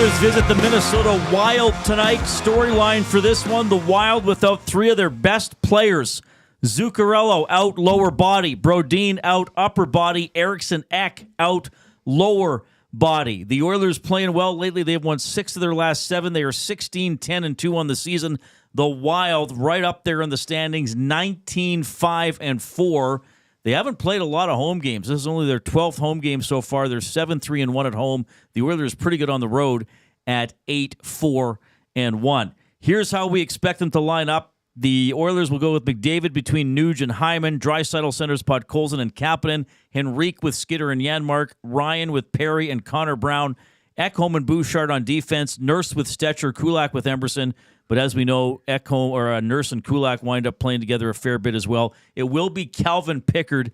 Oilers visit the Minnesota Wild tonight. Storyline for this one, the Wild without three of their best players. Zuccarello out lower body. Brodin out upper body. Eriksson Ek out lower body. The Oilers playing well lately. They've won 6 of their last 7. They are 16-10-2 on the season. The Wild right up there in the standings, 19-5-4. They haven't played a lot of home games. This is only their 12th home game so far. They're 7-3-1 at home. The Oilers pretty good on the road at 8-4-1. Here's how we expect them to line up. The Oilers will go with McDavid between Nuge and Hyman, Draisaitl centers Podkolzin and Kapanen, Henrique with Skinner and Janmark, Ryan with Perry and Connor Brown, Ekholm and Bouchard on defense, Nurse with Stetcher, Kulak with Emberson. But as we know, Nurse and Kulak wind up playing together a fair bit as well. It will be Calvin Pickard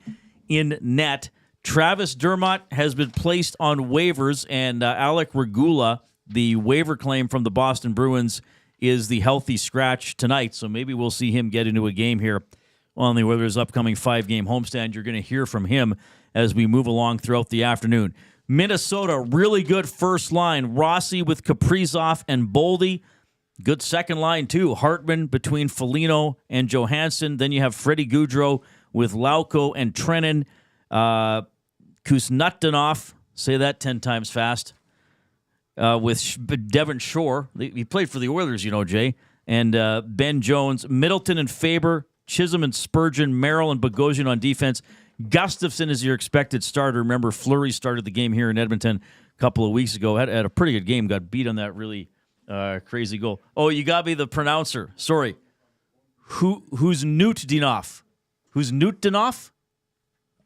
in net. Travis Dermott has been placed on waivers, and Alec Regula, the waiver claim from the Boston Bruins, is the healthy scratch tonight. So maybe we'll see him get into a game here on the Oilers' upcoming 5-game homestand. You're going to hear from him as we move along throughout the afternoon. Minnesota, really good first line. Rossi with Kaprizov and Boldy. Good second line, too. Hartman between Foligno and Johansson. Then you have Freddie Gaudreau with Lauko and Trennan. Kuznetsov, say that 10 times fast, with Devon Shore. He played for the Oilers, you know, Jay. And Ben Jones. Middleton and Faber. Chisholm and Spurgeon. Merrill and Bogosian on defense. Gustafsson is your expected starter. Remember, Fleury started the game here in Edmonton a couple of weeks ago. Had a pretty good game. Got beat on that really crazy goal. Oh, you got me the pronouncer. Sorry. Who's Newt-Dinoff? Who's Newt-Dinoff?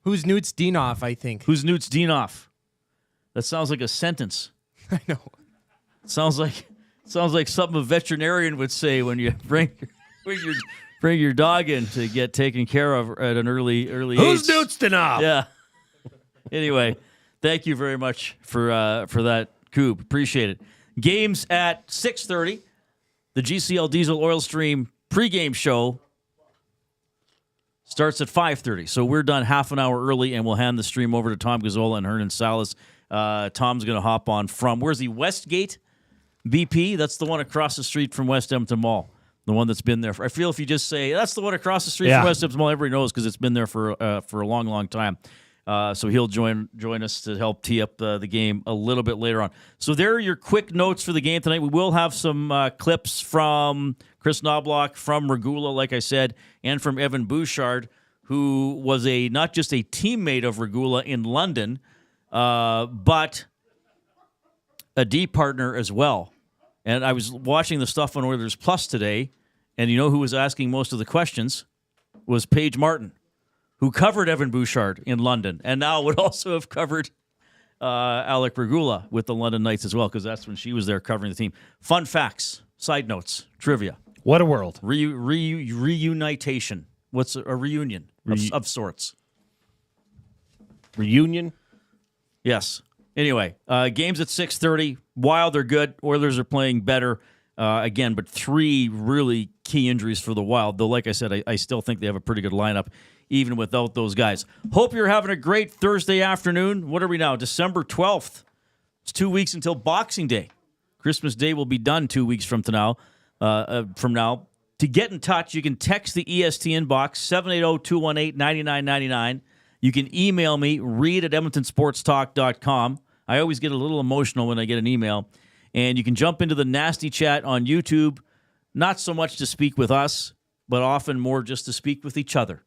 Who's Newt-Dinoff, I think. Who's Newt-Dinoff? That sounds like a sentence. I know. It sounds like something a veterinarian would say when you bring your dog in to get taken care of at an early age. Who's Newt-Dinoff? Yeah. Anyway, thank you very much for that, Coob. Appreciate it. Games at 6:30. The GCL Diesel Oil Stream pregame show starts at 5:30. So we're done half an hour early, and we'll hand the stream over to Tom Gazzola and Hernan Salas. Tom's going to hop on from, where's he, Westgate BP? That's the one across the street from West Edmonton Mall. The one that's been there. I feel if you just say, that's the one across the street from West Edmonton Mall, everybody knows because it's been there for a long, long time. So he'll join us to help tee up the game a little bit later on. So there are your quick notes for the game tonight. We will have some clips from Chris Knobloch, from Regula, like I said, and from Evan Bouchard, who was not just a teammate of Regula in London, but a D partner as well. And I was watching the stuff on Oilers Plus today, and you know who was asking most of the questions? Was Paige Martin, who covered Evan Bouchard in London, and now would also have covered Alec Regula with the London Knights as well, because that's when she was there covering the team. Fun facts, side notes, trivia. What a world. Reunitation. What's a reunion of sorts? Reunion? Yes. Anyway, games at 6:30. Wild are good. Oilers are playing better. Again, but 3 really key injuries for the Wild, though, like I said, I still think they have a pretty good lineup, even without those guys. Hope you're having a great Thursday afternoon. What are we now? December 12th. It's 2 weeks until Boxing Day. Christmas Day will be done 2 weeks from now. To get in touch, you can text the EST inbox, 780-218-9999. You can email me, reid@edmontonsportstalk.com. I always get a little emotional when I get an email. And you can jump into the nasty chat on YouTube, not so much to speak with us, but often more just to speak with each other.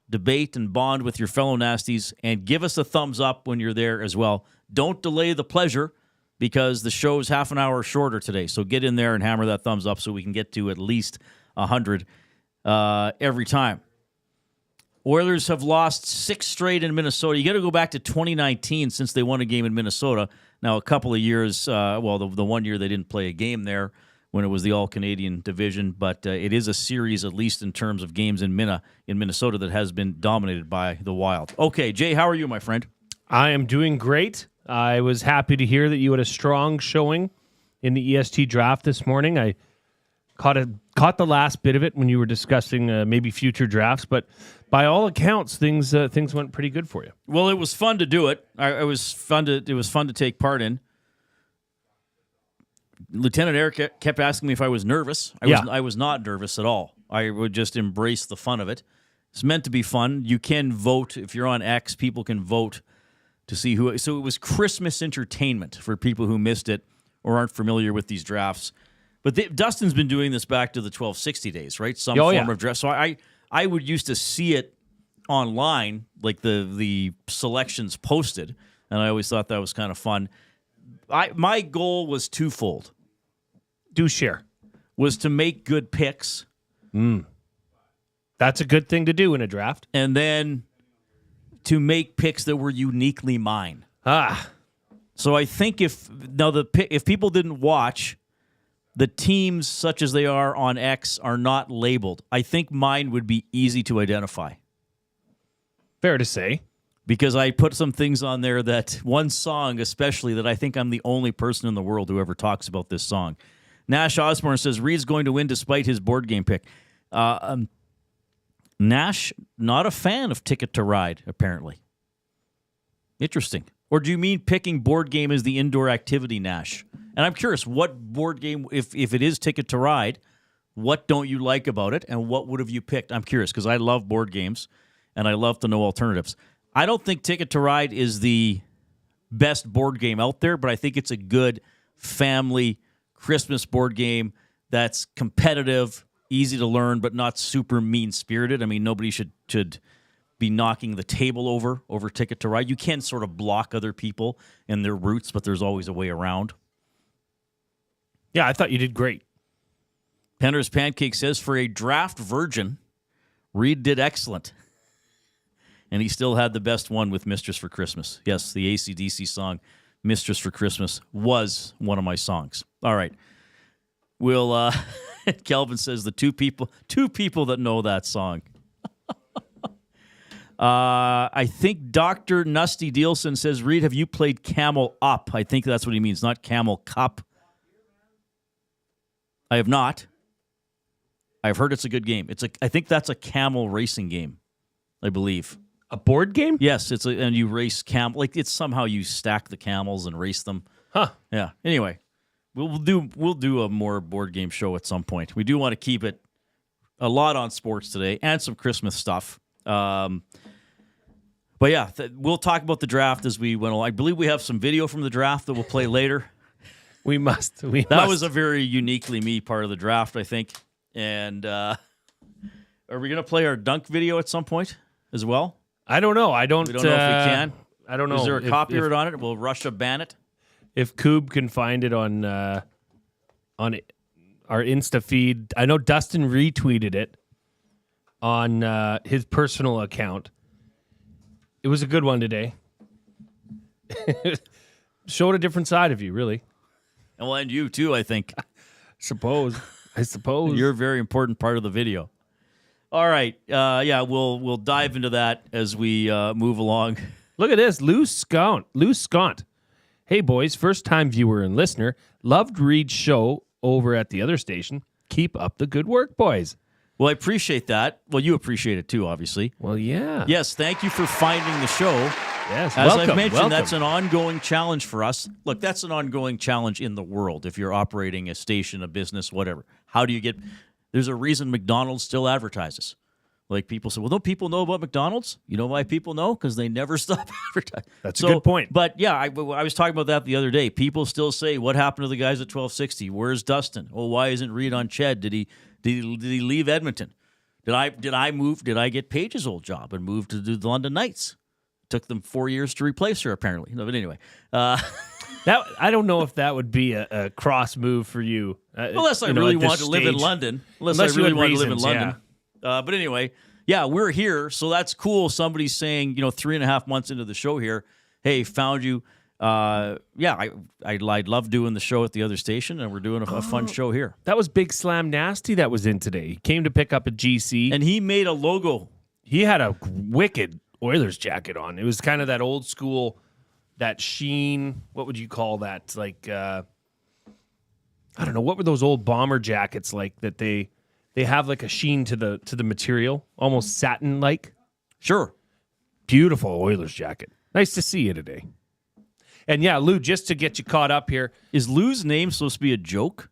Debate and bond with your fellow nasties, and give us a thumbs up when you're there as well. Don't delay the pleasure, because the show is half an hour shorter today. So get in there and hammer that thumbs up so we can get to at least 100 every time. Oilers have lost 6 straight in Minnesota. You got to go back to 2019 since they won a game in Minnesota. Now, a couple of years, the 1 year they didn't play a game there when it was the All-Canadian division, but it is a series, at least in terms of games in Minnesota, that has been dominated by the Wild. Okay, Jay, how are you, my friend? I am doing great. I was happy to hear that you had a strong showing in the EST draft this morning. I caught the last bit of it when you were discussing maybe future drafts, but by all accounts, things went pretty good for you. Well, it was fun to do it. It was fun to take part in. Lieutenant Eric kept asking me if I was nervous. I was not nervous at all. I would just embrace the fun of it. It's meant to be fun. You can vote. If you're on X, people can vote to see who. So it was Christmas entertainment for people who missed it or aren't familiar with these drafts. But Dustin's been doing this back to the 1260 days, right? Some form of draft. So I would used to see it online, like the selections posted, and I always thought that was kind of fun. My goal was twofold. Do share. Was to make good picks. That's a good thing to do in a draft. And then to make picks that were uniquely mine. So I think if people didn't watch, the teams such as they are on X are not labeled. I think mine would be easy to identify. Fair to say. Because I put some things on there that, one song especially, that I think I'm the only person in the world who ever talks about this song. Nash Osborne says, Reid's going to win despite his board game pick. Nash, not a fan of Ticket to Ride, apparently. Interesting. Or do you mean picking board game as the indoor activity, Nash? And I'm curious, what board game, if it is Ticket to Ride, what don't you like about it, and what would have you picked? I'm curious, because I love board games, and I love to know alternatives. I don't think Ticket to Ride is the best board game out there, but I think it's a good family Christmas board game that's competitive, easy to learn, but not super mean-spirited. I mean, nobody should be knocking the table over Ticket to Ride. You can sort of block other people and their routes, but there's always a way around. Yeah, I thought you did great. Penner's Pancake says, for a draft virgin, Reid did excellent. And he still had the best one with Mistress for Christmas. Yes, the AC/DC song, Mistress for Christmas, was one of my songs. All right. We'll, Kelvin says the two people that know that song. I think Dr. Nusty Dielson says, Reid, have you played Camel Up? I think that's what he means, not Camel Cup. I have not. I've heard it's a good game. I think that's a camel racing game, I believe. A board game? Yes, and you race camel. Like, it's somehow you stack the camels and race them. Huh. Yeah. Anyway, we'll do a more board game show at some point. We do want to keep it a lot on sports today and some Christmas stuff. But yeah, we'll talk about the draft as we went along. I believe we have some video from the draft that we'll play later. We must. That was a very uniquely me part of the draft, I think. And are we going to play our dunk video at some point as well? I don't know. We don't know if we can. I don't know. Is there a copyright on it? Will Russia ban it? If Kub can find it on our Insta feed. I know Dustin retweeted it on his personal account. It was a good one today. Showed a different side of you, really. And you too, I think. I suppose. You're a very important part of the video. All right. We'll dive into that as we move along. Look at this. Lou Scont. Hey, boys. First-time viewer and listener. Loved Reid's show over at the other station. Keep up the good work, boys. Well, I appreciate that. Well, you appreciate it too, obviously. Well, yeah. Yes, thank you for finding the show. Yes, As I've mentioned, that's an ongoing challenge for us. Look, that's an ongoing challenge in the world if you're operating a station, a business, whatever. How do you get... There's a reason McDonald's still advertises. Like, people say, well, don't people know about McDonald's? You know why people know? Because they never stop advertising. That's a good point. But, yeah, I was talking about that the other day. People still say, what happened to the guys at 1260? Where's Dustin? Oh, why isn't Reid on Ched? Did he leave Edmonton? Did I move? Did I get Paige's old job and move to do the London Knights? Took them 4 years to replace her, apparently. No, but anyway. That I don't know if that would be a cross move for you. Unless I really want to live in London. Unless I really want to live in London. Yeah. But anyway, yeah, we're here, so that's cool. Somebody's saying, 3.5 months into the show here, hey, found you. I'd love doing the show at the other station, and we're doing a fun show here. That was Big Slam Nasty that was in today. He came to pick up a GC. And he made a logo. He had a wicked Oilers jacket on. It was kind of that old school, that sheen. What would you call that? Like, I don't know. What were those old bomber jackets like that they have like a sheen to the material, almost satin-like? Sure. Beautiful Oilers jacket. Nice to see you today. And yeah, Lou, just to get you caught up here, Is Lou's name supposed to be a joke?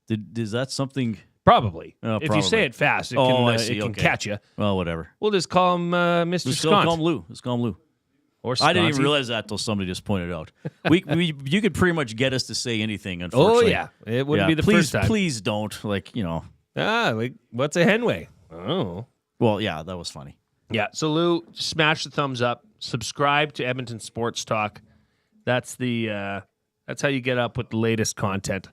Is that something? probably. Oh, If you probably. say it fast, it Oh, can, I see. it can Okay. catch you. Well, whatever. We'll just call him Mr. Let's Scott. call him Lou. Let's call him Lou. Or I didn't even Sconty. realize that until somebody just pointed out. You could pretty much get us to say anything. Oh, Unfortunately. yeah. It wouldn't be the please, first time. Please don't. What's a Henway? Oh. Well, yeah, that was funny. Yeah. So, Lou, smash the thumbs up. Subscribe to Edmonton Sports Talk. That's how you get up with the latest content.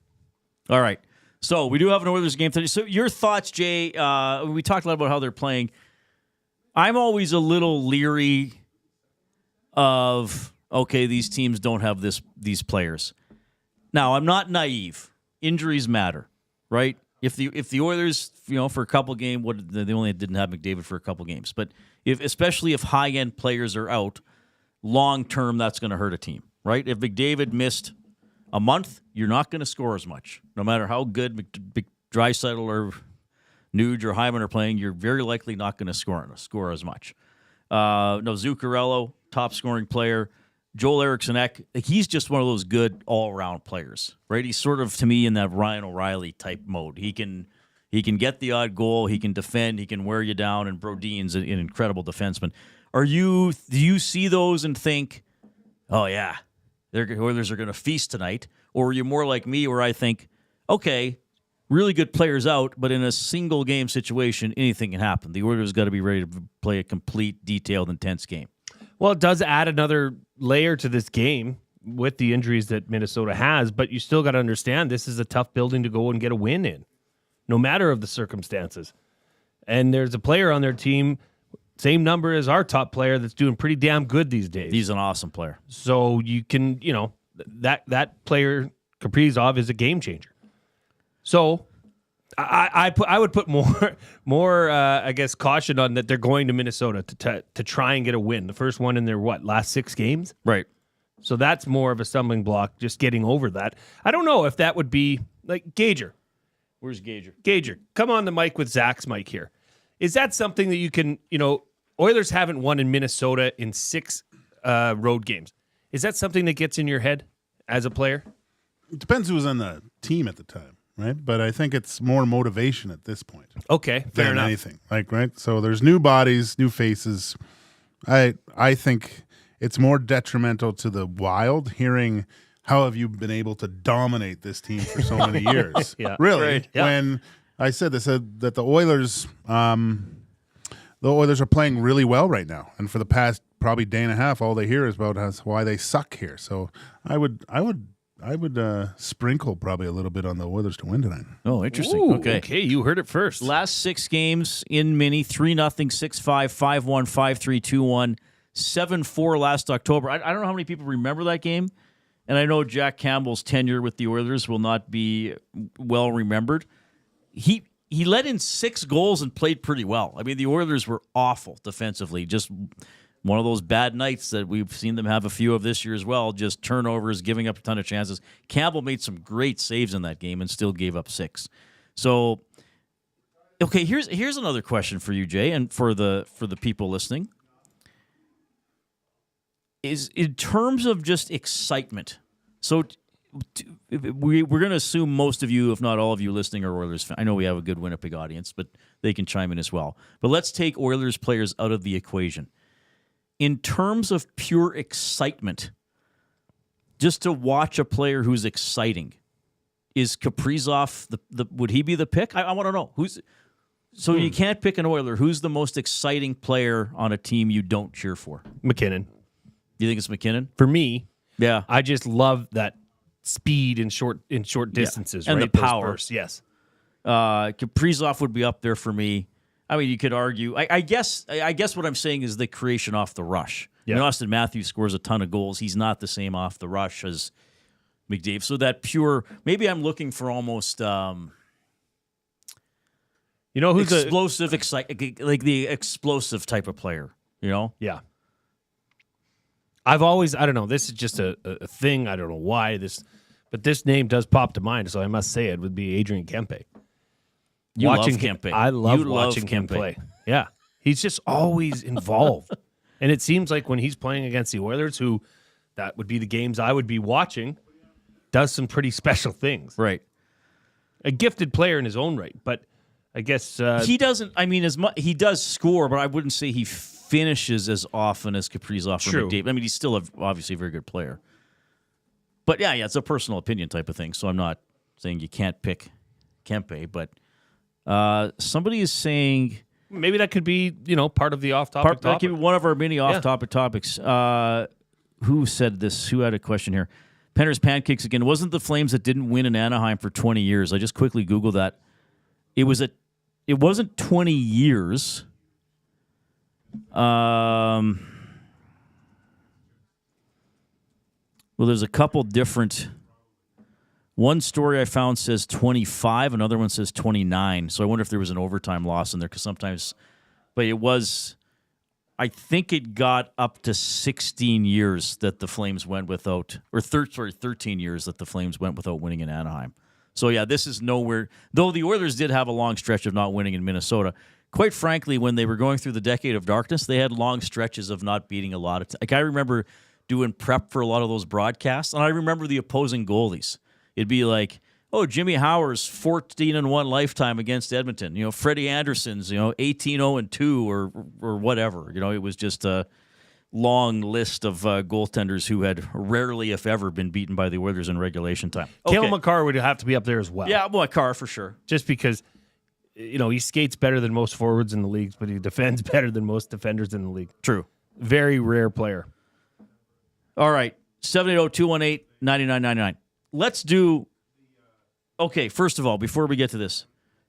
All right. So we do have an Oilers game today. So your thoughts, Jay? We talked a lot about how they're playing. I'm always a little leery of, okay, these teams don't have these players. Now, I'm not naive. Injuries matter, right? If the Oilers, for a couple games, they only didn't have McDavid for a couple games, but especially if high end players are out, long term, that's going to hurt a team, right? If McDavid missed a month, you're not going to score as much. No matter how good Draisaitl or Nuge or Hyman are playing, you're very likely not going to score as much. Zuccarello, top scoring player. Joel Eriksson-Ek, he's just one of those good all-around players, right? He's sort of, to me, in that Ryan O'Reilly type mode. He can get the odd goal, he can defend, he can wear you down, and Brodin's an incredible defenseman. Do you see those and think, oh yeah, the Oilers are going to feast tonight? Or are you more like me where I think, okay, really good players out, but in a single game situation, anything can happen. The Oilers got to be ready to play a complete, detailed, intense game. Well, it does add another layer to this game with the injuries that Minnesota has, but you still got to understand this is a tough building to go and get a win in, no matter of the circumstances. And there's a player on their team, same number as our top player, that's doing pretty damn good these days. He's an awesome player. So you can, that player, Kaprizov, is a game changer. So I would put more I guess caution on that they're going to Minnesota to try and get a win. The first one in their last 6 games, right? So that's more of a stumbling block, just getting over that. I don't know if that would be like Gager. Where's Gager? Gager, come on the mic with Zach's mic here. Is that something that you can? Oilers haven't won in Minnesota in 6 road games. Is that something that gets in your head as a player? It depends who was on the team at the time. Right, but I think it's more motivation at this point. Okay, fair than enough. Anything right? So there's new bodies, new faces. I think it's more detrimental to the Wild hearing how have you been able to dominate this team for so many years. Yeah, really. right, yeah. When they said that the Oilers are playing really well right now, and for the past probably day and a half, all they hear is about why they suck here. So I would sprinkle probably a little bit on the Oilers to win tonight. Oh, interesting. Ooh, okay, you heard it first. Last 6 games in Mini: 3-0, 6-5, 5-1, 5-3, 2-1, 7-4 last October. I don't know how many people remember that game, and I know Jack Campbell's tenure with the Oilers will not be well remembered. He let in 6 goals and played pretty well. I mean, the Oilers were awful defensively, just one of those bad nights that we've seen them have a few of this year as well, just turnovers, giving up a ton of chances. Campbell made some great saves in that game and still gave up 6. So, okay, here's another question for you, Jay, and for the people listening. Is in terms of just excitement. So we're going to assume most of you, if not all of you listening, are Oilers fans. I know we have a good Winnipeg audience, but they can chime in as well. But let's take Oilers players out of the equation. In terms of pure excitement, just to watch a player who's exciting, is Kaprizov would he be the pick? I want to know who's. So you can't pick an Oiler. Who's the most exciting player on a team you don't cheer for? McKinnon. Do you think it's McKinnon? For me, yeah, I just love that speed in short distances, and right? the Those power. bursts, yes. Kaprizov would be up there for me. I mean, you could argue. I guess what I'm saying is the creation off the rush. Yeah. I mean, Austin Matthews scores a ton of goals. He's not the same off the rush as McDavid. So that pure. Maybe I'm looking for almost. Who's explosive, like the explosive type of player. Yeah. I've always, I don't know, this is just a thing. I don't know why but this name does pop to mind, so I must say it would be Adrian Kempe. You watching love Kempe. I love You watching love him Kempe. play. Yeah. He's just always involved. And it seems like when he's playing against the Oilers, who that would be the games I would be watching, does some pretty special things. Right. A gifted player in his own right, but I guess he doesn't. I mean, he does score, but I wouldn't say he finishes as often as Kaprizov or McDavid. I mean, he's still obviously a very good player. But yeah, it's a personal opinion type of thing. So I'm not saying you can't pick Kempe, but somebody is saying maybe that could be part of the off-topic that could be one of our many off-topic topics. Who said this? Who had a question here? Penner's Pancakes again. Wasn't the Flames that didn't win in Anaheim for 20 years? I just quickly Googled that. It wasn't 20 years. Well, there's a couple different. One story I found says 25. Another one says 29. So I wonder if there was an overtime loss in there because sometimes. But it was. I think it got up to 16 years that the Flames went without, or 13 years that the Flames went without winning in Anaheim. So, yeah, this is nowhere. Though the Oilers did have a long stretch of not winning in Minnesota. Quite frankly, when they were going through the decade of darkness, they had long stretches of not beating a lot of I remember doing prep for a lot of those broadcasts, and I remember the opposing goalies. It'd be like, oh, Jimmy Howard's 14-1 lifetime against Edmonton. Freddie Anderson's 18-0-2 or whatever. It was just a long list of goaltenders who had rarely, if ever, been beaten by the Oilers in regulation time. Okay. Cale Makar would have to be up there as well. Yeah, Makar for sure. Just because he skates better than most forwards in the league, but he defends better than most defenders in the league. True. Very rare player. All right, 780-218-9999. Let's do. Okay, first of all, before we get to this,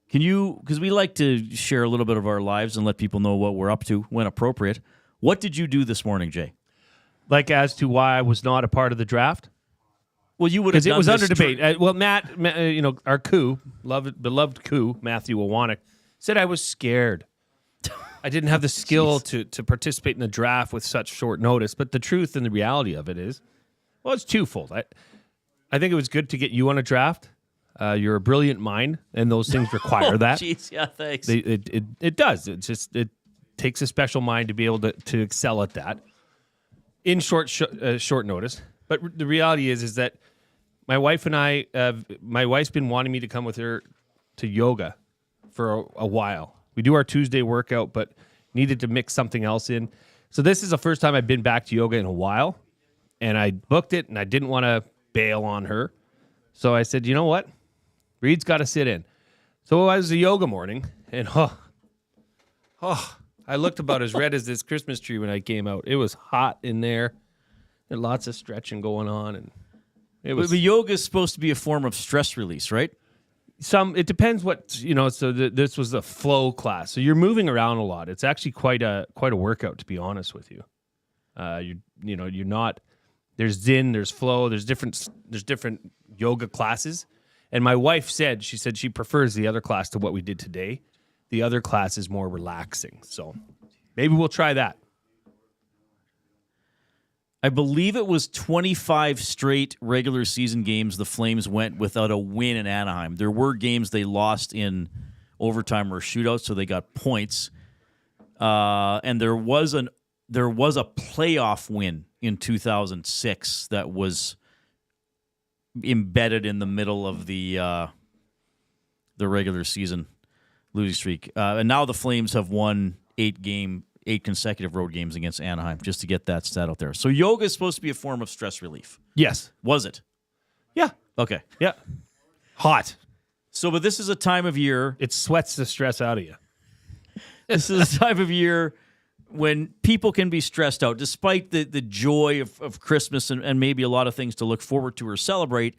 can you, because we like to share a little bit of our lives and let people know what we're up to when appropriate. What did you do this morning, Jay? Like as to why I was not a part of the draft? Well, you would have done it was this under debate. Matt, our beloved coup, Matthew Iwanek, said I was scared. I didn't have the skill to participate in the draft with such short notice. But the truth and the reality of it is, well, it's twofold. I think it was good to get you on a draft. You're a brilliant mind, and those things require that. Jeez, yeah, thanks. It does. It takes a special mind to be able to excel at that in short notice. But the reality is that my wife and I, my wife's been wanting me to come with her to yoga for a while. We do our Tuesday workout, but needed to mix something else in. So this is the first time I've been back to yoga in a while, and I booked it, and I didn't want to bail on her. So I said, you know what? Reid's got to sit in. So it was a yoga morning, and I looked about as red as this Christmas tree when I came out. It was hot in there, and lots of stretching going on, and it was. But yoga is supposed to be a form of stress release, right? It depends what So this was a flow class, so you're moving around a lot. It's actually quite a workout, to be honest with you. You're not. There's Zen, there's flow, there's different yoga classes. And my wife said she prefers the other class to what we did today. The other class is more relaxing. So maybe we'll try that. I believe it was 25 straight regular season games the Flames went without a win in Anaheim. There were games they lost in overtime or shootouts, so they got points. And there was a playoff win in 2006 that was embedded in the middle of the regular season losing streak. And now the Flames have won 8 consecutive road games against Anaheim, just to get that stat out there. So yoga is supposed to be a form of stress relief. Yes. Was it? Yeah. Okay. Yeah. Hot. So, but this is a time of year. It sweats the stress out of you. This is a time of year when people can be stressed out, despite the joy of Christmas and maybe a lot of things to look forward to or celebrate.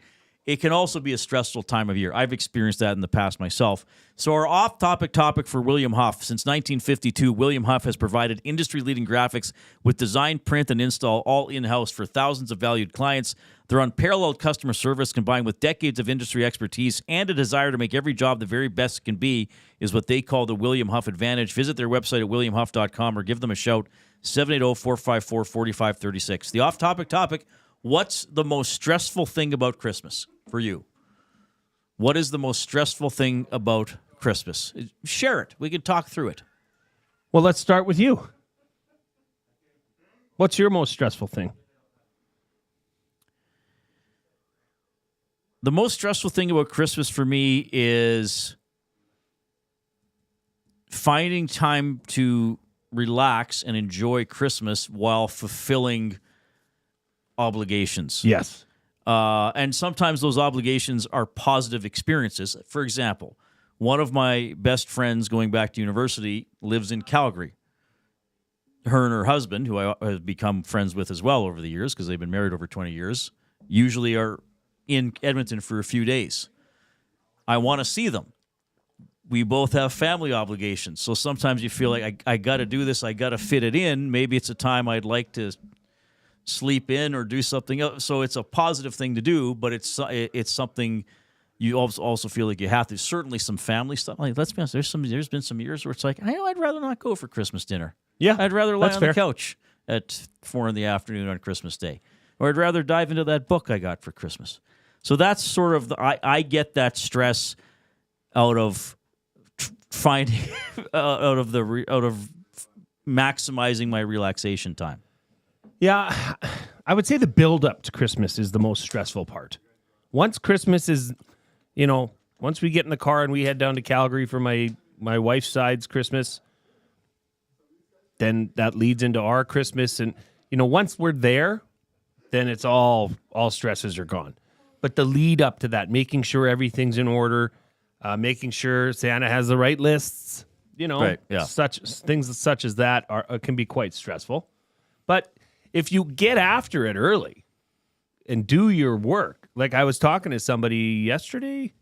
It can also be a stressful time of year. I've experienced that in the past myself. So our off-topic topic for William Huff. Since 1952, William Huff has provided industry-leading graphics with design, print, and install all in-house for thousands of valued clients. Their unparalleled customer service, combined with decades of industry expertise and a desire to make every job the very best it can be, is what they call the William Huff Advantage. Visit their website at williamhuff.com or give them a shout, 780-454-4536. The off-topic topic, what's the most stressful thing about Christmas for you? What is the most stressful thing about Christmas? Share it. We can talk through it. Well, let's start with you. What's your most stressful thing? The most stressful thing about Christmas for me is finding time to relax and enjoy Christmas while fulfilling obligations. Yes. And sometimes those obligations are positive experiences. For example, one of my best friends going back to university lives in Calgary. Her and her husband, who I have become friends with as well over the years because they've been married over 20 years, usually are in Edmonton for a few days. I want to see them. We both have family obligations. So sometimes you feel like I got to do this. I got to fit it in. Maybe it's a time I'd like to sleep in or do something else. So it's a positive thing to do, but it's something you also feel like you have to. Certainly some family stuff. Like, let's be honest, there's been some years where it's like, I'd rather not go for Christmas dinner. Yeah, I'd rather lie that's on fair. the couch at 4 p.m. on Christmas Day. Or I'd rather dive into that book I got for Christmas. So that's sort of I get that stress out of finding out of maximizing my relaxation time. Yeah, I would say the build up to Christmas is the most stressful part. Once Christmas is, once we get in the car and we head down to Calgary for my wife's side's Christmas, then that leads into our Christmas. And, once we're there, then it's all stresses are gone. But the lead up to that, making sure everything's in order, making sure Santa has the right lists, Right, yeah. Things such as that can be quite stressful. But if you get after it early and do your work, like I was talking to somebody yesterday,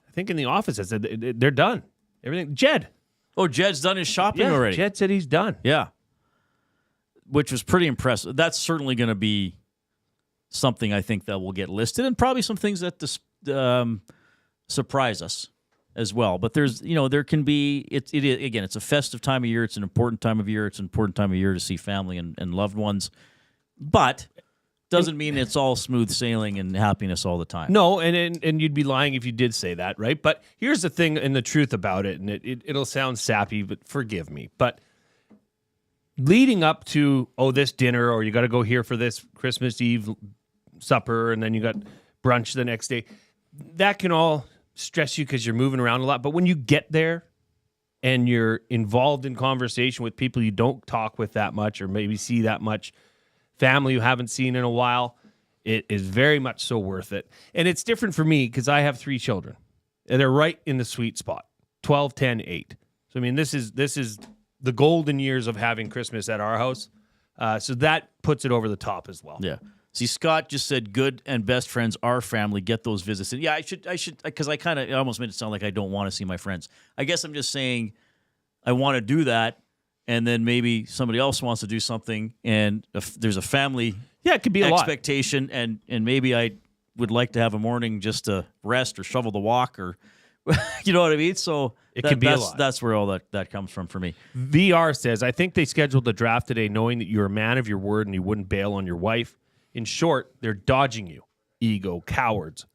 I think in the office, I said they're done. Everything. Jed. Oh, Jed's done his shopping already. Jed said he's done. Yeah. Which was pretty impressive. That's certainly going to be something I think that will get listed, and probably some things that surprise us as well. But there can be, again, it's a festive time of year. It's an important time of year. It's an important time of year to see family and loved ones. But doesn't mean it's all smooth sailing and happiness all the time. No, and you'd be lying if you did say that, right? But here's the thing and the truth about it, and it'll sound sappy, but forgive me. But leading up to, this dinner, or you got to go here for this Christmas Eve supper, and then you got brunch the next day, that can all stress you because you're moving around a lot. But when you get there and you're involved in conversation with people you don't talk with that much or maybe see that much, family you haven't seen in a while, it is very much so worth it. And it's different for me because I have 3 children. And they're right in the sweet spot, 12, 10, 8. So, I mean, this is the golden years of having Christmas at our house. So that puts it over the top as well. Yeah. See, Scott just said good and best friends are family. Get those visits. And yeah, I should, because I almost made it sound like I don't want to see my friends. I guess I'm just saying I want to do that, and then maybe somebody else wants to do something, and if there's a family it could be a expectation, and maybe I would like to have a morning just to rest or shovel the walk, or you know what I mean? So it could be a lot. That's where all that comes from for me. VR says, I think they scheduled the draft today knowing that you're a man of your word and you wouldn't bail on your wife. In short, they're dodging you. Ego cowards.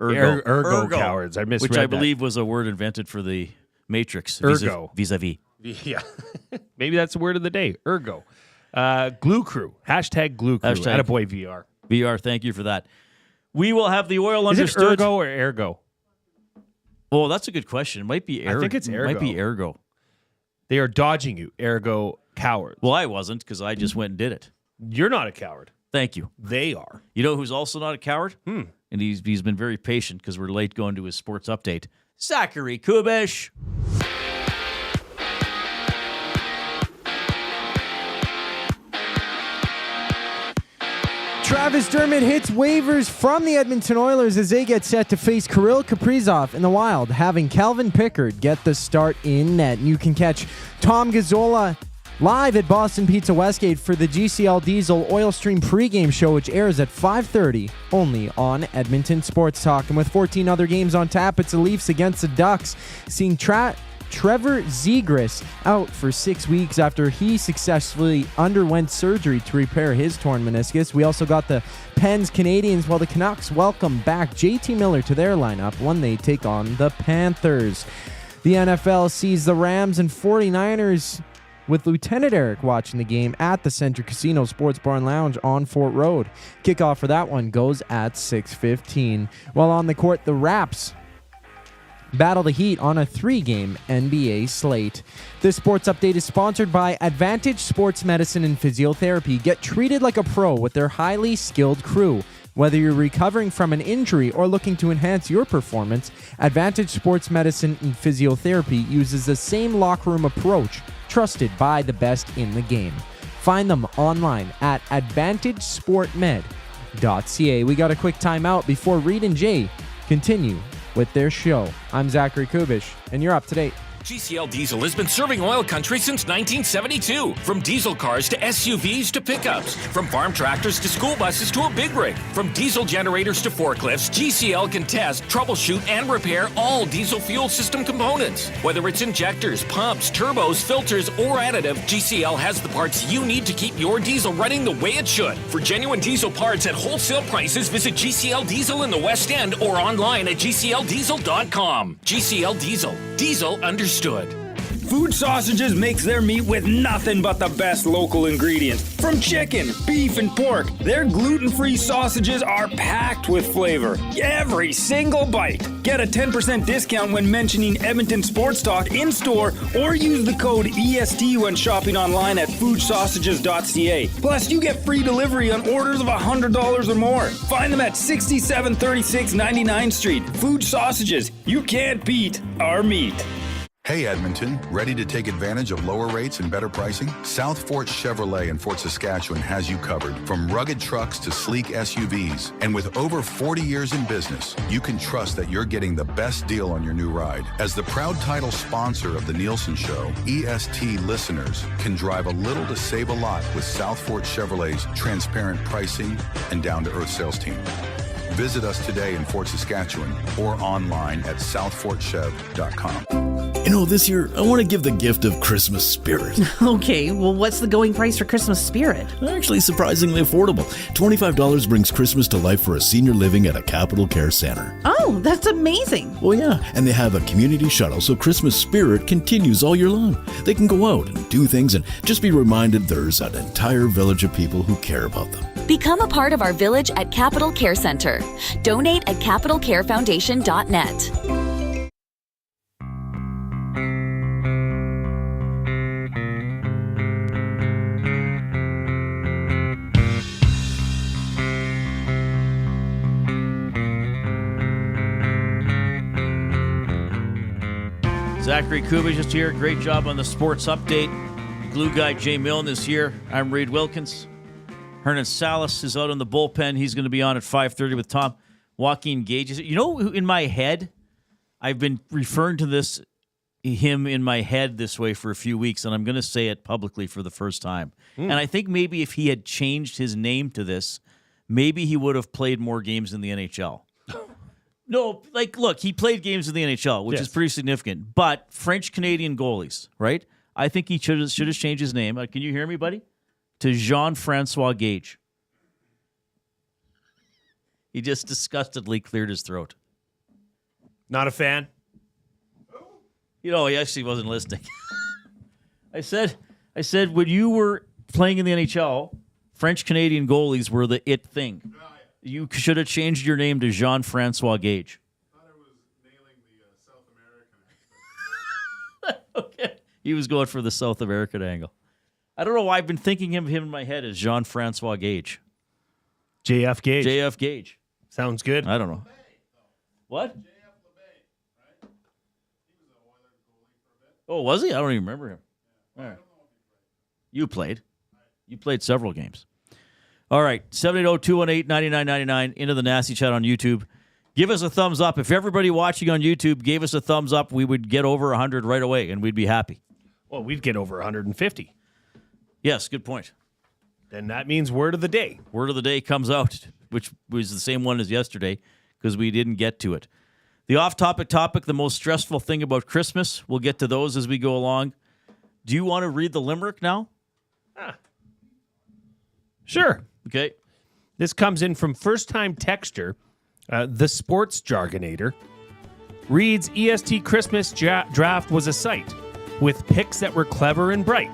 Ergo cowards. I misread which I that. believe was a word invented for the Matrix. Ergo. Vis-a-vis. Yeah. Maybe that's the word of the day. Ergo. Glue Crew. Hashtag Glue Crew. Hashtag Attaboy VR. VR, thank you for that. We will have the oil Is understood. it Ergo or Ergo? Oh, that's a good question. It might be Ergo. I think it's Ergo. It might be Ergo. They are dodging you. Ergo cowards. Well, I wasn't, because I just went and did it. You're not a coward. Thank you. They are. You know who's also not a coward? And he's been very patient because we're late going to his sports update. Zachary Kubusch. Travis Dermott hits waivers from the Edmonton Oilers as they get set to face Kirill Kaprizov in the Wild, having Calvin Pickard get the start in net. And you can catch Tom Gazzola live at Boston Pizza Westgate for the GCL Diesel Oil Stream pregame show, which airs at 5:30 only on Edmonton Sports Talk. And with 14 other games on tap, it's the Leafs against the Ducks, seeing Trevor Zegras out for 6 weeks after he successfully underwent surgery to repair his torn meniscus. We also got the Pens Canadians, while the Canucks welcome back JT Miller to their lineup when they take on the Panthers. The NFL sees the Rams and 49ers with Lieutenant Eric watching the game at the Century Casino Sports Bar and Lounge on Fort Road. Kickoff for that one goes at 6:15. While on the court, the Raps battle the Heat on a 3-game NBA slate. This sports update is sponsored by Advantage Sports Medicine and Physiotherapy. Get treated like a pro with their highly skilled crew. Whether you're recovering from an injury or looking to enhance your performance, Advantage Sports Medicine and Physiotherapy uses the same locker room approach trusted by the best in the game. Find them online at AdvantageSportMed.ca. We got a quick timeout before Reid and Jay continue with their show. I'm Zachary Kubusch, and you're up to date. GCL Diesel has been serving oil country since 1972. From diesel cars to SUVs to pickups. From farm tractors to school buses to a big rig. From diesel generators to forklifts, GCL can test, troubleshoot, and repair all diesel fuel system components. Whether it's injectors, pumps, turbos, filters, or additive, GCL has the parts you need to keep your diesel running the way it should. For genuine diesel parts at wholesale prices, visit GCL Diesel in the West End or online at GCLDiesel.com. GCL Diesel. Diesel understood. Food Sausages makes their meat with nothing but the best local ingredients. From chicken, beef, and pork, their gluten-free sausages are packed with flavor. Every single bite. Get a 10% discount when mentioning Edmonton Sports Talk in-store or use the code EST when shopping online at foodsausages.ca. Plus, you get free delivery on orders of $100 or more. Find them at 6736 99th Street. Food Sausages. You can't beat our meat. Hey Edmonton, ready to take advantage of lower rates and better pricing? South Fort Chevrolet in Fort Saskatchewan has you covered. From rugged trucks to sleek SUVs. And with over 40 years in business, you can trust that you're getting the best deal on your new ride. As the proud title sponsor of The Nielsen Show, EST listeners can drive a little to save a lot with South Fort Chevrolet's transparent pricing and down-to-earth sales team. Visit us today in Fort Saskatchewan or online at southfortchev.com. You know, this year, I want to give the gift of Christmas spirit. Okay, well, what's the going price for Christmas spirit? Actually, surprisingly affordable. $25 brings Christmas to life for a senior living at a Capital Care Center. Oh, that's amazing. Well, yeah, and they have a community shuttle, so Christmas spirit continues all year long. They can go out and do things and just be reminded there's an entire village of people who care about them. Become a part of our village at Capital Care Center. Donate at capitalcarefoundation.net. Zachary Kubusch is here. Great job on the sports update. Glue guy Jay Milne is here. I'm Reid Wilkins. Hernan Salas is out in the bullpen. He's going to be on at 5:30 with Tom. Joaquin Gage. You know, in my head, I've been referring to him in my head this way for a few weeks, and I'm going to say it publicly for the first time. And I think maybe if he had changed his name to this, maybe he would have played more games in the NHL. No, look, he played games in the NHL, which is pretty significant. But French-Canadian goalies, right? I think he should have changed his name. Can you hear me, buddy? To Jean-Francois Gage. He just disgustedly cleared his throat. Not a fan? You know, he actually wasn't listening. I said when you were playing in the NHL, French-Canadian goalies were the it thing. You should have changed your name to Jean-Francois Gage. I thought I was nailing the South American accent. Okay. He was going for the South American angle. I don't know why I've been thinking of him in my head as Jean-Francois Gage. JF Gage. JF Gage. Sounds good. I don't know. What? Oh, was he? I don't even remember him. All right. You played. You played several games. All right, 780-218-9999 into the Nasty Chat on YouTube. Give us a thumbs up. If everybody watching on YouTube gave us a thumbs up, we would get over 100 right away, and we'd be happy. Well, we'd get over 150. Yes, good point. Then that means word of the day. Word of the day comes out, which was the same one as yesterday because we didn't get to it. The off-topic topic, the most stressful thing about Christmas. We'll get to those as we go along. Do you want to read the limerick now? Sure. Okay. This comes in from first-time texter, the sports jargonator. Reid's EST Christmas draft was a sight. with picks that were clever and bright.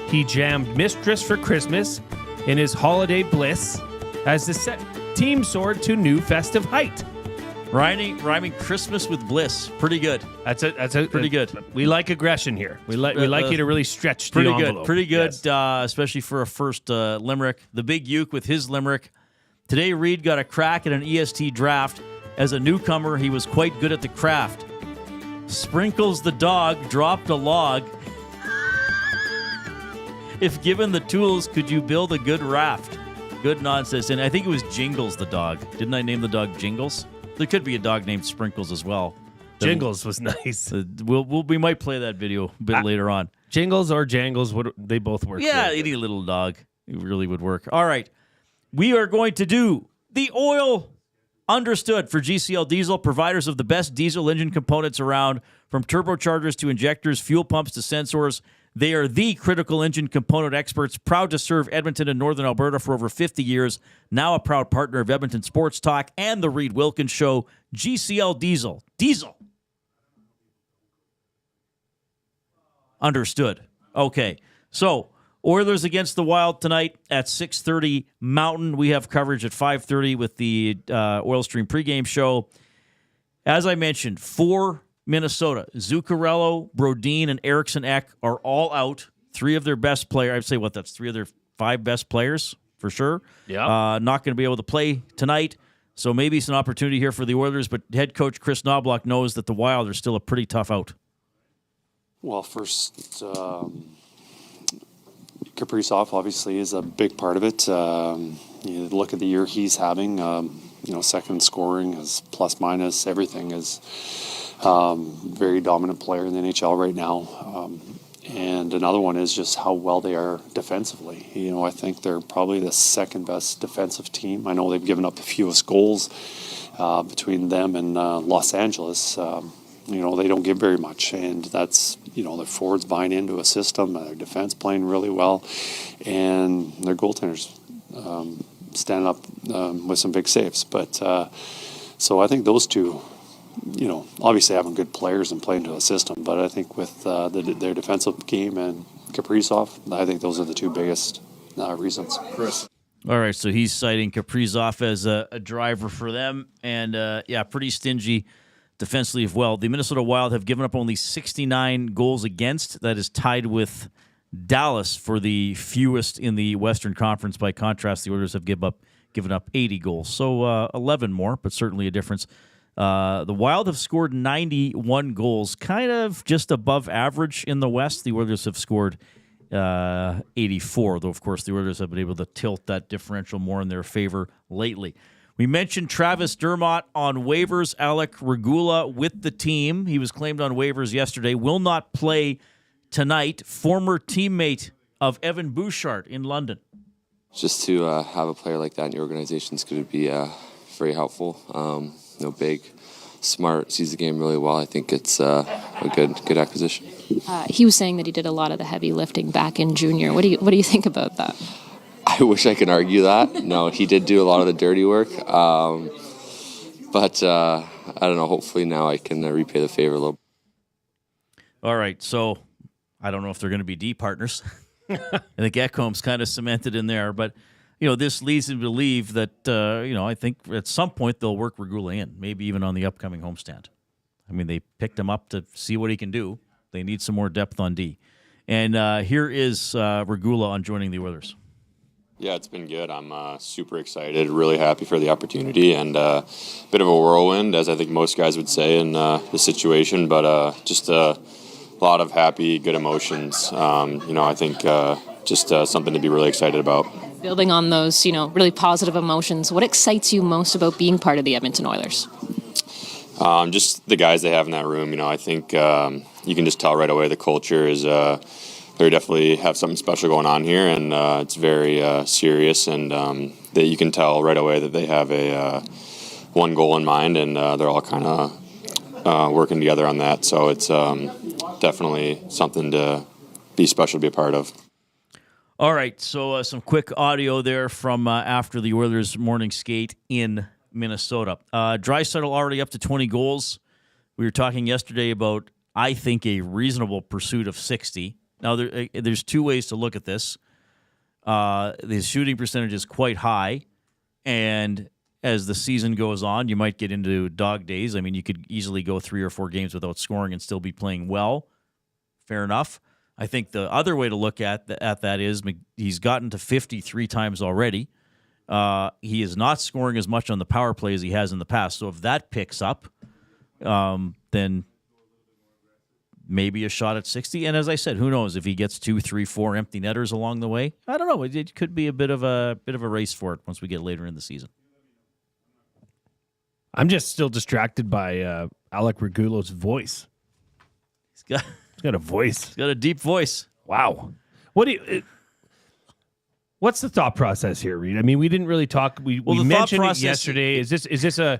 He jammed Mistress for Christmas in his holiday bliss as the team soared to new festive height. Rhyming Christmas with bliss. Pretty good. That's pretty good. We like aggression here. We like you to really stretch the envelope. Pretty good, Yes. especially for a first limerick. The Big Uke with his limerick. Today, Reid got a crack at an EST draft. As a newcomer, he was quite good at the craft. Sprinkles the dog dropped a log. If given the tools, could you build a good raft? Good nonsense. And I think it was Jingles the dog. Didn't I name the dog Jingles? There could be a dog named Sprinkles as well. Jingles was nice. We might play that video a bit later on. Jingles or Jangles, they both work. Yeah, any little dog. It really would work. All right. We are going to do the oil understood for GCL Diesel, providers of the best diesel engine components around, from turbochargers to injectors, fuel pumps to sensors. They are the critical engine component experts, proud to serve Edmonton and Northern Alberta for over 50 years, now a proud partner of Edmonton Sports Talk and the Reid Wilkins Show. GCL Diesel. Diesel. Understood. Okay. So, Oilers against the Wild tonight at 6:30 Mountain. We have coverage at 5:30 with the Oil Stream pregame show. As I mentioned, for Minnesota, Zuccarello, Brodin, and Eriksson Ek are all out. Three of their best players. I'd say that's three of their five best players for sure. Yeah. Not going to be able to play tonight. So maybe it's an opportunity here for the Oilers, but head coach Chris Knobloch knows that the Wild are still a pretty tough out. Well, first, Kaprizov obviously is a big part of it. You look at the year he's having, second scoring, his plus minus, everything is very dominant player in the NHL right now. And another one is just how well they are defensively. I think they're probably the second best defensive team. I know they've given up the fewest goals between them and Los Angeles. They don't give very much, and that's, their forwards buying into a system, their defense playing really well, and their goaltenders standing up with some big saves. But so I think those two, obviously having good players and playing to a system, but I think with their defensive game and Kaprizov, I think those are the two biggest reasons. Chris. All right, so he's citing Kaprizov as a driver for them, and pretty stingy defensively as well. The Minnesota Wild have given up only 69 goals against. That is tied with Dallas for the fewest in the Western Conference. By contrast, the Oilers have given up 80 goals. So 11 more, but certainly a difference. The Wild have scored 91 goals, kind of just above average in the West. The Oilers have scored 84, though, of course, the Oilers have been able to tilt that differential more in their favor lately. We mentioned Travis Dermott on waivers. Alec Regula with the team. He was claimed on waivers yesterday. Will not play tonight. Former teammate of Evan Bouchard in London. Just to have a player like that in your organization is going to be very helpful. Big, smart, sees the game really well. I think it's a good acquisition. He was saying that he did a lot of the heavy lifting back in junior. What do you think about that? I wish I could argue that. No, he did do a lot of the dirty work. But I don't know. Hopefully now I can repay the favor a little. All right. So I don't know if they're going to be D partners. I think Ekholm's kind of cemented in there. But, this leads me to believe that, I think at some point they'll work Regula in, maybe even on the upcoming homestand. I mean, they picked him up to see what he can do. They need some more depth on D. And here is Regula on joining the Oilers. Yeah, it's been good. I'm super excited, really happy for the opportunity, and a bit of a whirlwind, as I think most guys would say in the situation, but just a lot of happy, good emotions. I think just something to be really excited about. Building on those, really positive emotions, what excites you most about being part of the Edmonton Oilers? Just the guys they have in that room. I think you can just tell right away the culture is they definitely have something special going on here, and it's very serious, and that you can tell right away that they have a one goal in mind, and they're all kind of working together on that. So it's definitely something to be special to be a part of. All right, so some quick audio there from after the Oilers' morning skate in Minnesota. Draisaitl already up to 20 goals. We were talking yesterday about I think, a reasonable pursuit of 60. Now, there's two ways to look at this. His shooting percentage is quite high, and as the season goes on, you might get into dog days. I mean, you could easily go 3 or 4 games without scoring and still be playing well. Fair enough. I think the other way to look at that is he's gotten to 53 times already. He is not scoring as much on the power play as he has in the past. So if that picks up, then maybe a shot at 60. And as I said, who knows if he gets 2, 3, 4 empty netters along the way? I don't know. It could be a bit of a race for it once we get later in the season. I'm just still distracted by Alec Regulo's voice. He's got a voice. He's got a deep voice. Wow. What's the thought process here, Reid? I mean, we didn't really talk. We mentioned it yesterday. Is this a,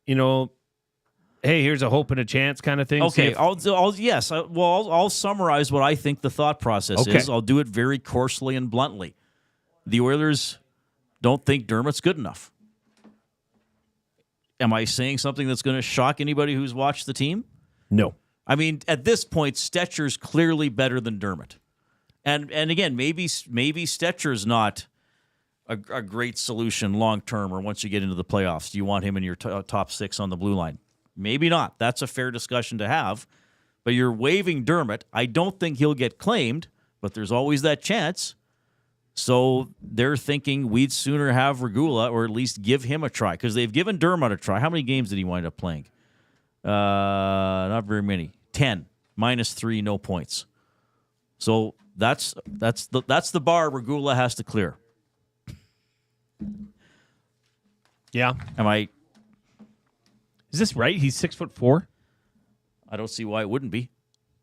hey, here's a hope and a chance kind of thing? Okay, I'll summarize what I think the thought process is. I'll do it very coarsely and bluntly. The Oilers don't think Dermott's good enough. Am I saying something that's going to shock anybody who's watched the team? No. I mean, at this point, Stetcher's clearly better than Dermott. And again, maybe Stetcher's not a great solution long term, or once you get into the playoffs. Do you want him in your top 6 on the blue line? Maybe not. That's a fair discussion to have. But you're waiving Dermott. I don't think he'll get claimed, but there's always that chance. So they're thinking we'd sooner have Regula, or at least give him a try, because they've given Dermott a try. How many games did he wind up playing? Not very many. 10. -3, no points. So that's the bar Regula has to clear. Yeah. Is this right? He's 6'4"? I don't see why it wouldn't be.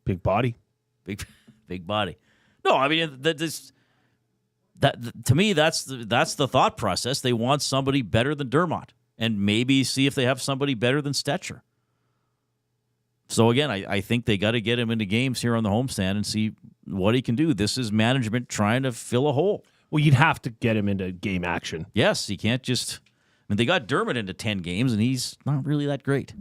Big body. Big body. No, I mean to me that's the thought process. They want somebody better than Dermott, and maybe see if they have somebody better than Stetcher. So again, I think they got to get him into games here on the homestand and see what he can do. This is management trying to fill a hole. Well, you'd have to get him into game action. Yes, he can't just. I mean, they got Dermott into 10 games, and he's not really that great.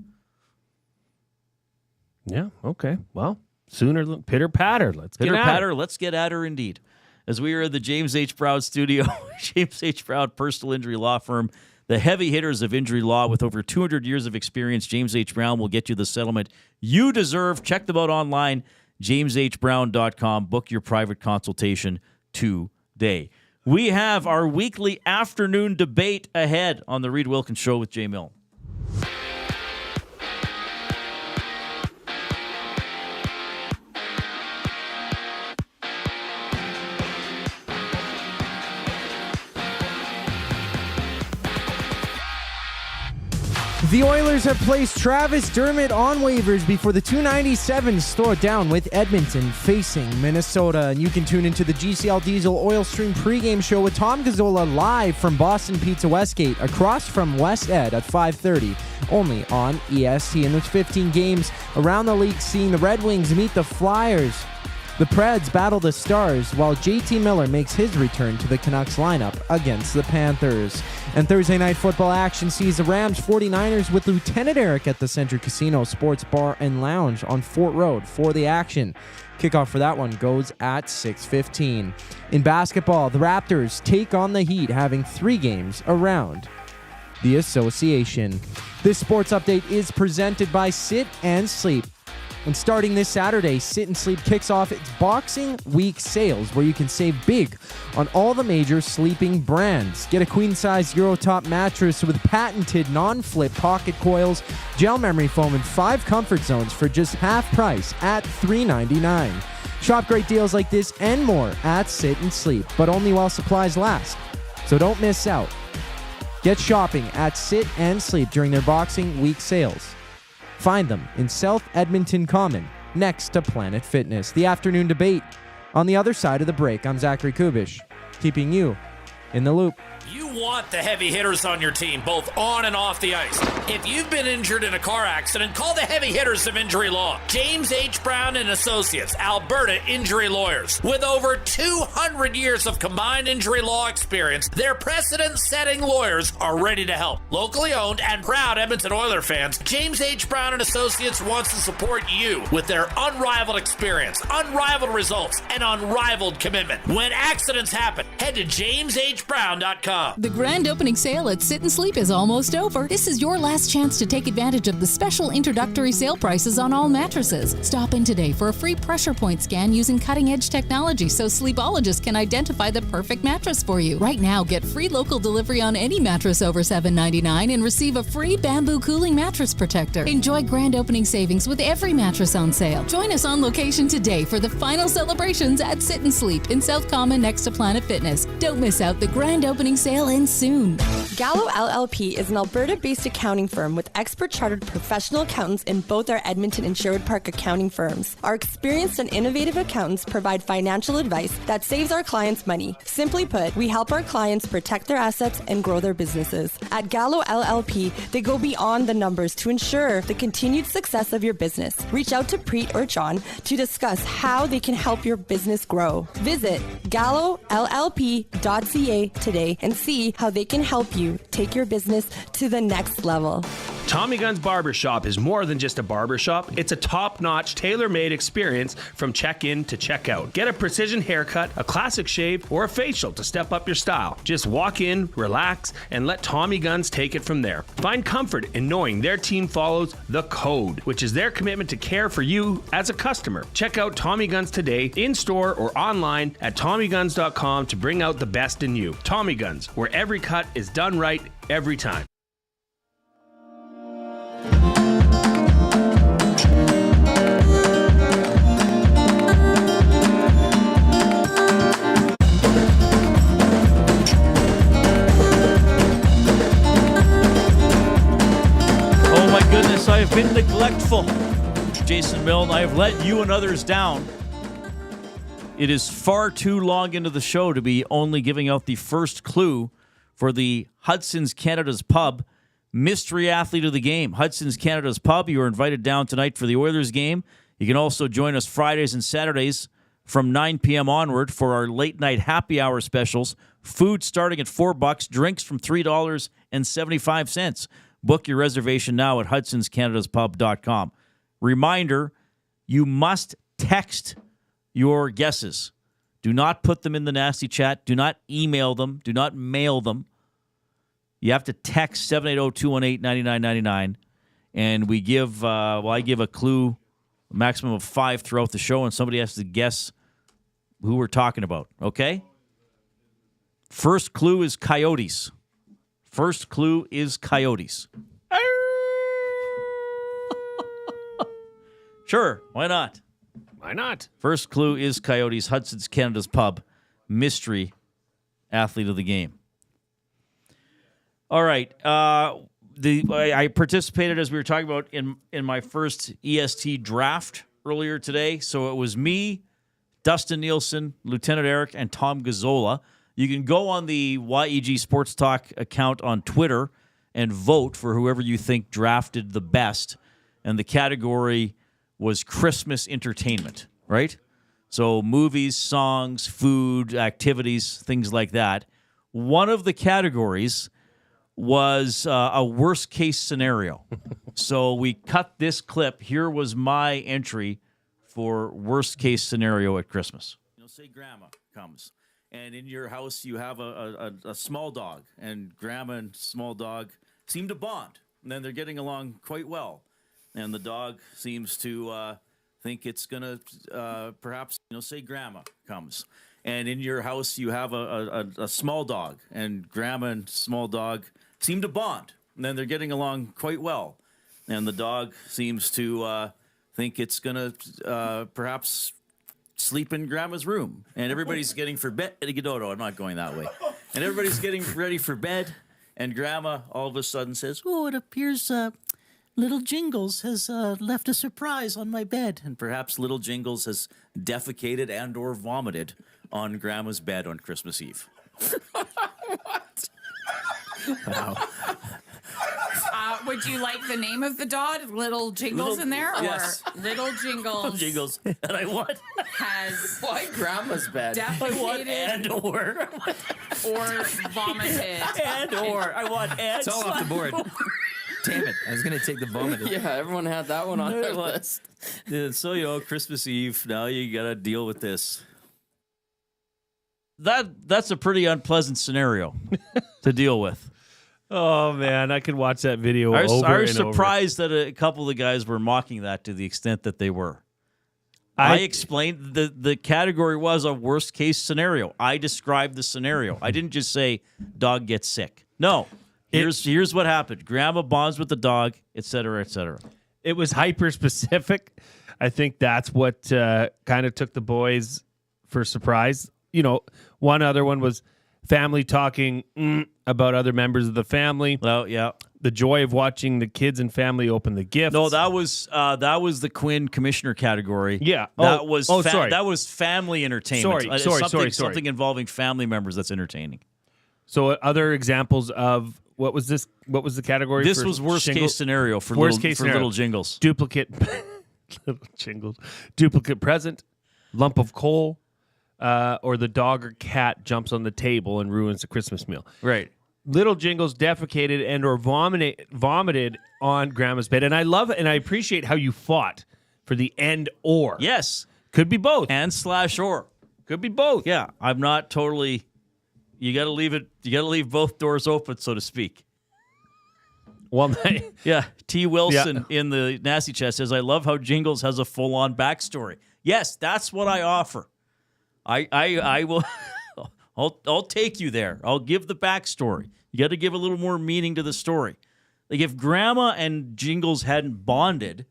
Yeah. Okay. Well, sooner pitter patter. Let's get at her indeed. As we are at the James H. Brown studio, James H. Brown Personal Injury Law Firm, the heavy hitters of injury law with over 200 years of experience. James H. Brown will get you the settlement you deserve. Check them out online, jameshbrown.com. Book your private consultation today. We have our weekly afternoon debate ahead on the Reid Wilkins Show with Jay Milne. The Oilers have placed Travis Dermott on waivers before the 297s throw it down with Edmonton facing Minnesota. And you can tune into the GCL Diesel Oil Stream pregame show with Tom Gazzola live from Boston Pizza Westgate across from West Ed at 5:30, only on EST. And there's 15 games around the league seeing the Red Wings meet the Flyers. The Preds battle the Stars, while JT Miller makes his return to the Canucks lineup against the Panthers. And Thursday night football action sees the Rams 49ers with Lieutenant Eric at the Century Casino Sports Bar and Lounge on Fort Road for the action. Kickoff for that one goes at 6:15. In basketball, the Raptors take on the Heat, having 3 games around the association. This sports update is presented by Sit and Sleep. And starting this Saturday, Sit and Sleep kicks off its Boxing Week sales, where you can save big on all the major sleeping brands. Get a queen-size Eurotop mattress with patented non-flip pocket coils, gel memory foam, and 5 comfort zones for just half price at $399. Shop great deals like this and more at Sit and Sleep, but only while supplies last. So don't miss out. Get shopping at Sit and Sleep during their Boxing Week sales. Find them in South Edmonton Common, next to Planet Fitness. The afternoon debate on the other side of the break. I'm Zachary Kubusch, keeping you in the loop. You want the heavy hitters on your team, both on and off the ice. If you've been injured in a car accident, call the heavy hitters of injury law. James H. Brown and Associates, Alberta Injury Lawyers. With over 200 years of combined injury law experience, their precedent-setting lawyers are ready to help. Locally owned and proud Edmonton Oilers fans, James H. Brown and Associates wants to support you with their unrivaled experience, unrivaled results, and unrivaled commitment. When accidents happen, head to jameshbrown.com. The grand opening sale at Sit and Sleep is almost over. This is your last chance to take advantage of the special introductory sale prices on all mattresses. Stop in today for a free pressure point scan using cutting-edge technology so sleepologists can identify the perfect mattress for you. Right now, get free local delivery on any mattress over $7.99 and receive a free bamboo cooling mattress protector. Enjoy grand opening savings with every mattress on sale. Join us on location today for the final celebrations at Sit and Sleep in South Common next to Planet Fitness. Don't miss out. The grand opening sale ends soon. Gallo LLP is an Alberta-based accounting firm with expert chartered professional accountants in both our Edmonton and Sherwood Park accounting firms. Our experienced and innovative accountants provide financial advice that saves our clients money. Simply put, we help our clients protect their assets and grow their businesses. At Gallo LLP, they go beyond the numbers to ensure the continued success of your business. Reach out to Preet or John to discuss how they can help your business grow. Visit gallollp.ca today and see how they can help you take your business to the next level. Tommy Gunn's Barbershop is more than just a barbershop. It's a top-notch, tailor-made experience from check-in to check-out. Get a precision haircut, a classic shave, or a facial to step up your style. Just walk in, relax, and let Tommy Guns take it from there. Find comfort in knowing their team follows the code, which is their commitment to care for you as a customer. Check out Tommy Guns today, in-store or online at TommyGuns.com to bring out the best in you. Tommy Guns, where every cut is done right every time. I have been neglectful. Jason Milne, I have let you and others down. It is far too long into the show to be only giving out the first clue for the Hudson's Canada's Pub mystery athlete of the game. Hudson's Canada's Pub, you are invited down tonight for the Oilers game. You can also join us Fridays and Saturdays from 9 p.m. onward for our late night happy hour specials. Food starting at $4, drinks from $3.75. Book your reservation now at hudsonscanadaspub.com. Reminder, you must text your guesses. Do not put them in the nasty chat. Do not email them. Do not mail them. You have to text 780-218-9999. And we give, I give a clue, a maximum of 5 throughout the show, and somebody has to guess who we're talking about, okay? First clue is coyotes. First clue is coyotes. Sure, why not? Why not? First clue is coyotes. Hudson's Canada's Pub. Mystery athlete of the game. All right. I participated, as we were talking about, in my first EST draft earlier today. So it was me, Dustin Nielsen, Lieutenant Eric, and Tom Gazzola. You can go on the YEG Sports Talk account on Twitter and vote for whoever you think drafted the best. And the category was Christmas entertainment, right? So movies, songs, food, activities, things like that. One of the categories was a worst-case scenario. So we cut this clip. Here was my entry for worst-case scenario at Christmas. Say grandma comes. And in your house, you have a small dog, and grandma and small dog seem to bond. And then they're getting along quite well. And the dog seems to think it's going to perhaps, say grandma comes. And in your house, you have a small dog, and grandma and small dog seem to bond. And then they're getting along quite well. And the dog seems to think it's going to perhaps sleep in grandma's room, and everybody's getting for bed. No, I'm not going that way. And everybody's getting ready for bed, and grandma all of a sudden says, "Oh, it appears little Jingles has left a surprise on my bed." And perhaps little Jingles has defecated and or vomited on grandma's bed on Christmas Eve. What? Would you like the name of the dog? Little Jingles in there? Or yes. Little Jingles. Jingles. And I want. Has Why grandma's bed? defecated or vomited. I want and. It's all off the board. Damn it. I was going to take the vomit. Yeah, everyone had that one on their list. Yeah, so, Christmas Eve, now you got to deal with this. That's a pretty unpleasant scenario to deal with. Oh, man, I could watch that video over and over. I was surprised that a couple of the guys were mocking that to the extent that they were. I explained the category was a worst case scenario. I described the scenario. I didn't just say dog gets sick. No. Here's what happened. Grandma bonds with the dog, et cetera, et cetera. It was hyper specific. I think that's what kind of took the boys for surprise. One other one was family talking about other members of the family. Oh, yeah. The joy of watching the kids and family open the gifts. No, that was the Quinn Commissioner category. Yeah. That was sorry. That was family entertainment. Sorry. Something involving family members that's entertaining. So other examples of what was this? What was the category? This was worst case scenario for little Jingles. Duplicate little Jingles. Duplicate present, lump of coal, or the dog or cat jumps on the table and ruins the Christmas meal. Right. Little Jingles defecated and or vomited on Grandma's bed. And I love it, and I appreciate how you fought for the and or. Yes. Could be both. And/or. Could be both. Yeah. I'm not totally... You got to leave both doors open, so to speak. Well, yeah. T. Wilson in the Nasty Chat says, I love how Jingles has a full-on backstory. Yes, that's what I offer. I will... I'll take you there. I'll give the backstory. You got to give a little more meaning to the story. Like if Grandma and Jingles hadn't bonded,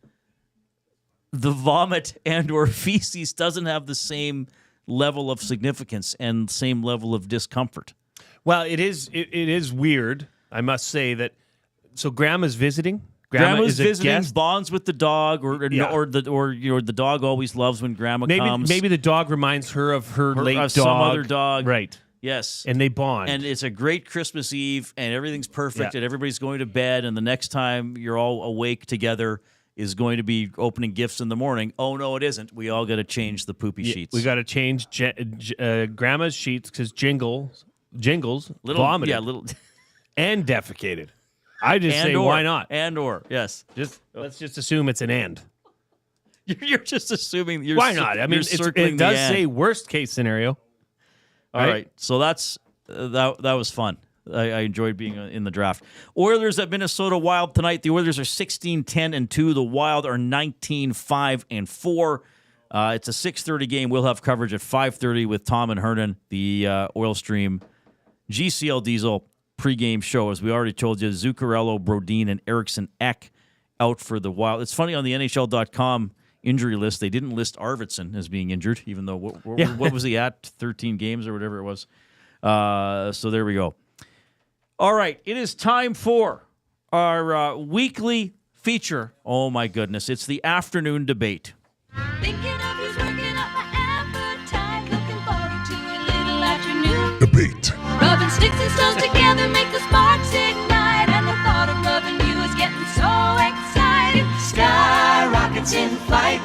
the vomit and or feces doesn't have the same level of significance and same level of discomfort. Well, it is weird. I must say that. So Grandma's visiting. Grandma's is visiting, guest. Bonds with the dog, or the dog always loves when Grandma comes. Maybe the dog reminds her of her late dog, some other dog, right? Yes, and they bond, and it's a great Christmas Eve, and everything's perfect, and everybody's going to bed, and the next time you're all awake together is going to be opening gifts in the morning. Oh no, it isn't. We all got to change the poopy sheets. We got to change Grandma's sheets because Jingles vomited, and defecated. I just say, why not? Yes. Let's just assume it's an and. You're just assuming. Why not? I mean, it does say worst case scenario. All right. So that's that was fun. I enjoyed being in the draft. Oilers at Minnesota Wild tonight. The Oilers are 16-10-2. The Wild are 19-5-4. It's a 6:30 game. We'll have coverage at 5:30 with Tom and Hernan, the Oil Stream GCL Diesel pregame show. As we already told you, Zuccarello, Brodin, and Eriksson Ek out for the Wild. It's funny, on the NHL.com injury list, they didn't list Arvidsson as being injured, even though what was he at? 13 games or whatever it was. So there we go. All right, it is time for our weekly feature. Oh my goodness, it's the afternoon debate. Thinking of you's working up my appetite. Looking forward to a little afternoon debate. Rubbing sticks and stones together make the sparks ignite. And the thought of loving you is getting so exciting. Sky rockets in flight.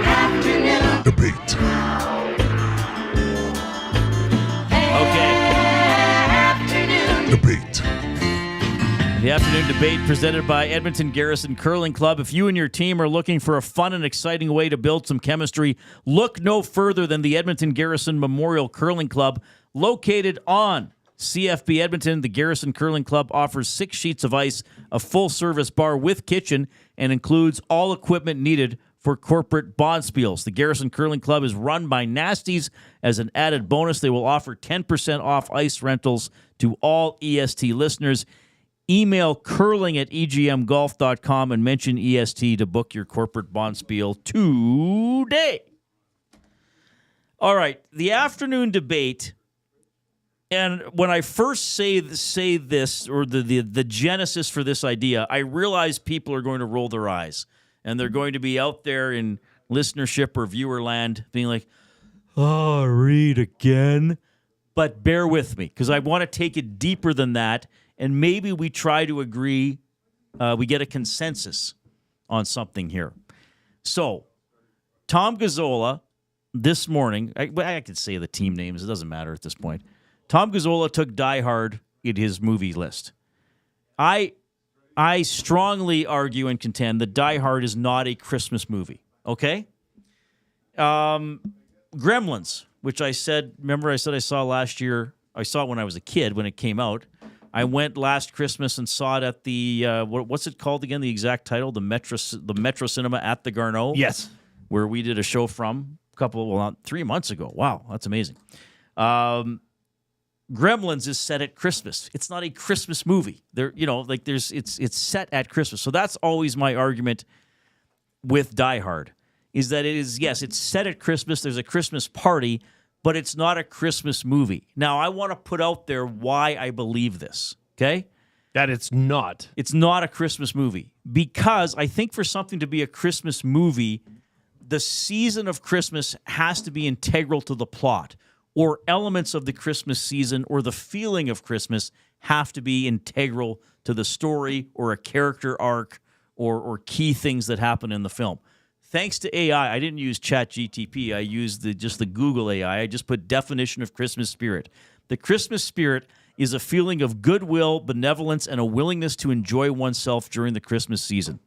Afternoon debate. Afternoon debate. The afternoon debate presented by Edmonton Garrison Curling Club. If you and your team are looking for a fun and exciting way to build some chemistry, look no further than the Edmonton Garrison Memorial Curling Club. Located on CFB Edmonton, the Garrison Curling Club offers 6 sheets of ice, a full-service bar with kitchen, and includes all equipment needed for corporate bonspiels. The Garrison Curling Club is run by Nasties. As an added bonus, they will offer 10% off ice rentals to all EST listeners. Email curling@egmgolf.com and mention EST to book your corporate bonspiel today. All right, the afternoon debate. And when I first say this, or the genesis for this idea, I realize people are going to roll their eyes. And they're going to be out there in listenership or viewer land being like, oh, Reid again. but bear with me because I want to take it deeper than that, and maybe we try to agree, we get a consensus on something here. So, Tom Gazzola this morning, I could say the team names, it doesn't matter at this point. Tom Gazzola took Die Hard in his movie list. I strongly argue and contend that Die Hard is not a Christmas movie, okay? Gremlins, which I said I saw last year. I saw it when I was a kid when it came out. I went last Christmas and saw it at the, what's it called again, the exact title? The Metro Cinema at the Garneau. Yes. Where we did a show from 3 months ago. Wow, that's amazing. Gremlins is set at Christmas. It's not a Christmas movie. It's set at Christmas. So that's always my argument with Die Hard, is that it's set at Christmas. There's a Christmas party, but it's not a Christmas movie. Now, I want to put out there why I believe this, okay? That it's not. It's not a Christmas movie. Because I think for something to be a Christmas movie, the season of Christmas has to be integral to the plot, or elements of the Christmas season or the feeling of Christmas have to be integral to the story or a character arc or key things that happen in the film. Thanks to AI, I didn't use ChatGTP. I used just the Google AI. I just put definition of Christmas spirit. The Christmas spirit is a feeling of goodwill, benevolence, and a willingness to enjoy oneself during the Christmas season.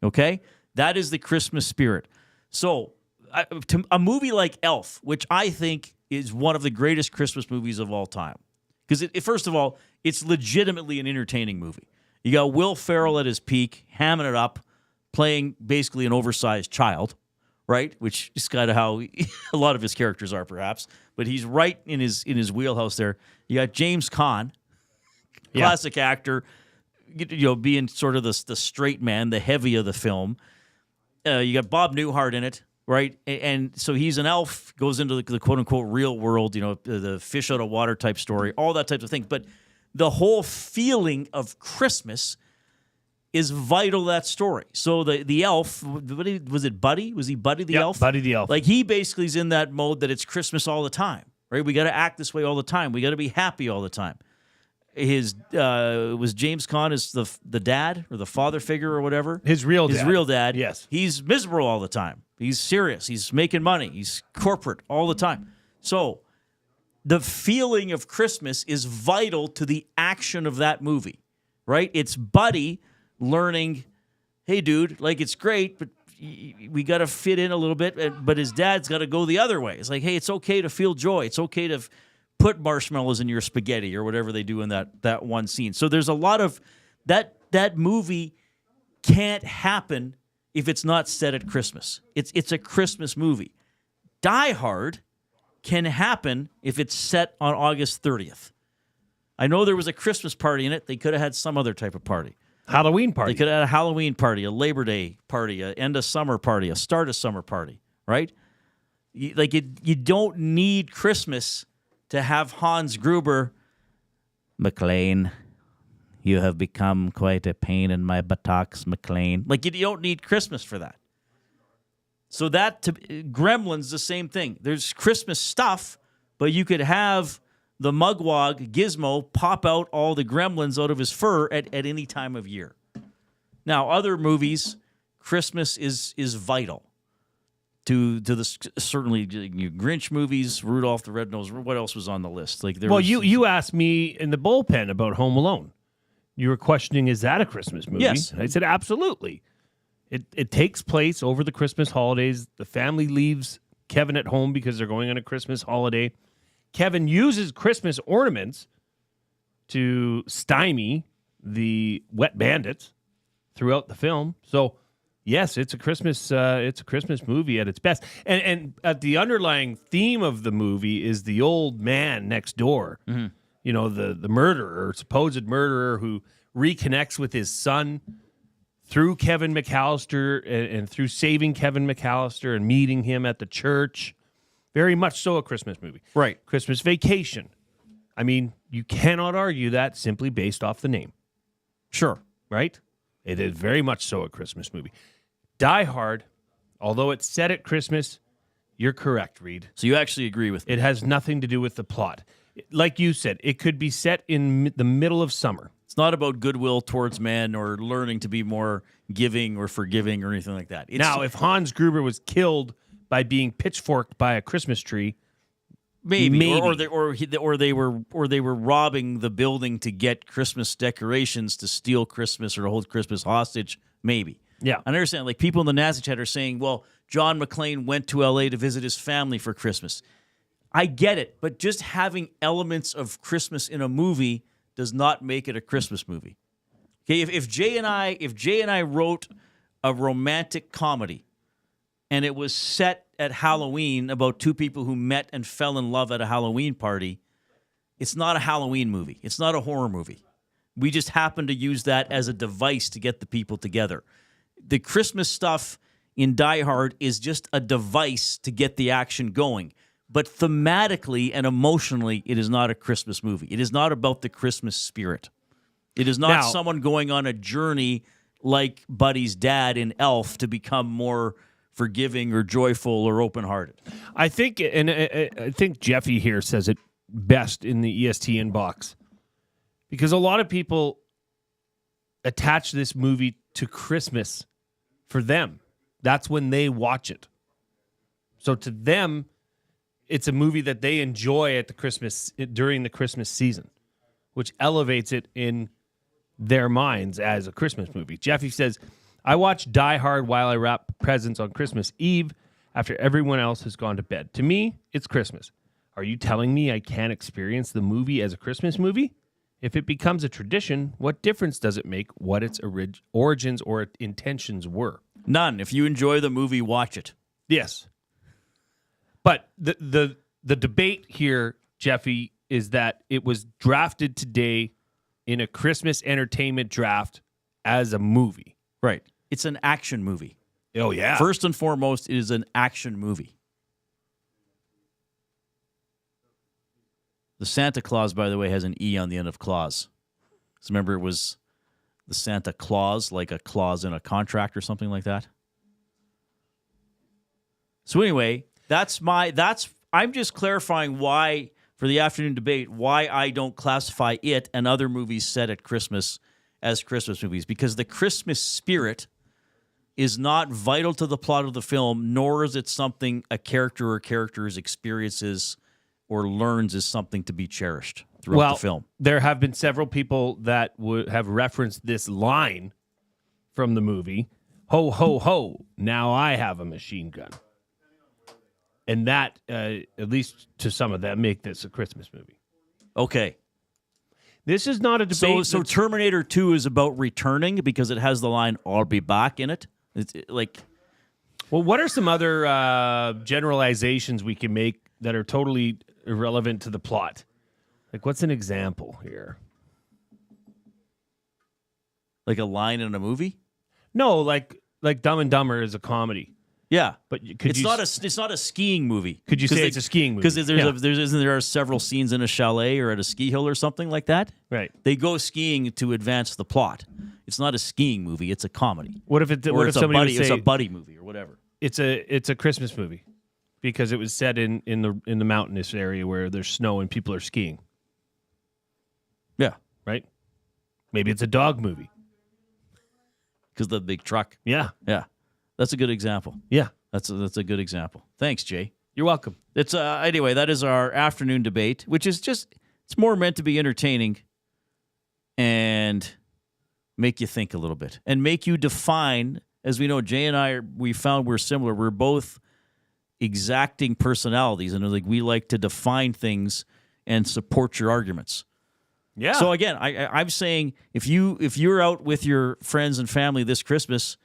Okay? That is the Christmas spirit. So, a movie like Elf, which I think is one of the greatest Christmas movies of all time. Because, first of all, it's legitimately an entertaining movie. You got Will Ferrell at his peak, hamming it up, playing basically an oversized child, right? Which is kind of how a lot of his characters are, perhaps. But he's right in his wheelhouse there. You got James Caan, classic actor, being sort of the straight man, the heavy of the film. You got Bob Newhart in it, right? And so he's an elf, goes into the quote-unquote real world, the fish out of water type story, all that type of thing. But the whole feeling of Christmas is vital to that story. So the elf, was it Buddy? Was he Buddy the elf? Buddy the elf. Like he basically is in that mode that it's Christmas all the time, right? We got to act this way all the time. We got to be happy all the time. Was James Caan is the dad or the father figure or whatever? His real dad. Yes. He's miserable all the time. He's serious. He's making money. He's corporate all the time. So the feeling of Christmas is vital to the action of that movie, right? It's Buddy learning, hey, dude, like it's great, but we got to fit in a little bit, but his dad's got to go the other way. It's like, hey, it's okay to feel joy. It's okay to put marshmallows in your spaghetti or whatever they do in that one scene. So there's a lot of that movie can't happen if it's not set at Christmas. It's a Christmas movie. Die Hard can happen if it's set on August 30th. I know there was a Christmas party in it. They could have had some other type of party. Halloween party. They could have had a Halloween party, a Labor Day party, an end of summer party, a start of summer party, right? You don't need Christmas to have Hans Gruber, McLean, you have become quite a pain in my buttocks, McLean. Like, you don't need Christmas for that. So Gremlins, the same thing. There's Christmas stuff, but you could have the mugwog, Gizmo, pop out all the gremlins out of his fur at any time of year. Now, other movies, Christmas is vital to the certainly Grinch movies, Rudolph the Red-Nosed. What else was on the list? You asked me in the bullpen about Home Alone. You were questioning, is that a Christmas movie? Yes. And I said, absolutely. It takes place over the Christmas holidays. The family leaves Kevin at home because they're going on a Christmas holiday. Kevin uses Christmas ornaments to stymie the wet bandits throughout the film. So, yes, it's a Christmas movie at its best. And the underlying theme of the movie is the old man next door. Mm-hmm. The murderer, supposed murderer, who reconnects with his son through Kevin McAllister and through saving Kevin McAllister and meeting him at the church. Very much so a Christmas movie. Right. Christmas Vacation. I mean, you cannot argue that simply based off the name. Sure. Right? It is very much so a Christmas movie. Die Hard, although it's set at Christmas, you're correct, Reid. So you actually agree with me. It has nothing to do with the plot. like you said, it could be set in the middle of summer. It's not about goodwill towards men or learning to be more giving or forgiving or anything like that. Now, if Hans Gruber was killed by being pitchforked by a Christmas tree, maybe. Or they were robbing the building to get Christmas decorations to steal Christmas or to hold Christmas hostage, maybe. Yeah. I understand. Like, people in the Nazi chat are saying, well, John McClane went to L.A. to visit his family for Christmas. I get it, but just having elements of Christmas in a movie does not make it a Christmas movie. Okay, if Jay and I wrote a romantic comedy and it was set at Halloween about two people who met and fell in love at a Halloween party, it's not a Halloween movie. It's not a horror movie. We just happen to use that as a device to get the people together. The Christmas stuff in Die Hard is just a device to get the action going. But thematically and emotionally, it is not a Christmas movie. It is not about the Christmas spirit. It is not someone going on a journey like Buddy's dad in Elf to become more forgiving or joyful or open-hearted. I think, and I think Jeffy here says it best in the EST inbox, because a lot of people attach this movie to Christmas for them. That's when they watch it. So to them, it's a movie that they enjoy at during the Christmas season, which elevates it in their minds as a Christmas movie. Jeffy says, I watch Die Hard while I wrap presents on Christmas Eve after everyone else has gone to bed. To me, it's Christmas. Are you telling me I can't experience the movie as a Christmas movie? If it becomes a tradition, what difference does it make what its origins or intentions were? None. If you enjoy the movie, watch it. Yes. But the debate here, Jeffy, is that it was drafted today in a Christmas entertainment draft as a movie. Right. It's an action movie. Oh, yeah. First and foremost, it is an action movie. The Santa Claus, by the way, has an E on the end of clause. So remember, it was the Santa Claus, like a clause in a contract or something like that. So anyway, I'm just clarifying why, for the afternoon debate, why I don't classify it and other movies set at Christmas as Christmas movies, because the Christmas spirit is not vital to the plot of the film, nor is it something a character or characters experiences or learns is something to be cherished throughout the film. There have been several people that have referenced this line from the movie, ho, ho, ho, now I have a machine gun. And that, at least to some of them, make this a Christmas movie. Okay. This is not a debate. So Terminator 2 is about returning because it has the line, I'll be back in it. It's like, well, what are some other generalizations we can make that are totally irrelevant to the plot? Like, what's an example here? Like a line in a movie? No, like Dumb and Dumber is a comedy. Yeah, but it's not a skiing movie. Could you say it's a skiing movie? Because there are several scenes in a chalet or at a ski hill or something like that. Right. They go skiing to advance the plot. It's not a skiing movie. It's a comedy. What if somebody would say it's a buddy movie or whatever? It's a Christmas movie because it was set in the mountainous area where there's snow and people are skiing. Yeah. Right. Maybe it's a dog movie because of the big truck. Yeah. Yeah. That's a good example. Yeah. That's a good example. Thanks, Jay. You're welcome. It's anyway, that is our afternoon debate, which is just, it's more meant to be entertaining and make you think a little bit and make you define, as we know, Jay and I, we found we're similar. We're both exacting personalities, and like we like to define things and support your arguments. Yeah. So again, I'm saying if you're out with your friends and family this Christmas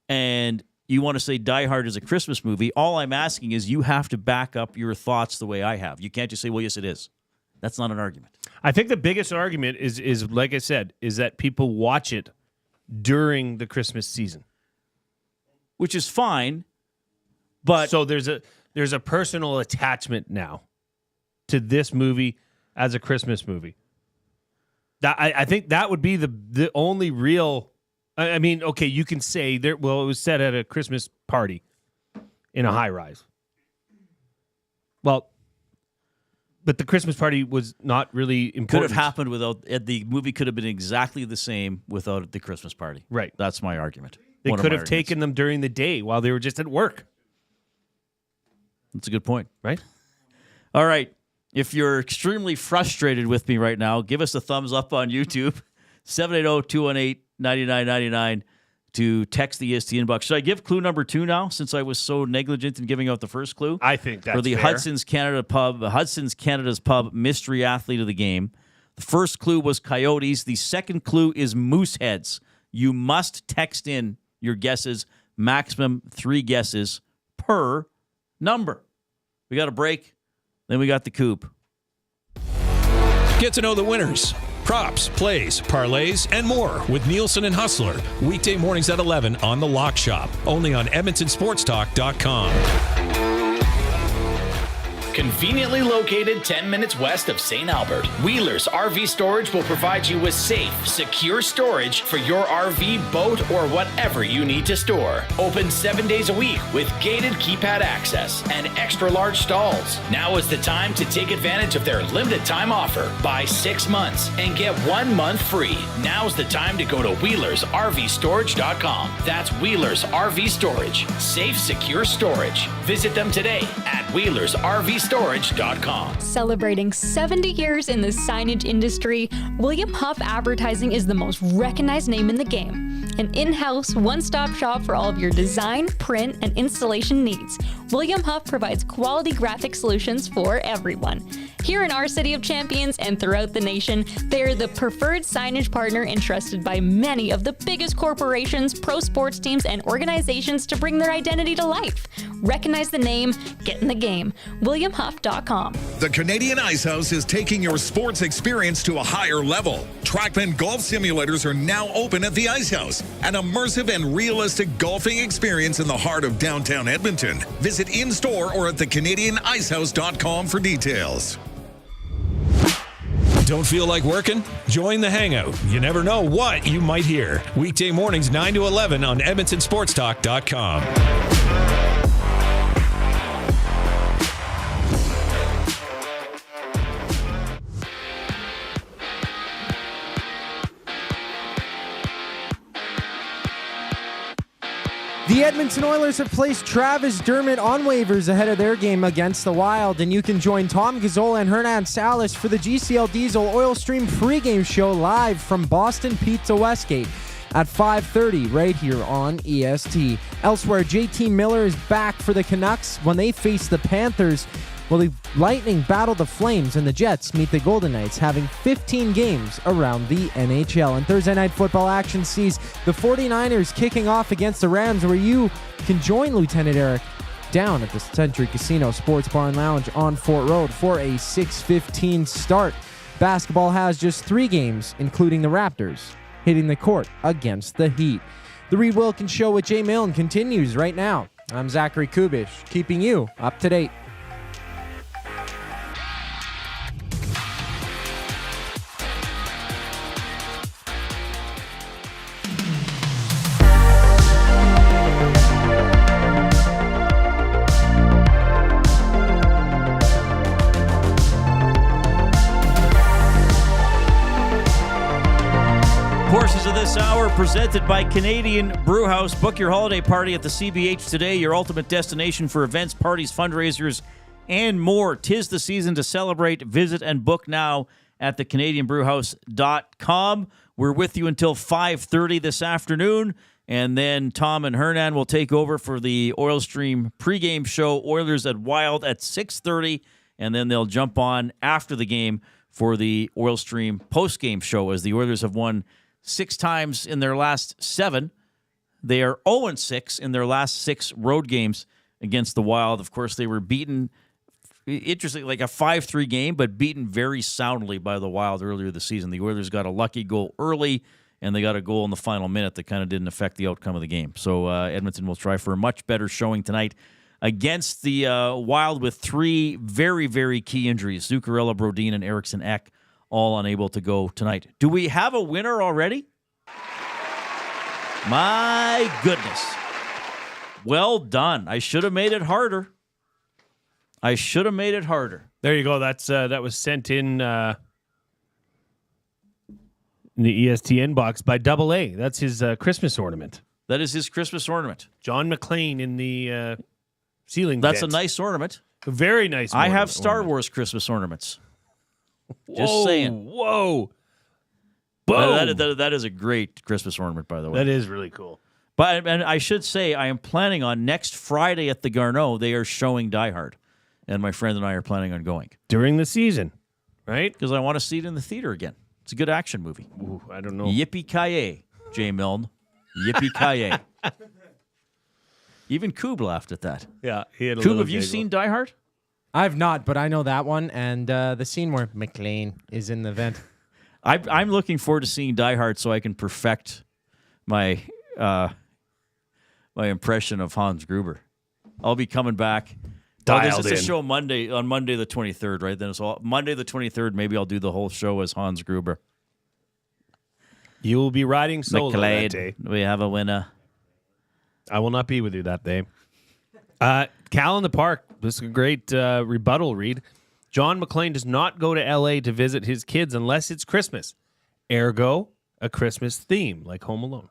and you want to say Die Hard is a Christmas movie, all I'm asking is you have to back up your thoughts the way I have. You can't just say, well, yes, it is. That's not an argument. I think the biggest argument is like I said, is that people watch it during the Christmas season. Which is fine, but... So there's a personal attachment now to this movie as a Christmas movie. I think that would be the only real... I mean, okay, you can say it was set at a Christmas party in a high-rise. Well, But the Christmas party was not really important. Could have happened without the movie. Could have been exactly the same without the Christmas party. Right. That's my argument. They could have taken them during the day while they were just at work. That's a good point. Right? All right. If you're extremely frustrated with me right now, give us a thumbs up on YouTube. 780-218-9999 to text the EST inbox. Should I give clue number 2 now, since I was so negligent in giving out the first clue? I think that's for the fair. Hudson's Canada's Pub mystery athlete of the game. The first clue was Coyotes. The second clue is Mooseheads. You must text in your guesses, maximum 3 guesses per number. We got a break, then we got the coop. Get to know the winners, props, plays, parlays, and more with Nielsen and Hustler. Weekday mornings at 11 on The Lock Shop. Only on EdmontonSportsTalk.com. Conveniently located 10 minutes west of St. Albert, Wheeler's RV Storage will provide you with safe, secure storage for your RV, boat, or whatever you need to store. Open 7 days a week with gated keypad access and extra large stalls. Now is the time to take advantage of their limited time offer. Buy 6 months and get 1 month free. Now's the time to go to WheelersRVStorage.com. That's Wheeler's RV Storage. Safe, secure storage. Visit them today at WheelersRVStorage.com. Celebrating 70 years in the signage industry, William Huff Advertising is the most recognized name in the game. An in-house, one-stop shop for all of your design, print, and installation needs. William Huff provides quality graphic solutions for everyone. Here in our City of Champions and throughout the nation, they are the preferred signage partner entrusted by many of the biggest corporations, pro sports teams, and organizations to bring their identity to life. Recognize the name, get in the game. WilliamHuff.com. The Canadian Ice House is taking your sports experience to a higher level. Trackman golf simulators are now open at the Ice House, an immersive and realistic golfing experience in the heart of downtown Edmonton. Visit in-store or at thecanadianicehouse.com for details. Don't feel like working? Join the Hangout. You never know what you might hear. Weekday mornings 9 to 11 on EdmontonSportsTalk.com. The Edmonton Oilers have placed Travis Dermott on waivers ahead of their game against the Wild, and you can join Tom Gazzola and Hernan Salas for the GCL Diesel Oil Stream pregame show live from Boston Pizza Westgate at 5:30 right here on EST. Elsewhere, JT Miller is back for the Canucks when they face the Panthers. Well, the Lightning battle the Flames and the Jets meet the Golden Knights, having 15 games around the NHL. And Thursday night football action sees the 49ers kicking off against the Rams, where you can join Lieutenant Eric down at the Century Casino Sports Bar and Lounge on Fort Road for a 6:15 start. Basketball has just 3 games, including the Raptors, hitting the court against the Heat. The Reid Wilkins Show with Jay Milne continues right now. I'm Zachary Kubusch, keeping you up to date. Portions of this hour presented by Canadian Brewhouse. Book your holiday party at the CBH today, your ultimate destination for events, parties, fundraisers, and more. 'Tis the season to celebrate. Visit and book now at thecanadianbrewhouse.com. We're with you until 5:30 this afternoon, and then Tom and Hernan will take over for the Oil Stream pregame show, Oilers at Wild at 6:30, and then they'll jump on after the game for the Oil Stream postgame show, as the Oilers have won 6 times in their last 7. They are 0-6 in their last 6 road games against the Wild. Of course, they were beaten, interesting, like a 5-3 game, but beaten very soundly by the Wild earlier this season. The Oilers got a lucky goal early, and they got a goal in the final minute that kind of didn't affect the outcome of the game. So Edmonton will try for a much better showing tonight against the Wild, with 3 very, very key injuries. Zuccarello, Brodin, and Eriksson Ek all unable to go tonight. Do we have a winner already? My goodness. Well done. I should have made it harder. I should have made it harder. There you go. That was sent in the EST inbox by Double A. That's his Christmas ornament. That is his Christmas ornament. John McClane in the ceiling. That's vent. a nice ornament. A very nice. I have Star Wars Christmas ornaments. Just saying. Whoa. That is a great Christmas ornament, by the way. That is really cool. But and I should say, I am planning on next Friday at the Garneau, they are showing Die Hard. And my friend and I are planning on going. During the season, right? Because I want to see it in the theater again. It's a good action movie. Ooh, I don't know. Yippee-ki-yay, Jay Milne. Yippee-ki-yay. Even Koob laughed at that. Yeah, he had a Koob, little have you giggle. seen Die Hard? I've not, but I know that one and the scene where McLean is in the vent. I'm looking forward to seeing Die Hard so I can perfect my my impression of Hans Gruber. I'll be coming back. Dialed It's a in. show on Monday the 23rd, right? Then it's all Monday the 23rd. Maybe I'll do the whole show as Hans Gruber. You will be riding solo that McLeod, day. we have a winner. I will not be with you that day. Cal in the Park. This is a great rebuttal, Reid. John McClane does not go to L.A. to visit his kids unless it's Christmas. Ergo, a Christmas theme like Home Alone.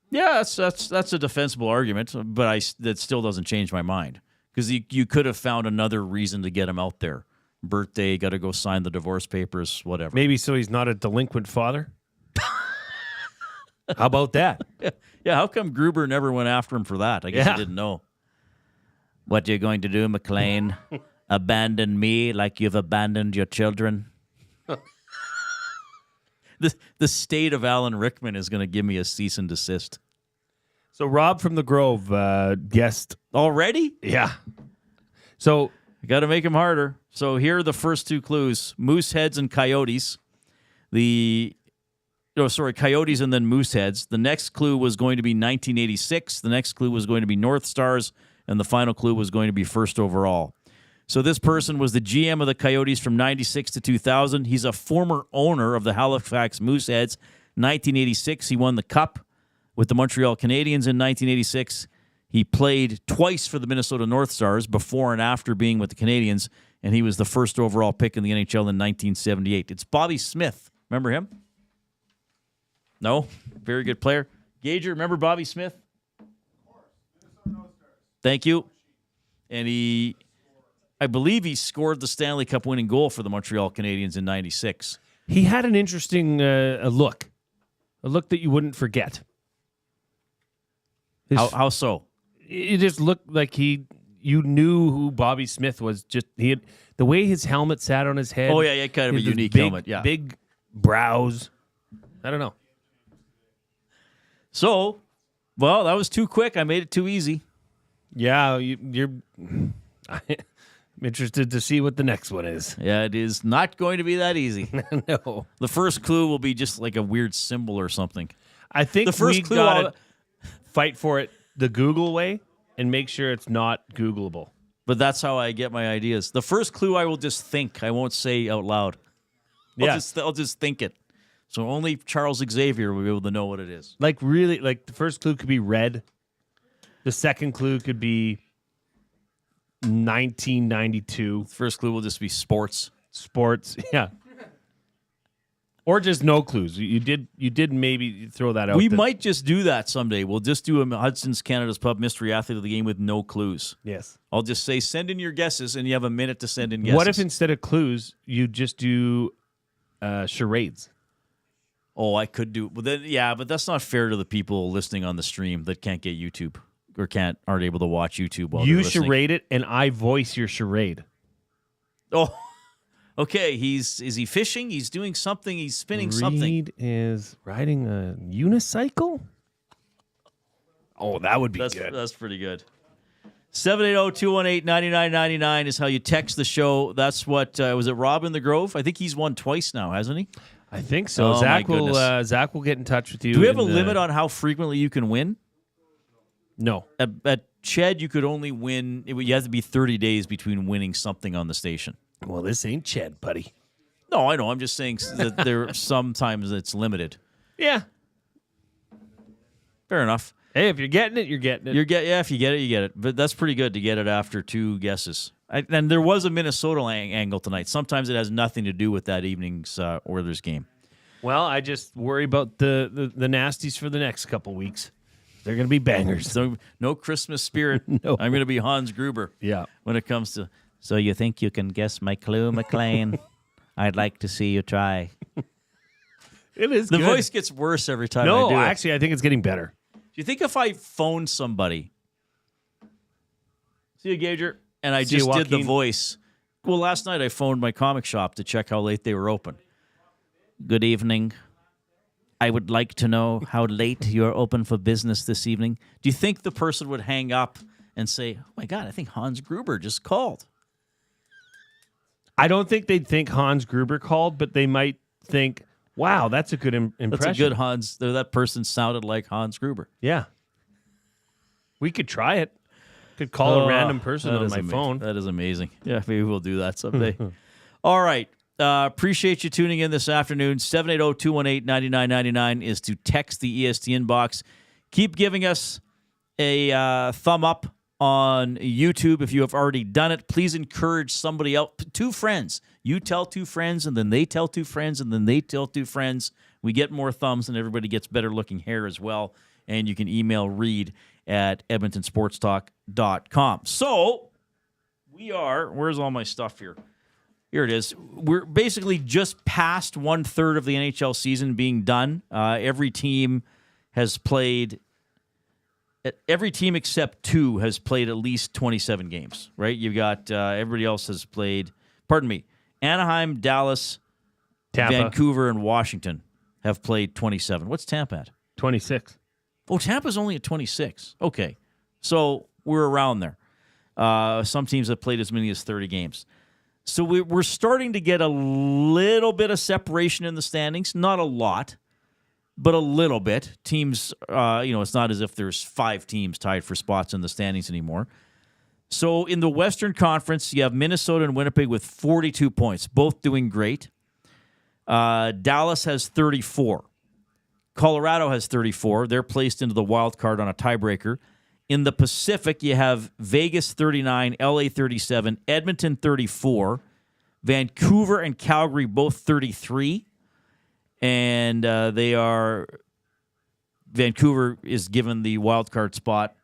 Yeah, that's a defensible argument, but that still doesn't change my mind. Because you could have found another reason to get him out there. Birthday, got to go sign the divorce papers, whatever. Maybe so he's not a delinquent father? How about that? Yeah, how come Gruber never went after him for that? I guess he didn't know. What you're going to do, McLean? Abandon me like you've abandoned your children? The state of Alan Rickman is going to give me a cease and desist. So Rob from the Grove guessed. Already? Yeah. So you got to make him harder. So here are the first two clues: Mooseheads and Coyotes. Coyotes and then Mooseheads. The next clue was going to be 1986. The next clue was going to be North Stars, and the final clue was going to be first overall. So this person was the GM of the Coyotes from 96 to 2000. He's a former owner of the Halifax Mooseheads. 1986, he won the Cup with the Montreal Canadiens in 1986. He played twice for the Minnesota North Stars before and after being with the Canadiens, and he was the first overall pick in the NHL in 1978. It's Bobby Smith. Remember him? No? Very good player. Gager, remember Bobby Smith? Thank you. And I believe he scored the Stanley Cup winning goal for the Montreal Canadiens in 96. he had an interesting a look that you wouldn't forget. How so? It just looked like you knew who Bobby Smith was. Just the way his helmet sat on his head. Oh yeah, kind of a unique big, helmet. Yeah, big brows. I don't know. So, well, that was too quick. I made it too easy. Yeah, you're. I'm interested to see what the next one is. Yeah, it is not going to be that easy. No. The first clue will be just like a weird symbol or something. I think the first clue gotta fight for it the Google way and make sure it's not Googleable. But that's how I get my ideas. The first clue I will just think. I won't say out loud. I'll just think it. So only Charles Xavier will be able to know what it is. Like really, like the first clue could be red. The second clue could be 1992. The first clue will just be sports. Sports, yeah. Or just no clues. You did maybe throw that out. We might just do that someday. We'll just do a Hudson's Canada's Pub Mystery Athlete of the Game with no clues. Yes. I'll just say send in your guesses, and you have a minute to send in guesses. What if instead of clues, you just do charades? Oh, I could do. Well, then, yeah, but that's not fair to the people listening on the stream that can't get YouTube or aren't able to watch YouTube while they're listening. You charade it, and I voice your charade. Oh, okay. Is he fishing? He's doing something. He's spinning something. Reid is riding a unicycle. Oh, that would be good. That's pretty good. 780-218-9999 is how you text the show. That's what was it? Rob in the Grove? I think he's won twice now, hasn't he? I think so. Oh, Zach will get in touch with you. Do we have a limit on how frequently you can win? No. At Ched, you could only win. You have to be 30 days between winning something on the station. Well, this ain't Ched, buddy. No, I know. I'm just saying that there sometimes it's limited. Yeah. Fair enough. Hey, if you're getting it, you're getting it. If you get it, you get it. But that's pretty good to get it after two guesses. And there was a Minnesota angle tonight. Sometimes it has nothing to do with that evening's Oilers game. Well, I just worry about the nasties for the next couple weeks. They're going to be bangers. So no Christmas spirit. No. I'm going to be Hans Gruber. Yeah. When it comes to, so you think you can guess my clue, McLean? I'd like to see you try. It is The good. voice gets worse every time I No, do it. actually, I think it's getting better. Do you think if I phoned somebody, see you, Gager, and I See you, just did the Joaquin. voice? Well, last night I phoned my comic shop to check how late they were open. Good evening. I would like to know how late you're open for business this evening. Do you think the person would hang up and say, oh, my God, I think Hans Gruber just called? I don't think they'd think Hans Gruber called, but they might think, wow, that's a good impression. That's a good Hans. That person sounded like Hans Gruber. Yeah. We could try it. Could call a random person that on is my amazing. phone. That is amazing. Yeah, maybe we'll do that someday. All right. Appreciate you tuning in this afternoon. 780-218-9999 is to text the EST inbox. Keep giving us a thumb up on YouTube if you have already done it. Please encourage somebody else. 2 friends. You tell 2 friends, and then they tell 2 friends, and then they tell 2 friends. We get more thumbs, and everybody gets better-looking hair as well. And you can email Reid at edmontonsportstalk.com. So, we are... Where's all my stuff here? Here it is. We're basically just past 1/3 of the NHL season being done. Every team has played... Every team except 2 has played at least 27 games, right? You've got... everybody else has played... Pardon me. Anaheim, Dallas, Tampa. Vancouver, and Washington have played 27. What's Tampa at? 26. Oh, Tampa's only at 26. Okay. So we're around there. Some teams have played as many as 30 games. So we're starting to get a little bit of separation in the standings. Not a lot, but a little bit. Teams, it's not as if there's 5 teams tied for spots in the standings anymore. So in the Western Conference, you have Minnesota and Winnipeg with 42 points, both doing great. Dallas has 34. Colorado has 34. They're placed into the wild card on a tiebreaker. In the Pacific, you have Vegas 39, LA 37, Edmonton 34, Vancouver and Calgary both 33. And Vancouver is given the wild card spot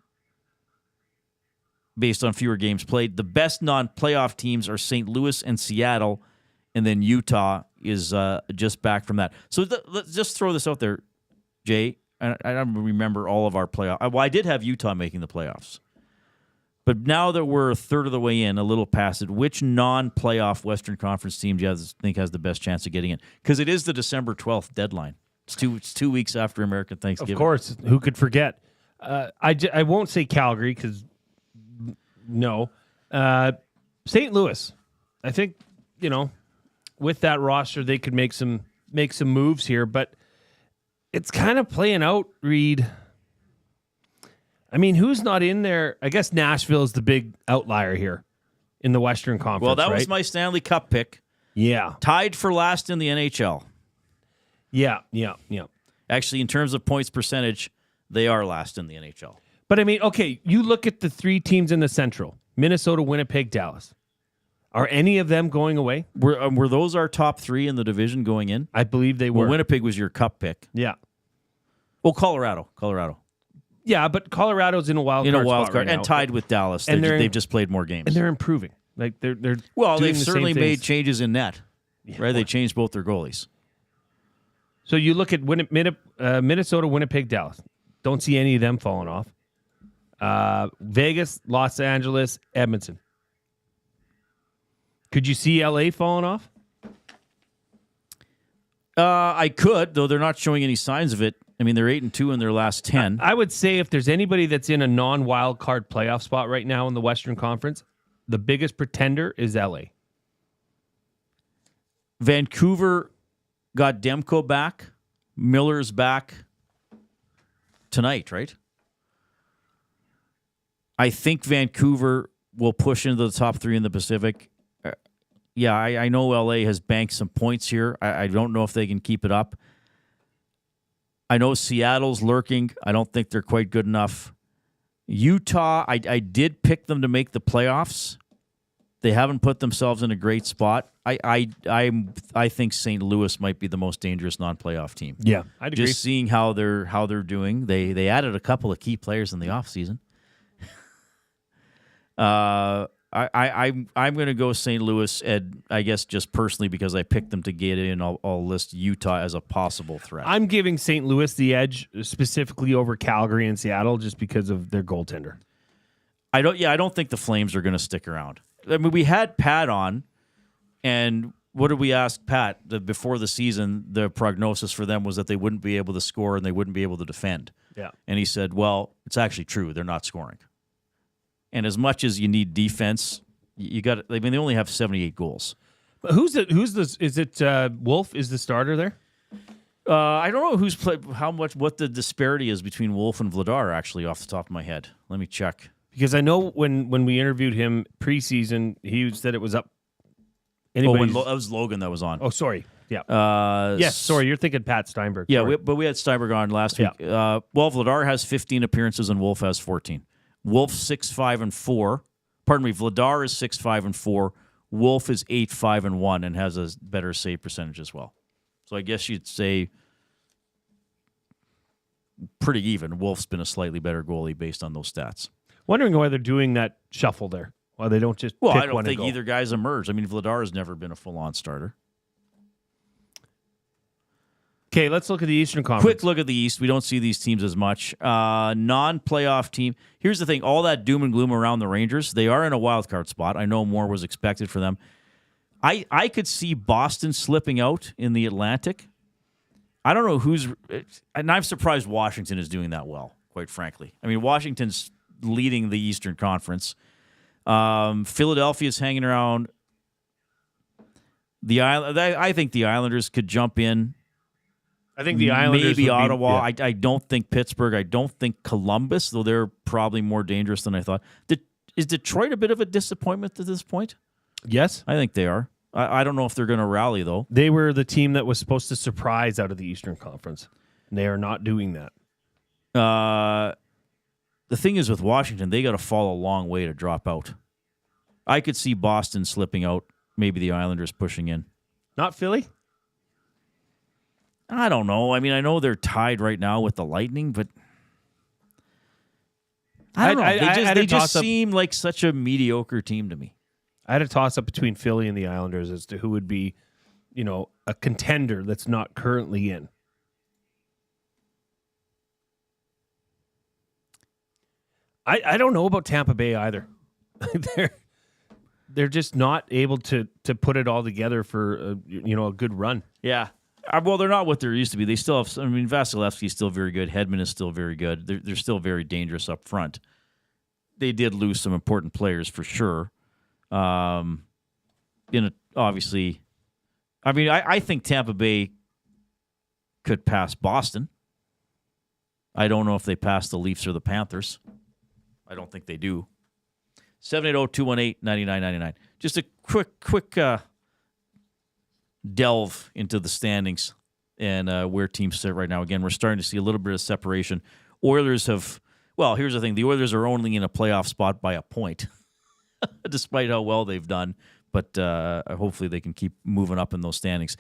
based on fewer games played. The best non-playoff teams are St. Louis and Seattle, and then Utah is just back from that. So let's just throw this out there, Jay. I don't remember all of our playoffs. Well, I did have Utah making the playoffs. But now that we're a third of the way in, a little past it, which non-playoff Western Conference team do you think has the best chance of getting in? Because it is the December 12th deadline. It's 2 weeks after American Thanksgiving. Of course. Who could forget? I won't say Calgary because, no. St. Louis. I think, with that roster, they could make some moves here, but it's kind of playing out, Reid. I mean, who's not in there? I guess Nashville is the big outlier here in the Western Conference. Well, that right? was my Stanley Cup pick. Yeah. Tied for last in the NHL. Yeah. Actually, in terms of points percentage, they are last in the NHL. But I mean, okay, you look at the 3 teams in the Central: Minnesota, Winnipeg, Dallas. Are any of them going away? Were those our top 3 in the division going in? I believe they were. Well, Winnipeg was your cup pick. Yeah. Well, Colorado. Yeah, but Colorado's in a wild card spot right now. and tied with Dallas. And They've just played more games. And they're improving. Like they're well, doing they've the certainly same made things. changes in net. Right? They changed both their goalies. So you look at Minnesota, Winnipeg, Dallas. Don't see any of them falling off. Vegas, Los Angeles, Edmonton. Could you see LA falling off? I could, though they're not showing any signs of it. I mean, they're 8-2 in their last 10. I would say if there's anybody that's in a non-wild card playoff spot right now in the Western Conference, the biggest pretender is LA. Vancouver got Demko back. Miller's back tonight, right? I think Vancouver will push into the top 3 in the Pacific. I know LA has banked some points here. I don't know if they can keep it up. I know Seattle's lurking. I don't think they're quite good enough. Utah, I did pick them to make the playoffs. They haven't put themselves in a great spot. I think St. Louis might be the most dangerous non-playoff team. Yeah, I'd agree. Just seeing how they're doing. They added a couple of key players in the offseason. I'm going to go St. Louis, Ed, I guess just personally because I picked them to get in. I'll list Utah as a possible threat. I'm giving St. Louis the edge specifically over Calgary and Seattle just because of their goaltender. I don't think the Flames are going to stick around. I mean, we had Pat on, and what did we ask Pat before the season? The prognosis for them was that they wouldn't be able to score and they wouldn't be able to defend. Yeah. And he said, well, it's actually true. They're not scoring. And as much as you need defense, you got. I mean, they only have 78 goals. But who's the? Is it Wolf? Is the starter there? I don't know who's played. What the disparity is between Wolf and Vladar? Actually, off the top of my head, let me check. Because I know when we interviewed him preseason, he said it was up. That was Logan that was on. Oh, sorry. Yeah. Yes. Sorry, you're thinking Pat Steinberg. Yeah, but we had Steinberg on last week. Well, Vladar has 15 appearances and Wolf has 14. Wolf 6-5-4. Pardon me. Vladar is 6-5-4. Wolf is 8-5-1 and has a better save percentage as well. So I guess you'd say pretty even. Wolf's been a slightly better goalie based on those stats. Wondering why they're doing that shuffle there. Why they don't just pick I don't one think and go. either guy's emerged. I mean, Vladar has never been a full-on starter. Okay, let's look at the Eastern Conference. Quick look at the East. We don't see these teams as much. Non-playoff team. Here's the thing. All that doom and gloom around the Rangers, they are in a wild card spot. I know more was expected for them. I could see Boston slipping out in the Atlantic. I don't know who's... And I'm surprised Washington is doing that well, quite frankly. I mean, Washington's leading the Eastern Conference. Philadelphia's hanging around. I think the Islanders could jump in. I think the Islanders maybe Ottawa. I don't think Pittsburgh. I don't think Columbus, though they're probably more dangerous than I thought. Is Detroit a bit of a disappointment at this point? Yes. I think they are. I don't know if they're going to rally, though. They were the team that was supposed to surprise out of the Eastern Conference. And they are not doing that. The thing is with Washington, they got to fall a long way to drop out. I could see Boston slipping out, maybe the Islanders pushing in. Not Philly? I don't know. I mean, I know they're tied right now with the Lightning, but I don't know. They just seem like such a mediocre team to me. I had a toss-up between Philly and the Islanders as to who would be, a contender that's not currently in. I don't know about Tampa Bay either. They're just not able to put it all together for a good run. Yeah. Well, they're not what they used to be. They still have. I mean, Vasilevsky's still very good. Hedman is still very good. They're still very dangerous up front. They did lose some important players for sure. Obviously, I mean, I think Tampa Bay could pass Boston. I don't know if they pass the Leafs or the Panthers. I don't think they do. 780-218-9999. Just a quick delve into the standings and where teams sit right now. Again, we're starting to see a little bit of separation. Oilers have... Well, here's the thing. The Oilers are only in a playoff spot by a point, despite how well they've done. But hopefully they can keep moving up in those standings.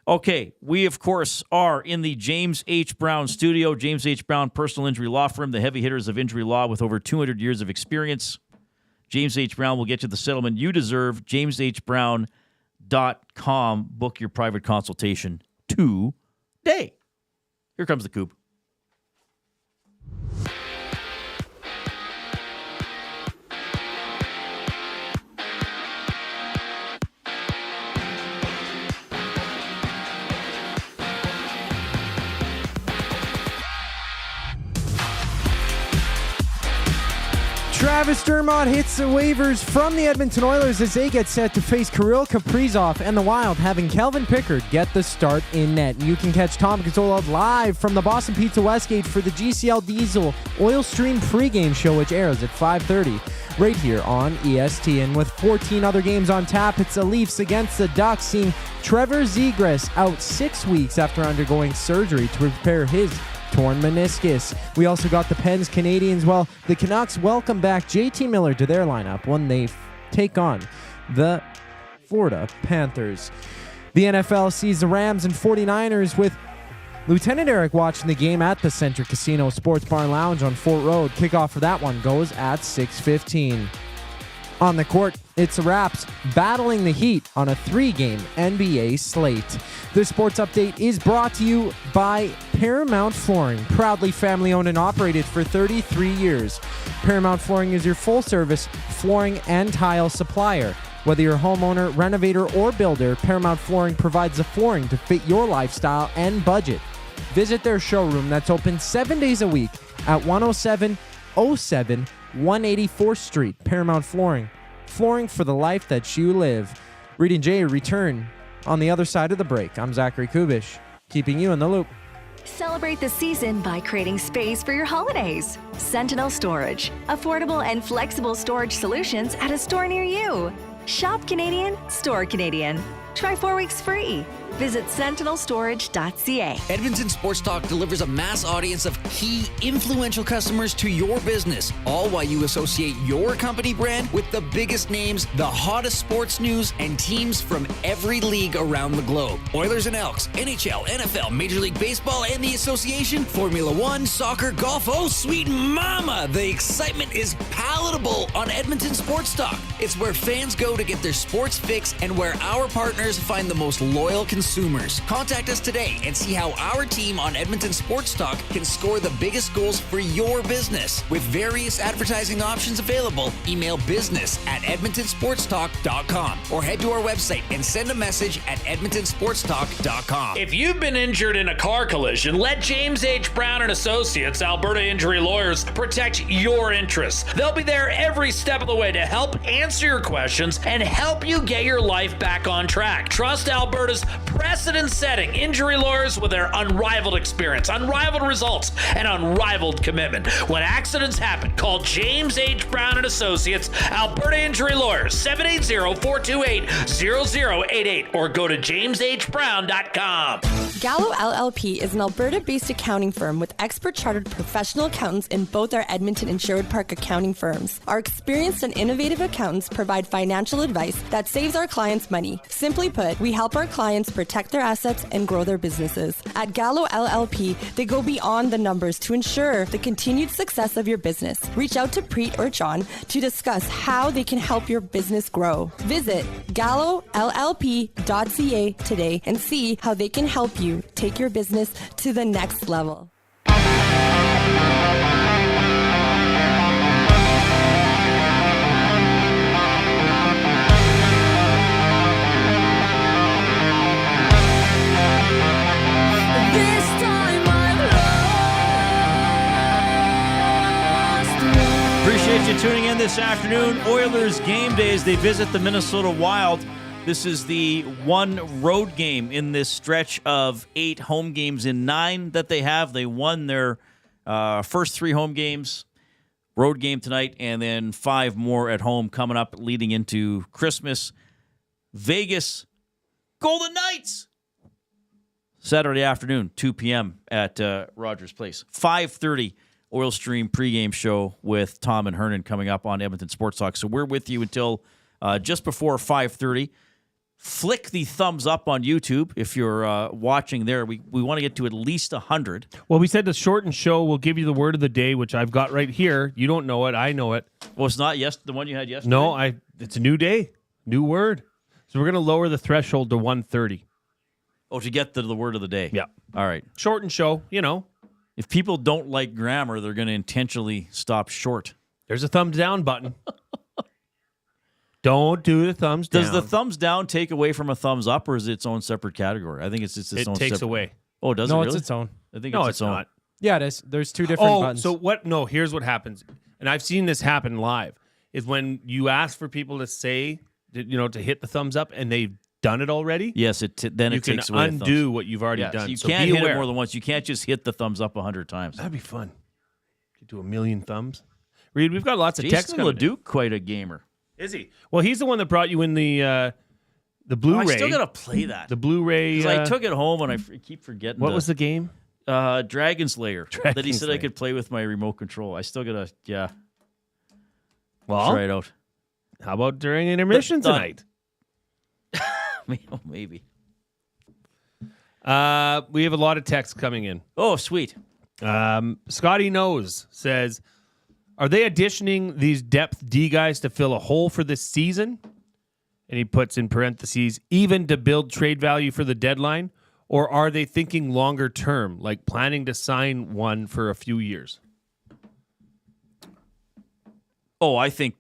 Okay, we, of course, are in the James H. Brown studio. James H. Brown Personal Injury Law Firm, the heavy hitters of injury law with over 200 years of experience. James H. Brown will get you the settlement you deserve. JamesHBrown.com. Book your private consultation today. Here comes the Coop. Travis Dermott hits the waivers from the Edmonton Oilers as they get set to face Kirill Kaprizov and the Wild, having Calvin Pickard get the start in net. You can catch Tom Gazzola live from the Boston Pizza Westgate for the GCL Diesel Oil Stream pregame show, which airs at 5:30 right here on EST. And with 14 other games on tap, it's the Leafs against the Ducks, seeing Trevor Zegras out 6 weeks after undergoing surgery to repair his torn meniscus. We also got the Pens Canadians. Well, the Canucks welcome back JT Miller to their lineup when they take on the Florida Panthers. The NFL sees the Rams and 49ers with Lieutenant Eric watching the game at the Centric Casino Sports Bar and Lounge on Fort Road. Kickoff for that one goes at 6:15. On the court, it's the Raps battling the Heat on a 3-game NBA slate. This sports update is brought to you by Paramount Flooring, proudly family-owned and operated for 33 years. Paramount Flooring is your full-service flooring and tile supplier. Whether you're a homeowner, renovator, or builder, Paramount Flooring provides the flooring to fit your lifestyle and budget. Visit their showroom that's open 7 days a week at 10707 184th Street. Paramount Flooring. Flooring for the life that you live. Reid and Jay return on the other side of the break. I'm Zachary Kubusch, keeping you in the loop. Celebrate the season by creating space for your holidays. Sentinel Storage. Affordable and flexible storage solutions at a store near you. Shop Canadian, store Canadian. Try 4 weeks free. Visit sentinelstorage.ca. Edmonton Sports Talk delivers a mass audience of key, influential customers to your business, all while you associate your company brand with the biggest names, the hottest sports news, and teams from every league around the globe. Oilers and Elks, NHL, NFL, Major League Baseball, and the association, Formula One, soccer, golf. Oh, sweet mama! The excitement is palatable on Edmonton Sports Talk. It's where fans go to get their sports fix and where our partners find the most loyal consumers. Contact us today and see how our team on Edmonton Sports Talk can score the biggest goals for your business. With various advertising options available, email business@edmontonsportstalk.com or head to our website and send a message at edmontonsportstalk.com. If you've been injured in a car collision, let James H. Brown and Associates, Alberta Injury Lawyers, protect your interests. They'll be there every step of the way to help answer your questions and help you get your life back on track. Trust Alberta's precedent-setting injury lawyers with their unrivaled experience, unrivaled results, and unrivaled commitment. When accidents happen, call James H. Brown and Associates, Alberta Injury Lawyers, 780-428-0088, or go to jameshbrown.com. Gallo LLP is an Alberta-based accounting firm with expert chartered professional accountants in both our Edmonton and Sherwood Park accounting firms. Our experienced and innovative accountants provide financial advice that saves our clients money. Simply put, we help our clients protect their assets and grow their businesses. At Gallo LLP, they go beyond the numbers to ensure the continued success of your business. Reach out to Preet or John to discuss how they can help your business grow. Visit gallollp.ca today and see how they can help you take your business to the next level. Appreciate you tuning in this afternoon. Oilers game day as they visit the Minnesota Wild. This is the one road game in this stretch of 8 home games in 9 that they have. They won their first 3 home games, road game tonight, and then 5 more at home coming up leading into Christmas. Vegas Golden Knights. Saturday afternoon, 2 p.m. at Rogers Place. 5:30 Oil Stream pregame show with Tom and Hernan coming up on Edmonton Sports Talk. So we're with you until just before 5:30. Flick the thumbs up on YouTube if you're watching there. We want to get to at least 100. Well, we said the shortened show will give you the word of the day, which I've got right here. You don't know it. I know it. Well, it's not the one you had yesterday? No, it's a new day, new word. So we're going to lower the threshold to 130. Oh, to get to the word of the day. Yeah. All right. Shortened show, you know. If people don't like grammar, they're going to intentionally stop short. There's a thumbs down button. Don't do the thumbs down. Does the thumbs down take away from a thumbs up, or is it its own separate category? I think it's its own takes separate. away. Oh, does No, it really? it's its own. I think No, it's own. not. Yeah, it is. There's 2 different buttons. So what? No, here's what happens. And I've seen this happen live, is when you ask for people to say, to hit the thumbs up, and they've done it already. Yes, then it takes away You can undo what you've already done. So you So can't be hit aware. it more than once. You can't just hit the thumbs up 100 times. That'd be fun. Could do 1,000,000 thumbs. Reid, we've got lots of text Jason coming in. LeDuc, quite a gamer. Is he? Well, he's the one that brought you in the Blu-ray. I still got to play that. The Blu-ray. Because I took it home and I keep forgetting. What was the game? Dragon's Lair. That he said Lair. I could play with my remote control. I still got to, Well, try it out. How about during intermission tonight? Maybe. We have a lot of texts coming in. Oh, sweet. Scotty Knows says, are they auditioning these depth D guys to fill a hole for this season? And he puts in parentheses, even to build trade value for the deadline? Or are they thinking longer term, like planning to sign one for a few years? Oh, I think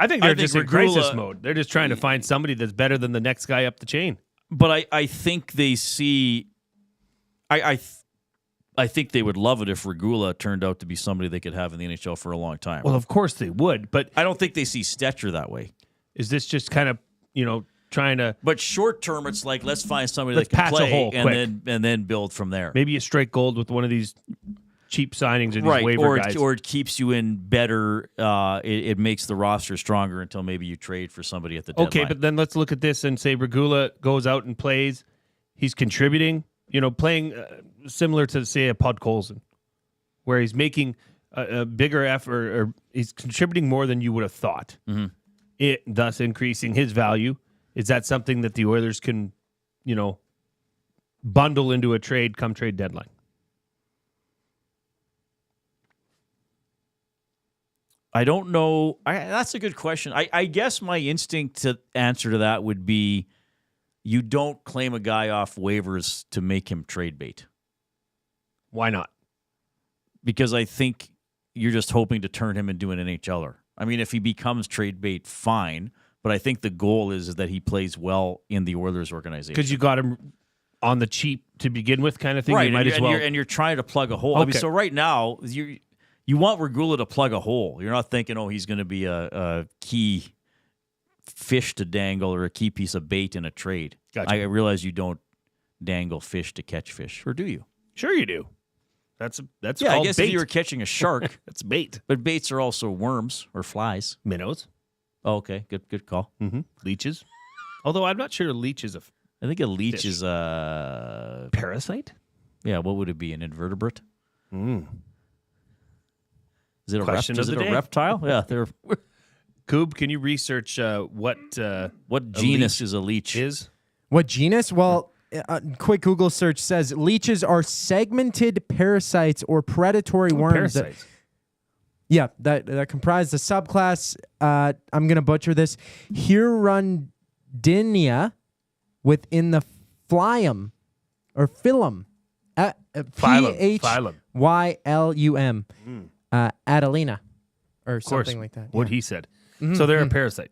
they're just in crisis mode. They're just trying to find somebody that's better than the next guy up the chain. But I think they see... I think they would love it if Regula turned out to be somebody they could have in the NHL for a long time. Well, of course they would, but... I don't think they see Stetcher that way. Is this just kind of, trying to... But short term, it's like, let's find somebody that can play and then build from there. Maybe a straight gold with one of these cheap signings or these waiver guys. Or it keeps you in better. It makes the roster stronger until maybe you trade for somebody at the deadline. Okay, but then let's look at this and say Regula goes out and plays. He's contributing, playing similar to, say, a Podkolzin, where he's making a bigger effort or he's contributing more than you would have thought. Mm-hmm. It thus increasing his value. Is that something that the Oilers can, bundle into a trade come trade deadline? I don't know. That's a good question. I guess my instinct to answer to that would be you don't claim a guy off waivers to make him trade bait. Why not? Because I think you're just hoping to turn him into an NHLer. I mean, if he becomes trade bait, fine. But I think the goal is that he plays well in the Oilers organization. Because you got him on the cheap to begin with, kind of thing. Right, you might as well. And you're trying to plug a hole. Okay. I mean, so right now, you want Regula to plug a hole. You're not thinking, he's going to be a key fish to dangle or a key piece of bait in a trade. Gotcha. I realize you don't dangle fish to catch fish, or do you? Sure you do. That's yeah, called I guess bait. if you were catching a shark. That's bait. But baits are also worms or flies. Minnows. Oh, okay. Good call. Mm-hmm. Leeches. Although I'm not sure a leech is I think a leech fish. is a... Parasite? Yeah, what would it be? An invertebrate? Mm. Is it a Question of the day. reptile? Yeah, they're... Koob, can you research what genus is a leech? What genus? Well, a quick Google search says leeches are segmented parasites or predatory worms. Parasites. That comprise the subclass, I'm going to butcher this, Hirundinia within the phylum, or phylum. Phylum. Phylum. Adelina, or something like that. What he said. So they're a parasite.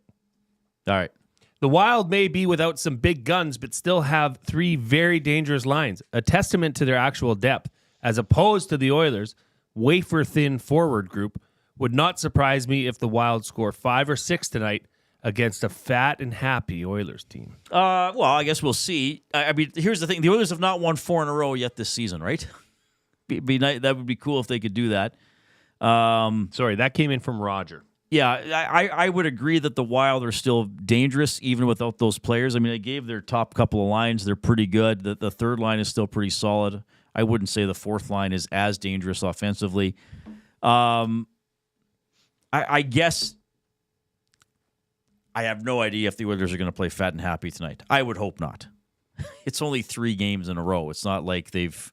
All right. The Wild may be without some big guns, but still have 3 very dangerous lines, a testament to their actual depth, as opposed to the Oilers' wafer-thin forward group. Would not surprise me if the Wild score 5 or 6 tonight against a fat and happy Oilers team. Well, I guess we'll see. I mean, here's the thing. The Oilers have not won 4 in a row yet this season, right? That would be cool if they could do that. Sorry, that came in from Roger. Yeah, I would agree that the Wild are still dangerous even without those players. I mean, they gave their top couple of lines. They're pretty good. The third line is still pretty solid. I wouldn't say the fourth line is as dangerous offensively. I guess I have no idea if the Oilers are going to play fat and happy tonight. I would hope not. It's only 3 games in a row. It's not like they've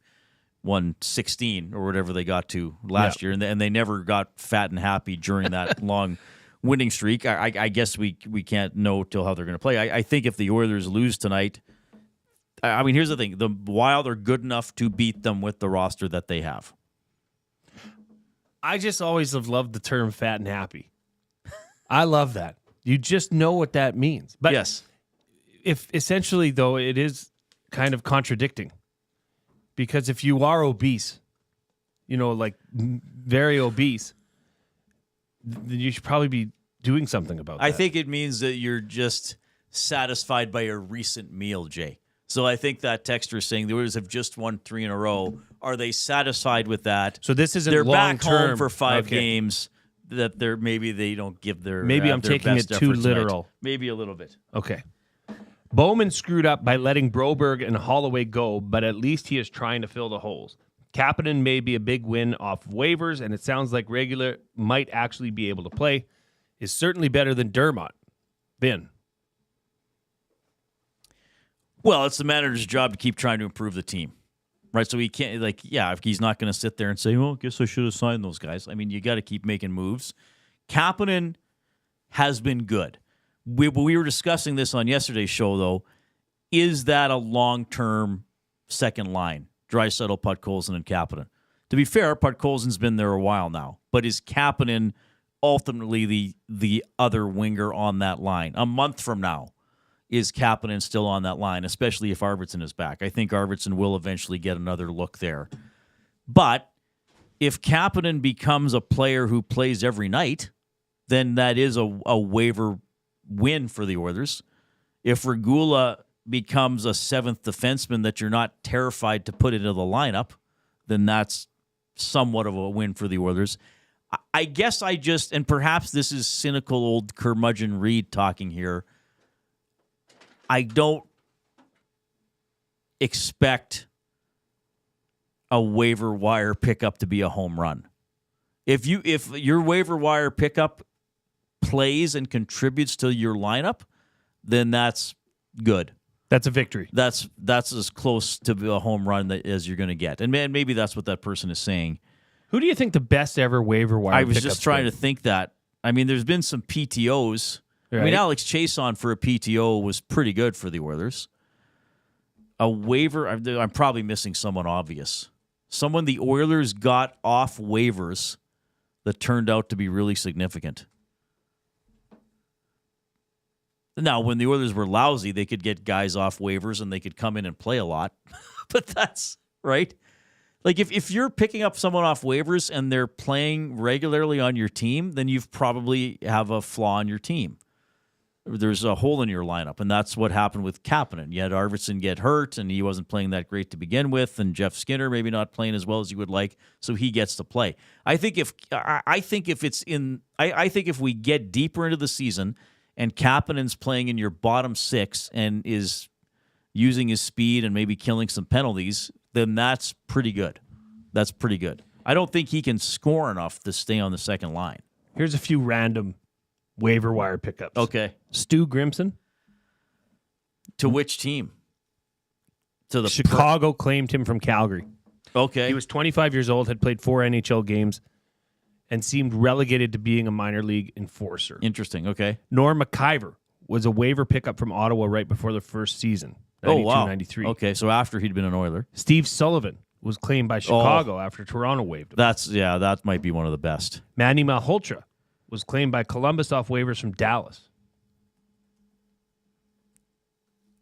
won 16 or whatever they got to last year, and they never got fat and happy during that long winning streak. I guess we can't know till how they're going to play. I think if the Oilers lose tonight, I mean, here's the thing. The Wild are good enough to beat them with the roster that they have. I just always have loved the term fat and happy. I love that. You just know what that means. But yes. If essentially, though, it is kind of contradicting. Because if you are obese, like very obese, then you should probably be doing something about that. I think it means that you're just satisfied by a recent meal, Jay. So I think that texter is saying the Oilers have just won 3 in a row. Are they satisfied with that? So this isn't they're long back home term. for 5 games. That maybe they don't give their maybe I'm their taking it best too effort literal. Tonight. Maybe a little bit. Okay. Bowman screwed up by letting Broberg and Holloway go, but at least he is trying to fill the holes. Kapanen may be a big win off waivers, and it sounds like regular might actually be able to play. is certainly better than Dermott. Well, it's the manager's job to keep trying to improve the team, right? So he can't, if he's not going to sit there and say, well, I guess I should have signed those guys. I mean, you got to keep making moves. Kapanen has been good. We were discussing this on yesterday's show, though. Is that a long-term second line? Draisaitl, Podkolzin, and Kapanen. To be fair, Podkolzin's been there a while now, but is Kapanen ultimately the other winger on that line? A month from now, is Kapanen still on that line, especially if Arvidsson is back? I think Arvidsson will eventually get another look there. But if Kapanen becomes a player who plays every night, then that is a waiver win for the Oilers. If Regula becomes a seventh defenseman that you're not terrified to put into the lineup, then that's somewhat of a win for the Oilers. I guess and perhaps this is cynical old curmudgeon Reid talking here, I don't expect a waiver wire pickup to be a home run. If your waiver wire pickup plays and contributes to your lineup, then that's good. That's a victory. That's as close to a home run as you're going to get. And man, maybe that's what that person is saying. Who do you think the best ever waiver wire I was just trying to think that. I mean, there's been some PTOs. Right. I mean, Alex Chason for a PTO was pretty good for the Oilers. A waiver, I'm probably missing someone obvious. Someone the Oilers got off waivers that turned out to be really significant. Now, when the Oilers were lousy, they could get guys off waivers and they could come in and play a lot. But that's right. Like if you're picking up someone off waivers and they're playing regularly on your team, then you've probably have a flaw in your team. There's a hole in your lineup, and that's what happened with Kapanen. You had Arvidsson get hurt, and he wasn't playing that great to begin with, and Jeff Skinner maybe not playing as well as you would like, so he gets to play. I think if we get deeper into the season and Kapanen's playing in your bottom six and is using his speed and maybe killing some penalties, then that's pretty good. That's pretty good. I don't think he can score enough to stay on the second line. Here's a few random waiver wire pickups. Okay. Stu Grimson. To which team? To the Chicago claimed him from Calgary. Okay. He was 25 years old, had played 4 NHL games, and seemed relegated to being a minor league enforcer. Interesting. Okay. Norm McIver was a waiver pickup from Ottawa right before the first season. 92-93. Okay, so after he'd been an Oiler. Steve Sullivan was claimed by Chicago after Toronto waived him. That might be one of the best. Manny Malhotra was claimed by Columbus off waivers from Dallas.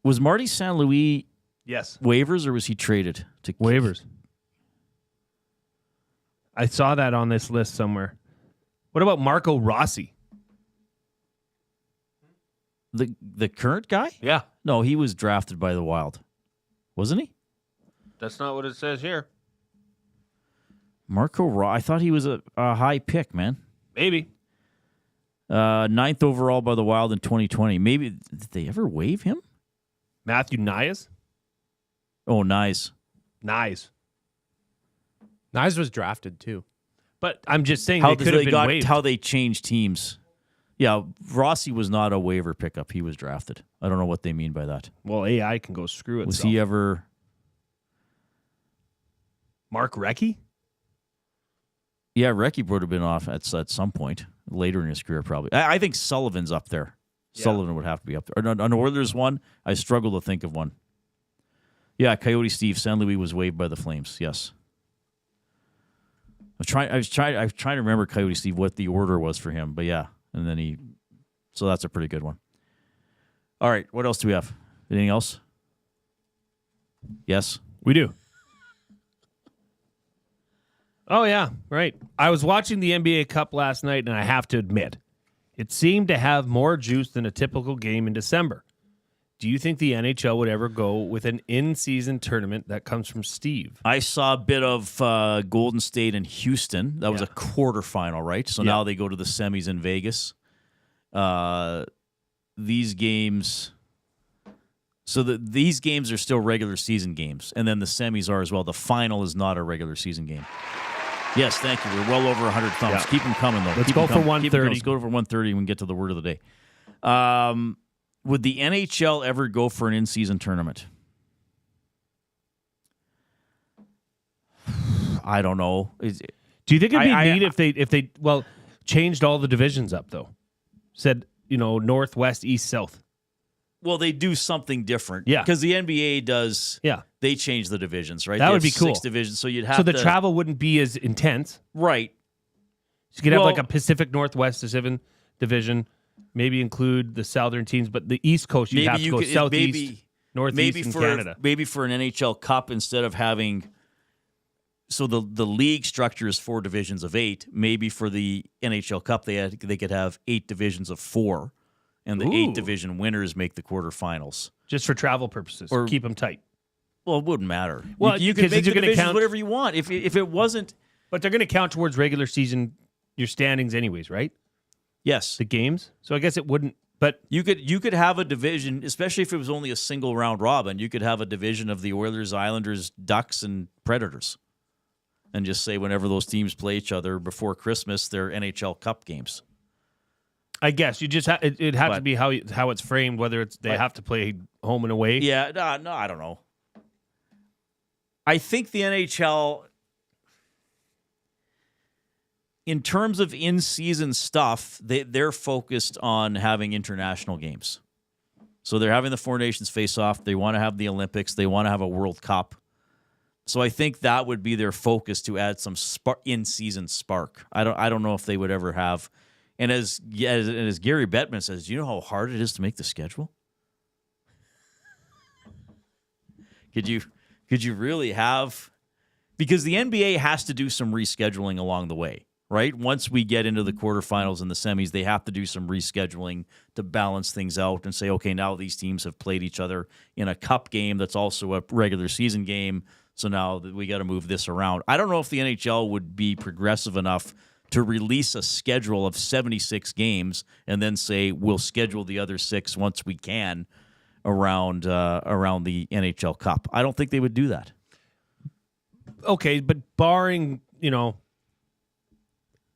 Was Marty St. Louis waivers, or was he traded to waivers? I saw that on this list somewhere. What about Marco Rossi? The current guy? Yeah. No, he was drafted by the Wild. Wasn't he? That's not what it says here. Marco Rossi. I thought he was a high pick, man. Maybe. 9th overall by the Wild in 2020. Maybe, did they ever waive him? Matthew Knies? Oh, Knies. Knies was drafted too. But I'm just saying how they could have been waived. How they changed teams. Yeah, Rossi was not a waiver pickup. He was drafted. I don't know what they mean by that. Well, AI can go screw itself. Was he ever... Mark Recchi? Yeah, Recchi would have been off at some point. Later in his career, probably. I think Sullivan's up there. Yeah. Sullivan would have to be up there. An Oilers one, I struggle to think of one. Yeah, Coyote Steve, St. Louis was waived by the Flames, yes. I was trying to remember Coyote Steve, what the order was for him, but yeah. And then so that's a pretty good one. All right, what else do we have? Anything else? Yes? We do. Oh, yeah, right. I was watching the NBA Cup last night, and I have to admit, it seemed to have more juice than a typical game in December. Do you think the NHL would ever go with an in-season tournament that comes from Steve? I saw a bit of Golden State and Houston. That was a quarterfinal, right? So now they go to the semis in Vegas. These games... So these games are still regular season games, and then the semis are as well. The final is not a regular season game. Yes, thank you. We're well over 100 thumbs. Yeah. Keep them coming, though. Let's go for 130. Let's go for 130 and get to the word of the day. Would the NHL ever go for an in-season tournament? I don't know. Do you think it'd be neat if they changed all the divisions up, though? Said, north, west, east, south. Well, they do something different. Yeah. Because the NBA does. Yeah. They change the divisions, right? That They would have be cool. 6 divisions, so you'd have So the to, travel wouldn't be as intense. Right. So you could have like a Pacific Northwest division, maybe include the southern teams, but the East Coast you'd have to go southeast, northeast, and Canada. Maybe for an NHL Cup, instead of having... So the league structure is 4 divisions of 8. Maybe for the NHL Cup, they could have 8 divisions of 4. And the 8 division winners make the quarterfinals. Just for travel purposes, or keep them tight. Well, it wouldn't matter. Well, you can make the divisions whatever you want. If it wasn't... But they're going to count towards regular season, your standings anyways, right? Yes. The games. So I guess it wouldn't... But you could have a division, especially if it was only a single round robin, you could have a division of the Oilers, Islanders, Ducks, and Predators. And just say whenever those teams play each other before Christmas, they're NHL Cup games. I guess you just it'd have to be how it's framed, whether they have to play home and away. Yeah, no, I don't know. I think the NHL, in terms of in-season stuff, they're focused on having international games. So they're having the Four Nations face-off. They want to have the Olympics. They want to have a World Cup. So I think that would be their focus, to add some in-season spark. I don't know if they would ever have. And as Gary Bettman says, do you know how hard it is to make the schedule? Could you really have? Because the NBA has to do some rescheduling along the way, right? Once we get into the quarterfinals and the semis, they have to do some rescheduling to balance things out and say, okay, now these teams have played each other in a cup game that's also a regular season game. So now we got to move this around. I don't know if the NHL would be progressive enough to release a schedule of 76 games and then say we'll schedule the other 6 once we can around the NHL Cup. I don't think they would do that. Okay, but barring,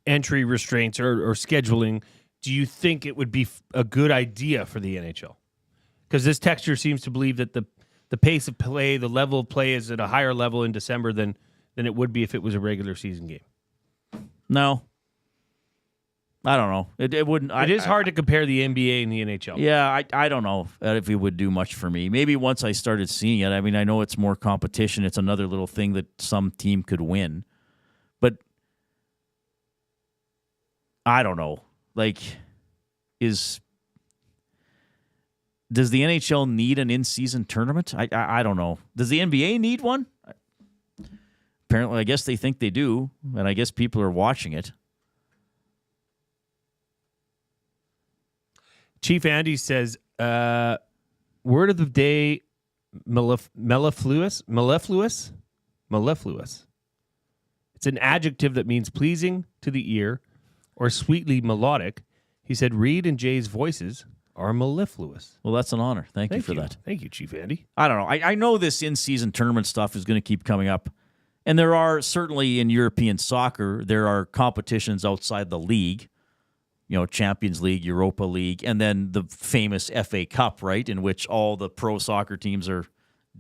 entry restraints or scheduling, do you think it would be a good idea for the NHL? Because this texture seems to believe that the pace of play, the level of play is at a higher level in December than it would be if it was a regular season game. No. I don't know. It wouldn't. It is hard to compare the NBA and the NHL. Yeah, I don't know if it would do much for me. Maybe once I started seeing it. I mean, I know it's more competition. It's another little thing that some team could win. But I don't know. Does the NHL need an in-season tournament? I don't know. Does the NBA need one? Apparently, I guess they think they do, and I guess people are watching it. Chief Andy says, word of the day, mellifluous? Mellifluous. It's an adjective that means pleasing to the ear or sweetly melodic. He said, Reid and Jay's voices are mellifluous. Well, that's an honor. Thank you for that. Thank you, Chief Andy. I don't know. I know this in-season tournament stuff is going to keep coming up. And there are, certainly in European soccer, there are competitions outside the league. Champions League, Europa League, and then the famous FA Cup, right, in which all the pro soccer teams are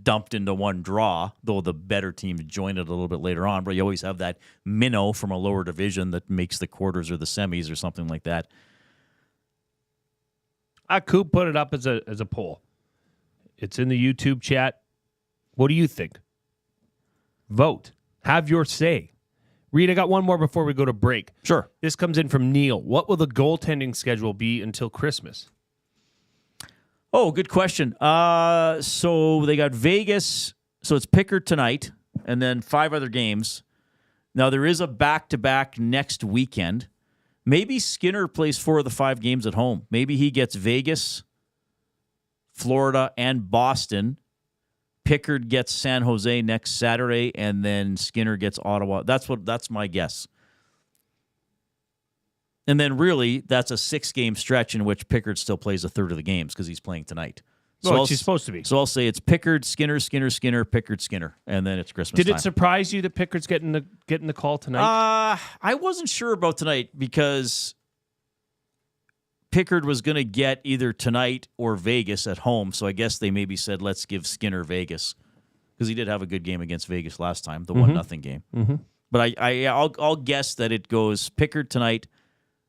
dumped into one draw, though the better teams join it a little bit later on. But you always have that minnow from a lower division that makes the quarters or the semis or something like that. Coop put it up as a poll. It's in the YouTube chat. What do you think? Vote. Have your say. Reid, I got one more before we go to break. Sure. This comes in from Neil. What will the goaltending schedule be until Christmas? Oh, good question. So they got Vegas. So it's Pickard tonight, and then 5 other games. Now there is a back-to-back next weekend. Maybe Skinner plays 4 of the 5 games at home. Maybe he gets Vegas, Florida, and Boston. Pickard gets San Jose next Saturday, and then Skinner gets Ottawa. That's my guess. And then really, that's a 6-game stretch in which Pickard still plays a third of the games because he's playing tonight. Well, she's supposed to be. So I'll say it's Pickard, Skinner, Pickard, Skinner, and then it's Christmas Did time. it surprise you that Pickard's getting the call tonight? I wasn't sure about tonight because Pickard was going to get either tonight or Vegas at home, so I guess they maybe said, let's give Skinner Vegas, because he did have a good game against Vegas last time, the 1-0 game. Mm-hmm. But I'll guess that it goes Pickard tonight.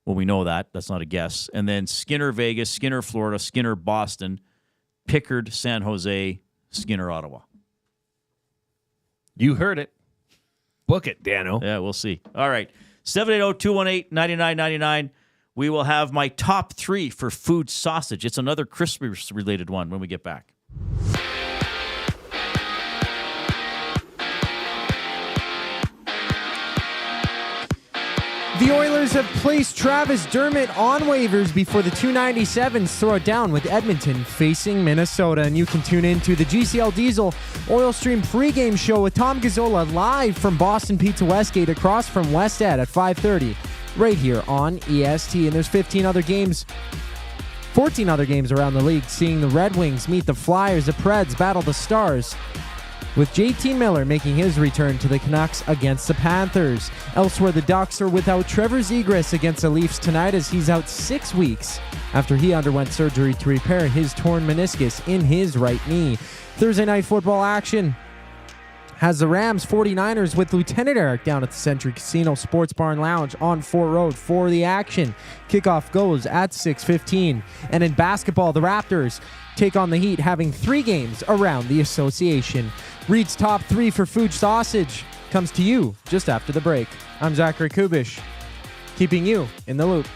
Well, we know that. That's not a guess. And then Skinner Vegas, Skinner Florida, Skinner Boston, Pickard San Jose, Skinner Ottawa. You heard it. Book it, Dano. Yeah, we'll see. All right. 780-218-9999. We will have my top 3 for Fuge sausage. It's another Christmas-related one when we get back. The Oilers have placed Travis Dermott on waivers before the 297s throw it down with Edmonton facing Minnesota. And you can tune in to the GCL Diesel Oil Stream pregame show with Tom Gazzola live from Boston Pizza Westgate across from West Ed at 5:30 right here on EST. And there's 14 other games around the league, seeing the Red Wings meet the Flyers, the Preds battle the Stars, with JT Miller making his return to the Canucks against the Panthers. Elsewhere, the Ducks are without Trevor Zegras against the Leafs tonight, as he's out 6 weeks after he underwent surgery to repair his torn meniscus in his right knee. Thursday night football action has the Rams 49ers with Lieutenant Eric down at the Century Casino Sports Bar and Lounge on Fort Road for the action. Kickoff goes at 6:15. And in basketball, the Raptors take on the Heat, having 3 games around the association. Reid's top 3 for Fuge sausage comes to you just after the break. I'm Zachary Kubusch, keeping you in the loop.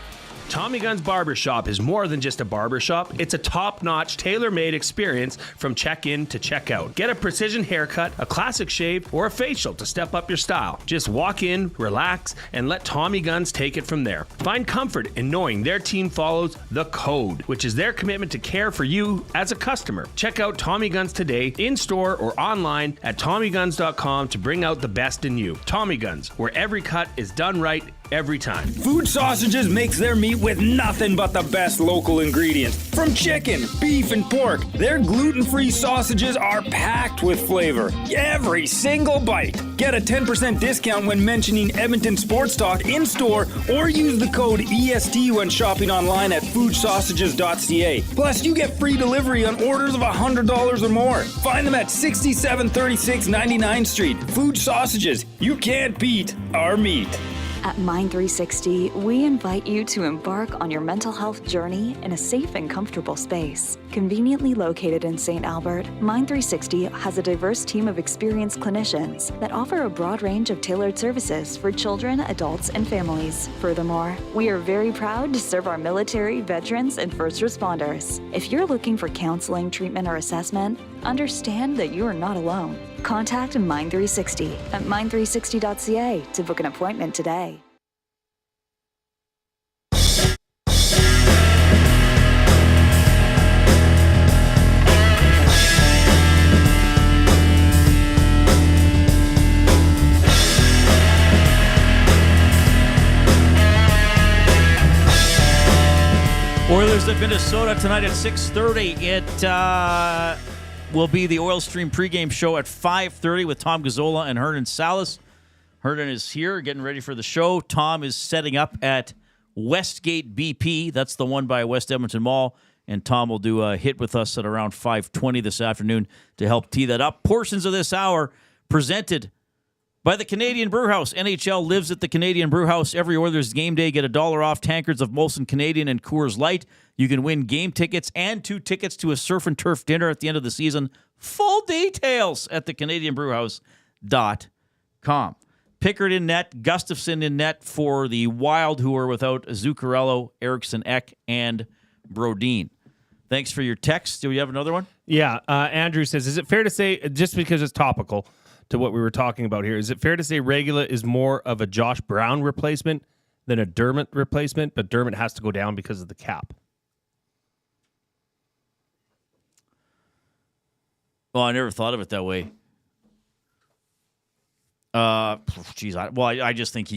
Tommy Gunn's Barbershop is more than just a barbershop. It's a top-notch, tailor-made experience from check-in to check-out. Get a precision haircut, a classic shave, or a facial to step up your style. Just walk in, relax, and let Tommy Guns take it from there. Find comfort in knowing their team follows the code, which is their commitment to care for you as a customer. Check out Tommy Guns today, in-store or online at TommyGuns.com to bring out the best in you. Tommy Guns, where every cut is done right every time. Fuge Sausages makes their meat with nothing but the best local ingredients. From chicken, beef, and pork, their gluten-free sausages are packed with flavor. Every single bite. Get a 10% discount when mentioning Edmonton Sports Talk in-store or use the code EST when shopping online at fugesausages.ca. Plus, you get free delivery on orders of $100 or more. Find them at 6736 99th Street. Fuge Sausages. You can't beat our meat. At Mind360, we invite you to embark on your mental health journey in a safe and comfortable space. Conveniently located in St. Albert, Mind360 has a diverse team of experienced clinicians that offer a broad range of tailored services for children, adults, and families. Furthermore, we are very proud to serve our military, veterans, and first responders. If you're looking for counseling, treatment, or assessment, understand that you are not alone. Contact Mind360 at mind360.ca to book an appointment today. Oilers at Minnesota tonight at 6:30. It will be the Oil Stream pregame show at 5:30 with Tom Gazzola and Hernan Salas. Hernan is here getting ready for the show. Tom is setting up at Westgate BP. That's the one by West Edmonton Mall. And Tom will do a hit with us at around 5:20 this afternoon to help tee that up. Portions of this hour presented by the Canadian Brewhouse. NHL lives at the Canadian Brewhouse. Every Oilers game day, get $1 off tankards of Molson Canadian and Coors Light. You can win game tickets and 2 tickets to a surf and turf dinner at the end of the season. Full details at thecanadianbrewhouse.com. Pickard in net, Gustafsson in net for the Wild, who are without Zuccarello, Eriksson Ek, and Brodin. Thanks for your text. Do we have another one? Yeah. Andrew says, is it fair to say, just because it's topical to what we were talking about here, is it fair to say Regula is more of a Josh Brown replacement than a Dermott replacement, but Dermott has to go down because of the cap? Well, I never thought of it that way. I just think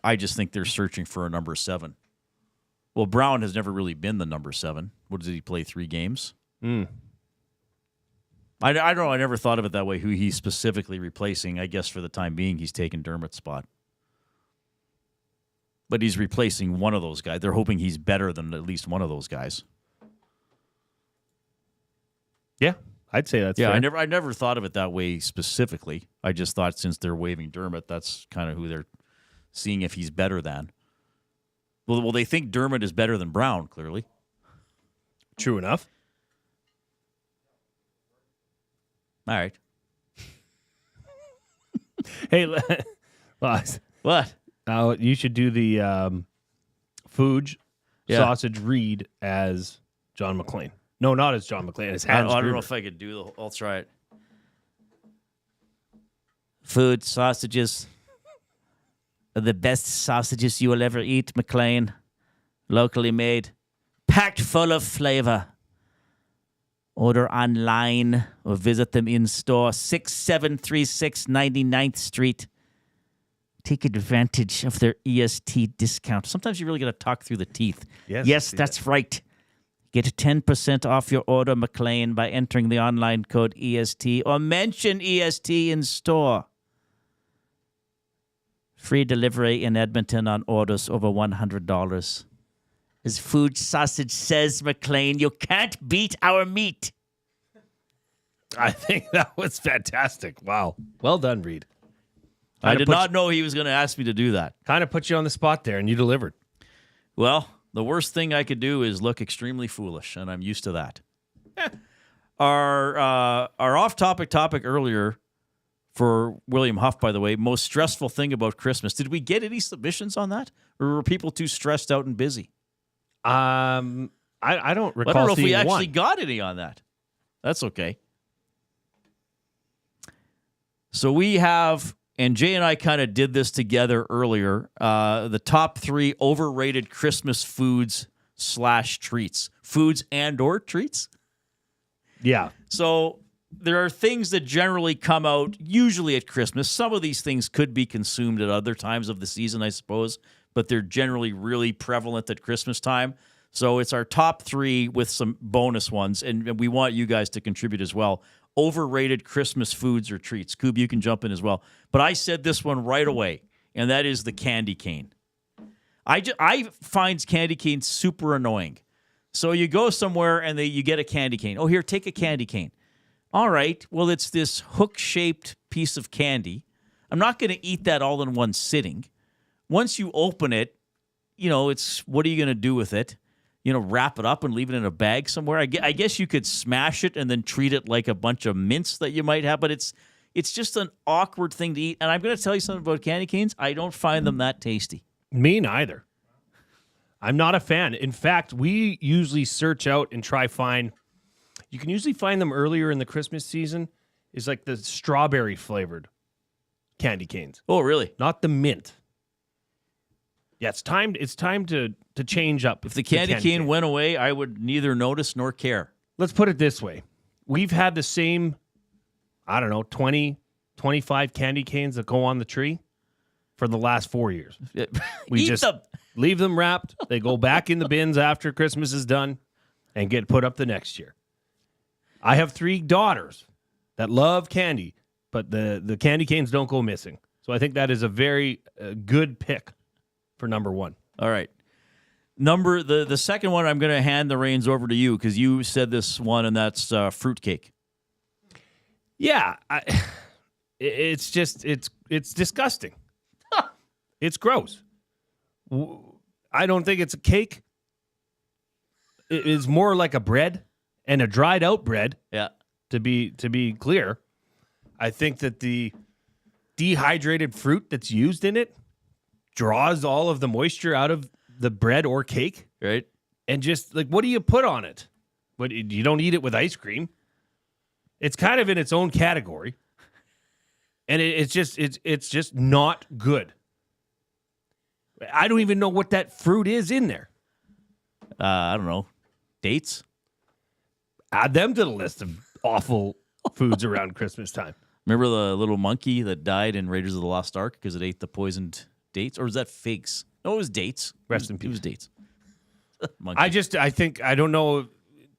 I just think they're searching for a number 7. Well, Brown has never really been the number 7. What did he play, 3 games? I don't know. I never thought of it that way, who he's specifically replacing. I guess for the time being, he's taking Dermott's spot. But he's replacing one of those guys. They're hoping he's better than at least one of those guys. Yeah, I'd say that's fair. I never thought of it that way specifically. I just thought since they're waiving Dermott, that's kind of who they're seeing if he's better than. Well, they think Dermott is better than Brown, clearly. True enough. All right. Hey, what? You should do the Fuge sausage Reid as John McClane. No, not as John McClane. As Hans I don't Gruber. know if I could do the. I'll try it. Food sausages are the best sausages you will ever eat, McLean. Locally made, packed full of flavor. Order online or visit them in store. 6736 99th Street. Take advantage of their EST discount. Sometimes you really got to talk through the teeth. Yes, that's right. Get 10% off your order, McLean, by entering the online code EST or mention EST in store. Free delivery in Edmonton on orders over $100. As Food Sausage says, McLean, you can't beat our meat. I think that was fantastic. Wow. Well done, Reid. I did not know he was going to ask me to do that. Kind of put you on the spot there, and you delivered. Well, the worst thing I could do is look extremely foolish, and I'm used to that. Our off-topic topic earlier for William Huff, by the way, most stressful thing about Christmas. Did we get any submissions on that? Or were people too stressed out and busy? I don't recall. I don't know if we seeing actually one. got any on that. That's okay. So we have, and Jay and I kind of did this together earlier, the top 3 overrated Christmas foods / treats. Foods and or treats. Yeah. So there are things that generally come out usually at Christmas. Some of these things could be consumed at other times of the season, I suppose, but they're generally really prevalent at Christmas time. So it's our top 3 with some bonus ones, and we want you guys to contribute as well. Overrated Christmas foods or treats. Koob, you can jump in as well. But I said this one right away, and that is the candy cane. I find candy cane super annoying. So you go somewhere and you get a candy cane. Oh, here, take a candy cane. All right, well, it's this hook-shaped piece of candy. I'm not going to eat that all in one sitting. Once you open it, it's what are you going to do with it? Wrap it up and leave it in a bag somewhere. I guess you could smash it and then treat it like a bunch of mints that you might have, but it's just an awkward thing to eat. And I'm going to tell you something about candy canes. I don't find them that tasty. Me neither. I'm not a fan. In fact, we usually search out and try find. You can usually find them earlier in the Christmas season. Is like the strawberry flavored candy canes. Oh, really? Not the mint. Yeah, it's time to change up. If the candy cane went away, I would neither notice nor care. Let's put it this way. We've had the same, 20, 25 candy canes that go on the tree for the last 4 years. We just leave them wrapped. They go back in the bins after Christmas is done and get put up the next year. I have 3 daughters that love candy, but the candy canes don't go missing. So I think that is a very good pick for number 1. All right. The second one, I'm going to hand the reins over to you because you said this one, and that's fruitcake. Yeah, it's disgusting. It's gross. I don't think it's a cake. It is more like a bread and a dried out bread. Yeah. To be clear, I think that the dehydrated fruit that's used in it draws all of the moisture out of the bread or cake. Right. And just what do you put on it? But you don't eat it with ice cream. It's kind of in its own category. And it's just not good. I don't even know what that fruit is in there. I don't know. Dates? Add them to the list of awful foods around Christmas time. Remember the little monkey that died in Raiders of the Lost Ark because it ate the poisoned dates? Or was that figs? No, it was dates. Rest in peace. It was dates. I don't know.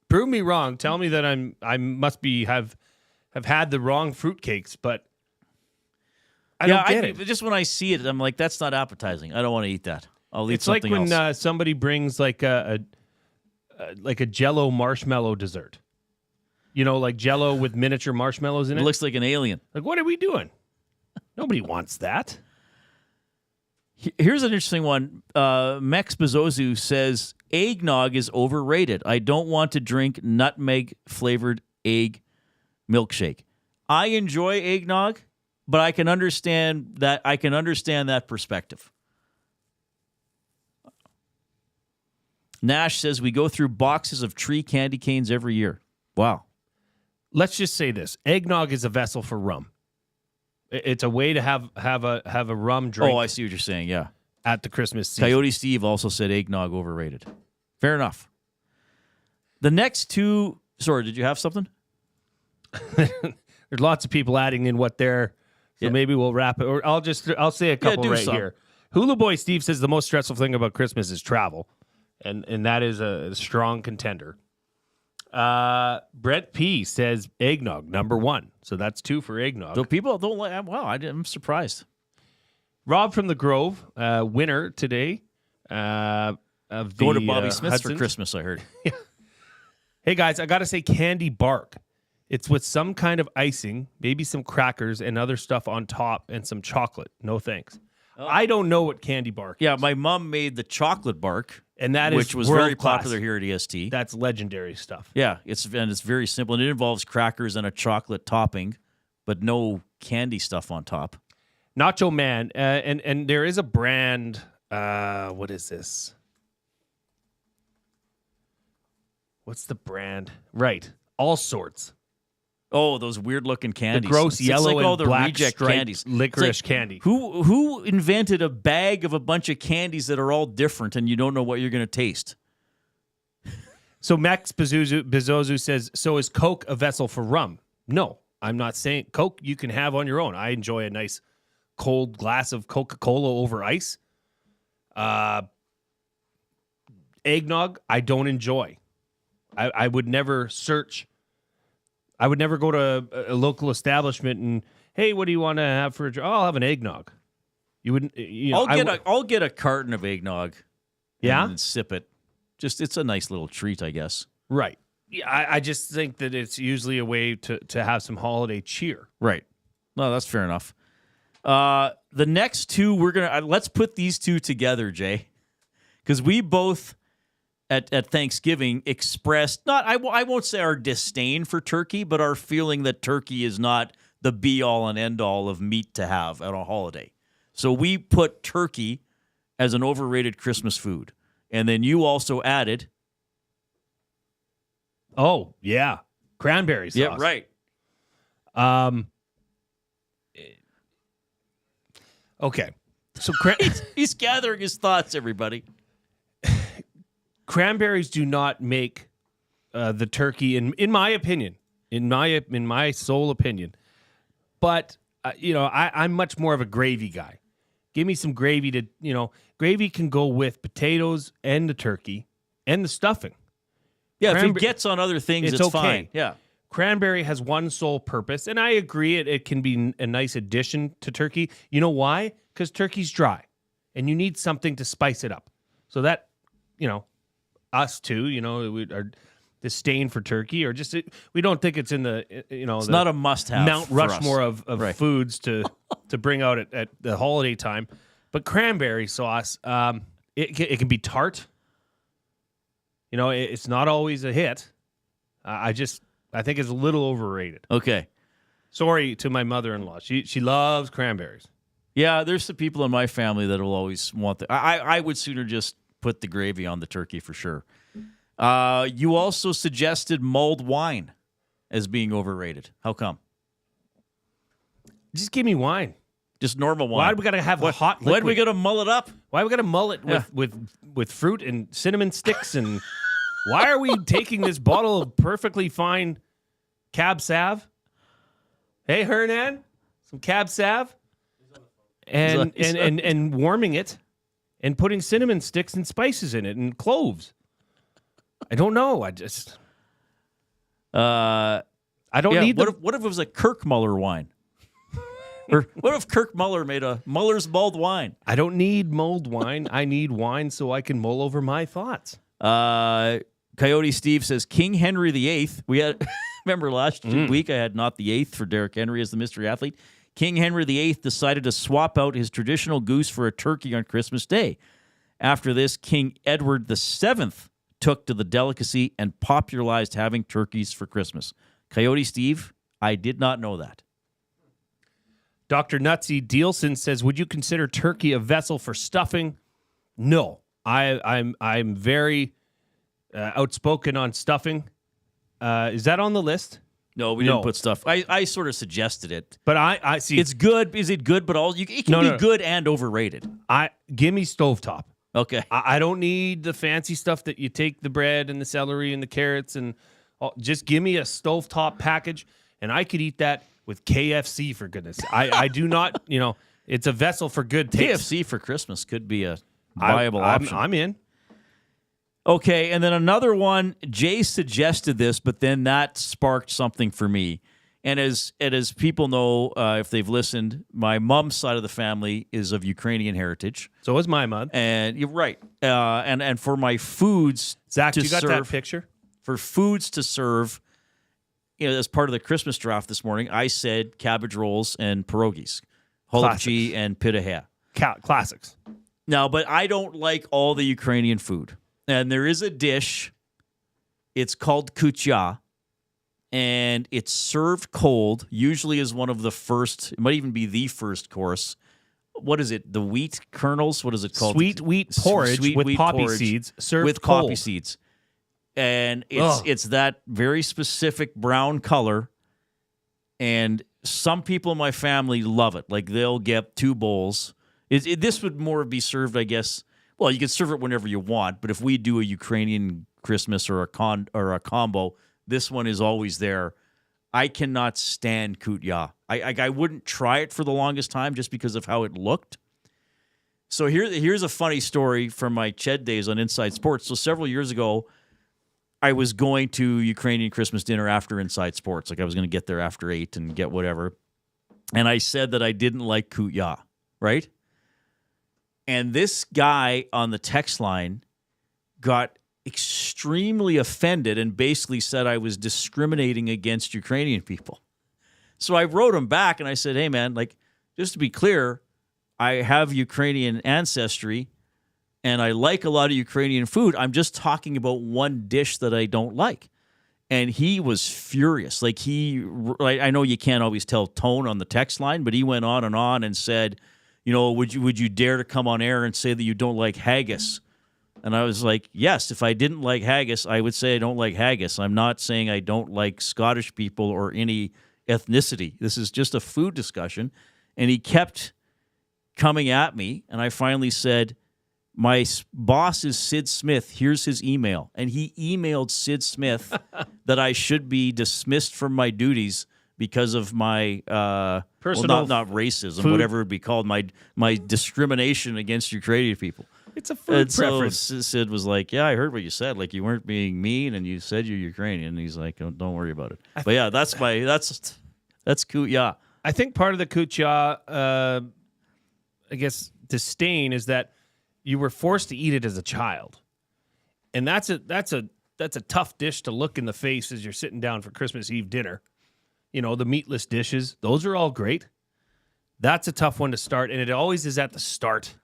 Prove me wrong. Tell me that I must be have had the wrong fruitcakes, but I don't get it. Just when I see it, I'm like, that's not appetizing. I don't want to eat that. I'll eat It's like something when else. somebody brings like a Jell-O marshmallow dessert. You know, like Jell-O with miniature marshmallows in it. It looks like an alien. Like, what are we doing? Nobody wants that. Here's an interesting one. Mex Bezozu says, eggnog is overrated. I don't want to drink nutmeg-flavored egg milkshake. I enjoy eggnog, but I can understand that perspective. Nash says, we go through boxes of tree candy canes every year. Wow. Let's just say this. Eggnog is a vessel for rum. It's a way to have a rum drink. Oh, I see what you're saying, yeah. At the Christmas season. Coyote Steve also said eggnog overrated. Fair enough. The next two... Sorry, did you have something? There's lots of people adding in what they're... So maybe we'll wrap it. Or I'll say a couple here. Hula Boy Steve says the most stressful thing about Christmas is travel. And that is a strong contender. Brett P says eggnog, number 1. So that's 2 for eggnog. So people don't like... Wow, I'm surprised. Rob from the Grove, winner today. Going to Bobby Smith's Hudson's. for Christmas, I heard. Hey, guys, I got to say candy bark. It's with some kind of icing, maybe some crackers and other stuff on top and some chocolate. No thanks. Oh. I don't know what candy bark is. Yeah, my mom made the chocolate bark, and which was very popular here at EST. That's legendary stuff. Yeah, it's very simple, and it involves crackers and a chocolate topping, but no candy stuff on top. Nacho Man, and there is a brand. What is this? What's the brand? Right, All Sorts. Oh, those weird-looking candies. The gross yellow like all and the black reject candies. Licorice candy. Who invented a bag of a bunch of candies that are all different and you don't know what you're going to taste? So Max Bezozu says, so is Coke a vessel for rum? No, I'm not saying Coke you can have on your own. I enjoy a nice cold glass of Coca-Cola over ice. Eggnog, I don't enjoy. I would never search. I would never go to a local establishment and, hey, what do you want to have for a drink? Oh, I'll have an eggnog. You wouldn't. You know, I'll get a carton of eggnog. Yeah, and sip it. It's a nice little treat, I guess. Right. Yeah, I just think that it's usually a way to have some holiday cheer. Right. No, that's fair enough. The next two let's put these two together, Jay, because we both at Thanksgiving expressed I won't say our disdain for turkey, but our feeling that turkey is not the be all and end all of meat to have at a holiday. So we put turkey as an overrated Christmas food, and then you also added. Oh yeah, cranberry sauce. Yeah, right. Okay, so he's gathering his thoughts, everybody. Cranberries do not make the turkey, in my opinion, in my sole opinion. But I'm much more of a gravy guy. Give me some gravy gravy can go with potatoes and the turkey and the stuffing. Yeah, if it gets on other things, it's okay. Fine. Yeah. Cranberry has one sole purpose, and I agree it can be a nice addition to turkey. You know why? Because turkey's dry, and you need something to spice it up. So that, us too, our disdain for turkey, or just we don't think it's in the, it's not a must-have. Mount Rushmore of right. Foods to bring out at the holiday time. But cranberry sauce, it can be tart. It's not always a hit. I think it's a little overrated. Okay. Sorry to my mother-in-law. She loves cranberries. Yeah, there's some people in my family that will always want that. I would sooner just put the gravy on the turkey for sure. You also suggested mulled wine as being overrated. How come? Just give me wine. Just normal wine. Why do we got to have a hot liquid? Why do we got to mull it up? Why do we got to mull it with fruit and cinnamon sticks? And why are we taking this bottle of perfectly fine Cab Sav? Hey, Hernan, some Cab Sav, and warming it and putting cinnamon sticks and spices in it and cloves. I don't know. I don't need What if it was a Kirk Muller wine? Or what if Kirk Muller made a Muller's mulled wine? I don't need mulled wine. I need wine so I can mull over my thoughts. Coyote Steve says King Henry VIII. We had remember last week I had not the 8th for Derrick Henry as the mystery athlete. King Henry VIII decided to swap out his traditional goose for a turkey on Christmas Day. After this, King Edward VII took to the delicacy and popularized having turkeys for Christmas. Coyote Steve, I did not know that. Dr. Nutsy Dielson says, would you consider turkey a vessel for stuffing? No. I'm very outspoken on stuffing. Is that on the list? No, we didn't put stuff. I sort of suggested it. But I see. It's good. Is it good? But it can be good and overrated. Give me stovetop. Okay. I don't need the fancy stuff that you take the bread and the celery and the carrots and just give me a stovetop package and I could eat that with KFC, for goodness. I do not, it's a vessel for good taste. KFC for Christmas could be a viable option. I'm in. Okay, and then another one, Jay suggested this, but then that sparked something for me. And as people know, if they've listened, my mom's side of the family is of Ukrainian heritage. So is my mom. And you're right. And for my foods Zach, to you got serve, that picture? For foods to serve, as part of the Christmas draft this morning, I said cabbage rolls and pierogies, holubchi and pitahaya. Classics. Now, but I don't like all the Ukrainian food. And there is a dish, it's called kutya, and it's served cold, usually as one of the first, it might even be the first course. What is it? The wheat kernels? What is it called? Sweet wheat porridge with poppy seeds served with cold. Poppy seeds. And it's that very specific brown color. And some people in my family love it. Like they'll get 2 bowls. This would more be served, I guess. Well, you can serve it whenever you want. But if we do a Ukrainian Christmas or a combo, this one is always there. I cannot stand kutya. I wouldn't try it for the longest time just because of how it looked. So here's a funny story from my Ched days on Inside Sports. So several years ago, I was going to Ukrainian Christmas dinner after Inside Sports. Like I was going to get there after 8 and get whatever. And I said that I didn't like kutya, right? And this guy on the text line got extremely offended and basically said I was discriminating against Ukrainian people. So I wrote him back and I said, hey, man, like, just to be clear, I have Ukrainian ancestry and I like a lot of Ukrainian food. I'm just talking about one dish that I don't like. And he was furious. Like I know you can't always tell tone on the text line, but he went on and said, would you dare to come on air and say that you don't like haggis? And I was like, yes, if I didn't like haggis, I would say I don't like haggis. I'm not saying I don't like Scottish people or any ethnicity. This is just a food discussion. And he kept coming at me, and I finally said, my boss is Sid Smith. Here's his email. And he emailed Sid Smith that I should be dismissed from my duties because of my personal, not racism, food. Whatever it would be called, my discrimination against Ukrainian people. It's a food preference. So Sid was like, yeah, I heard what you said. Like, you weren't being mean, and you said you're Ukrainian. And he's like, don't worry about it. But yeah, that's kutya. I think part of the kutya, I guess, disdain is that you were forced to eat it as a child. And that's a tough dish to look in the face as you're sitting down for Christmas Eve dinner. The meatless dishes, those are all great. That's a tough one to start, and it always is at the start.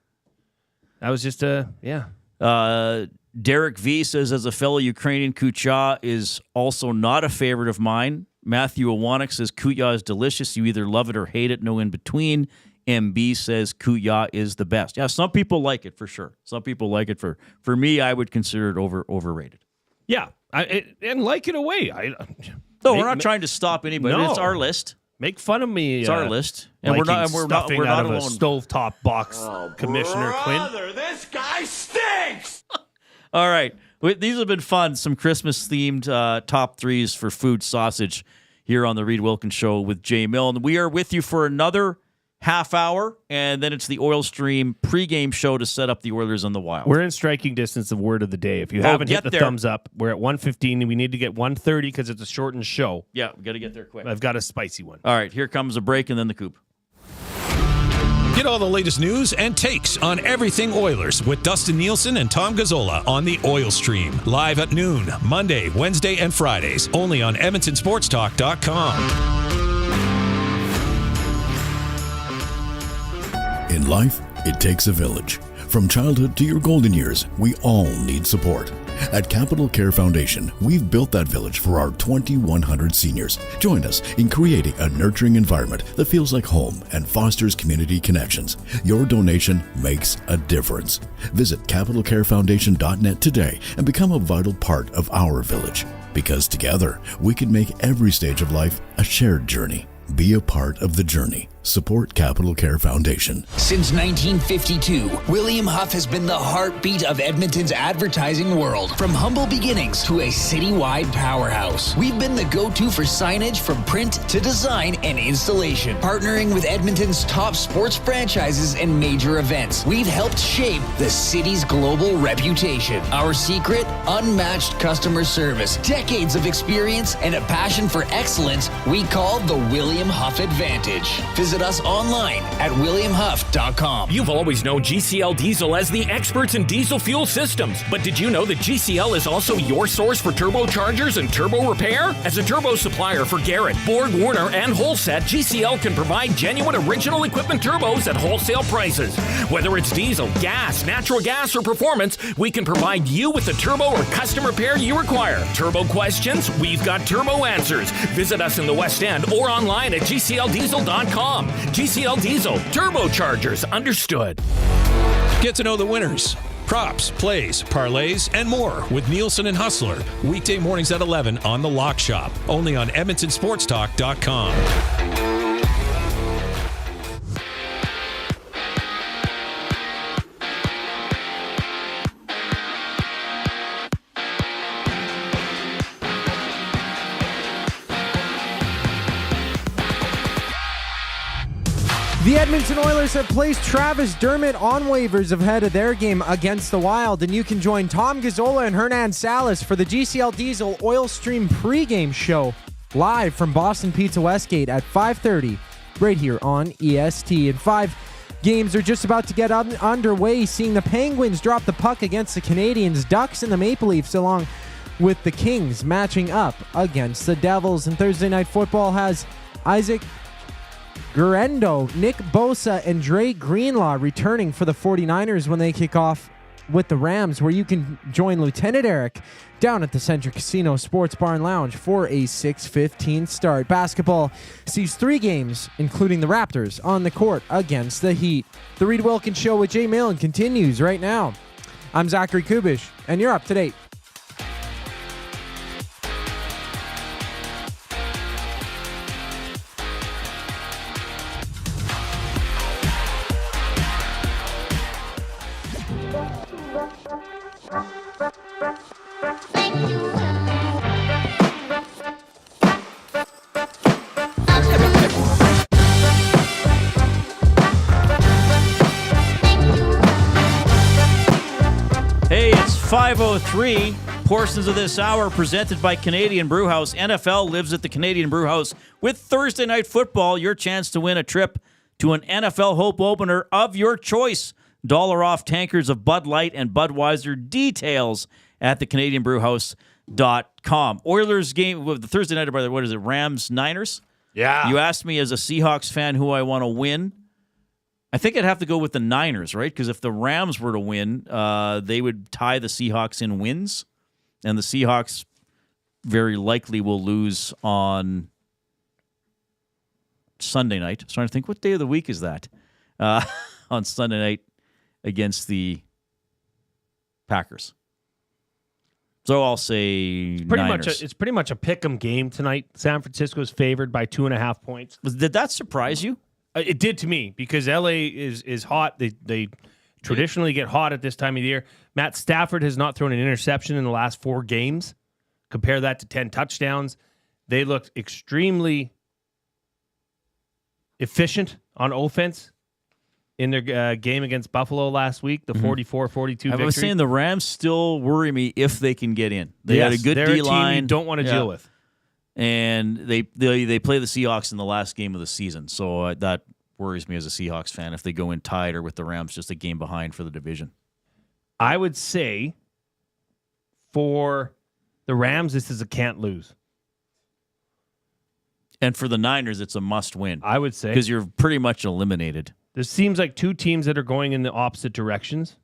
That was just Derek V says, as a fellow Ukrainian, kutya is also not a favorite of mine. Matthew Awanik says, kutya is delicious. You either love it or hate it, no in between. MB says kutya is the best. Yeah, some people like it for sure. Some people like it for me. I would consider it overrated. Yeah, and like it away. We're not trying to stop anybody. No. It's our list. Make fun of me. It's our list, and we're not alone. Stovetop box, Commissioner Quinn. This guy stinks. All right, these have been fun. Some Christmas themed top 3s for food sausage here on the Reid Wilkins Show with Jay Milne. We are with you for another half hour, and then it's the Oil Stream pregame show to set up the Oilers on the Wild. We're in striking distance of word of the day. If you haven't hit the thumbs up, we're at 1:15, and we need to get 1:30 because it's a shortened show. Yeah, we got to get there quick. I've got a spicy one. All right, here comes a break and then the Coop. Get all the latest news and takes on everything Oilers with Dustin Nielsen and Tom Gazzola on the Oil Stream. Live at noon, Monday, Wednesday, and Fridays. Only on EdmontonSportsTalk.com. In life, it takes a village. From childhood to your golden years, we all need support. At Capital Care Foundation, we've built that village for our 2,100 seniors. Join us in creating a nurturing environment that feels like home and fosters community connections. Your donation makes a difference. Visit capitalcarefoundation.net today and become a vital part of our village. Because together, we can make every stage of life a shared journey. Be a part of the journey. Support Capital Care Foundation. Since 1952, William Huff has been the heartbeat of Edmonton's advertising world. From humble beginnings to a citywide powerhouse, we've been the go-to for signage from print to design and installation. Partnering with Edmonton's top sports franchises and major events, we've helped shape the city's global reputation. Our secret? Unmatched customer service, decades of experience, and a passion for excellence we call the William Huff Advantage. Visit us online at williamhuff.com. You've always known GCL Diesel as the experts in diesel fuel systems, but did you know that GCL is also your source for turbochargers and turbo repair? As a turbo supplier for Garrett, Borg Warner, and Holset, GCL can provide genuine original equipment turbos at wholesale prices. Whether it's diesel, gas, natural gas, or performance, we can provide you with the turbo or custom repair you require. Turbo questions? We've got turbo answers. Visit us in the West End or online at GCLDiesel.com. GCL Diesel, turbochargers, understood. Get to know the winners, props, plays, parlays, and more with Nielsen and Hustler. Weekday mornings at 11 on The Lock Shop. Only on EdmontonSportsTalk.com. The Edmonton Oilers have placed Travis Dermott on waivers ahead of their game against the Wild, and you can join Tom Gazzola and Hernan Salas for the GCL Diesel Oil Stream pregame show live from Boston Pizza Westgate at 5:30 right here on EST. And 5 games are just about to get underway, seeing the Penguins drop the puck against the Canadiens, Ducks and the Maple Leafs along with the Kings matching up against the Devils. And Thursday Night Football has Isaac Guerrero, Nick Bosa, and Dre Greenlaw returning for the 49ers when they kick off with the Rams, where you can join Lieutenant Eric down at the Centric Casino Sports Bar and Lounge for a 6:15 start. Basketball sees 3 games, including the Raptors, on the court against the Heat. The Reid Wilkins Show with Jay Milne continues right now. I'm Zachary Kubusch, and you're up to date. Hey, it's 5:03. Portions of this hour presented by Canadian Brewhouse. NFL lives at the Canadian Brewhouse with Thursday Night Football. Your chance to win a trip to an NFL Hope opener of your choice. $1 off tankers of Bud Light and Budweiser. Details at thecanadianbrewhouse.com. Oilers game with the Thursday night, what is it? Rams Niners? Yeah. You asked me as a Seahawks fan who I want to win. I think I'd have to go with the Niners, right? Because if the Rams were to win, they would tie the Seahawks in wins. And the Seahawks very likely will lose on Sunday night. I was trying to think, what day of the week is that? On Sunday night against the Packers. So I'll say Niners. It's pretty much a pick'em game tonight. San Francisco is favored by 2.5 points. Did that surprise you? It did to me because LA is hot. They traditionally get hot at this time of the year. Matt Stafford has not thrown an interception in the last 4 games. Compare that to 10 touchdowns. They looked extremely efficient on offense in their game against Buffalo last week, the 44-42 victory. I was saying the Rams still worry me if they can get in. They had a good they're D-line. A team you don't want to deal with. And they play the Seahawks in the last game of the season, so that worries me as a Seahawks fan if they go in tied or with the Rams just a game behind for the division. I would say for the Rams, this is a can't lose. And for the Niners, it's a must win. I would say. Because you're pretty much eliminated. There seems like two teams that are going in the opposite directions.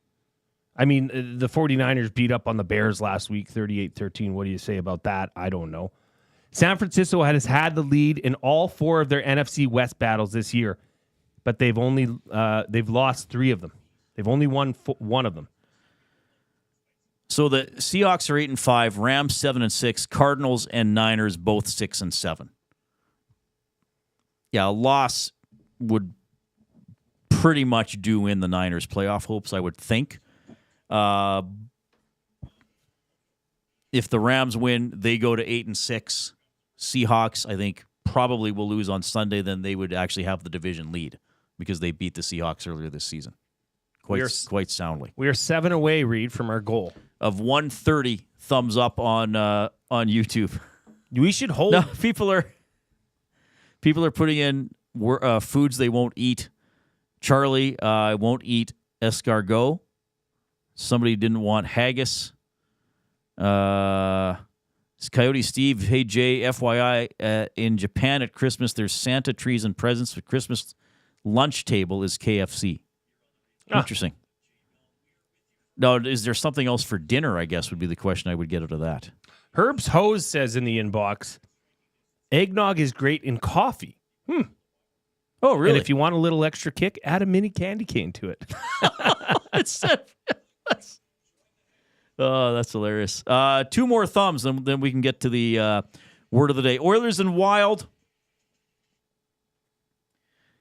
I mean, the 49ers beat up on the Bears last week, 38-13. What do you say about that? I don't know. San Francisco has had the lead in all 4 of their NFC West battles this year, but they've lost 3 of them. They've only won 1 of them. So the Seahawks are 8-5, Rams 7-6, Cardinals and Niners both 6-7. Yeah, a loss would pretty much do in the Niners' playoff hopes, I would think. If the Rams win, they go to 8-6. Seahawks, I think, probably will lose on Sunday. Then they would actually have the division lead because they beat the Seahawks earlier this season, quite soundly. We are 7 away, Reid, from our goal of 130 thumbs up on YouTube. We should hold. No, people are putting in foods they won't eat. Charlie won't eat escargot. Somebody didn't want haggis. Coyote Steve, hey Jay, FYI, in Japan at Christmas, there's Santa trees and presents. The Christmas lunch table is KFC. Interesting. Now, is there something else for dinner, I guess, would be the question I would get out of that. Herb's Hose says in the inbox, eggnog is great in coffee. Oh, really? And if you want a little extra kick, add a mini candy cane to it. Oh, that's hilarious. 2 more thumbs, and then we can get to the word of the day. Oilers and Wild.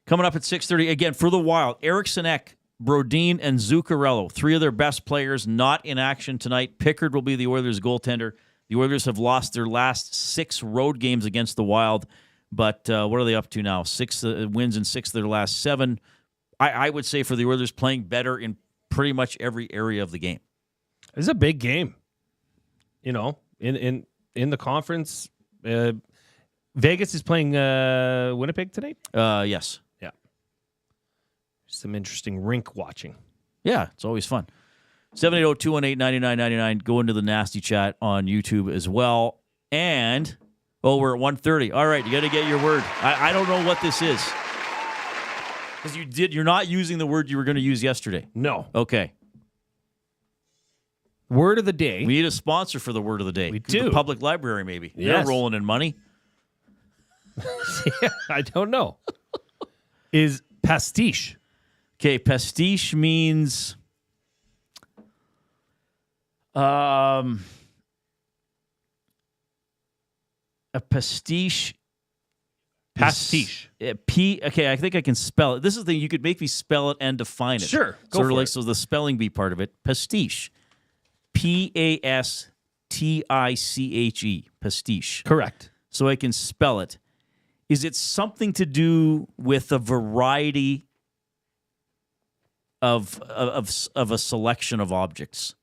Coming up at 6:30. Again, for the Wild, Eriksson Ek, Brodin, and Zuccarello. 3 of their best players not in action tonight. Pickard will be the Oilers goaltender. The Oilers have lost their last 6 road games against the Wild. But what are they up to now? 6 wins in 6 of their last 7. I would say for the Oilers playing better in pretty much every area of the game. It's a big game. You know, in the conference, Vegas is playing Winnipeg tonight? Yes. Yeah. Some interesting rink watching. Yeah, it's always fun. 780-218-9999. Go into the nasty chat on YouTube as well. And, we're at 1:30. All right, you got to get your word. I don't know what this is. Because you're not using the word you were going to use yesterday. No. Okay. Word of the day. We need a sponsor for the word of the day. We do. The public library, maybe. Yes. They're rolling in money. Yeah, I don't know. Is pastiche. Okay, pastiche means a pastiche. Pastiche. Okay, I think I can spell it. This is the you could make me spell it and define it. Sure. Sort of like so the spelling bee part of it. Pastiche. Pastiche. Pastiche. Correct. So I can spell it. Is it something to do with a variety of a selection of objects?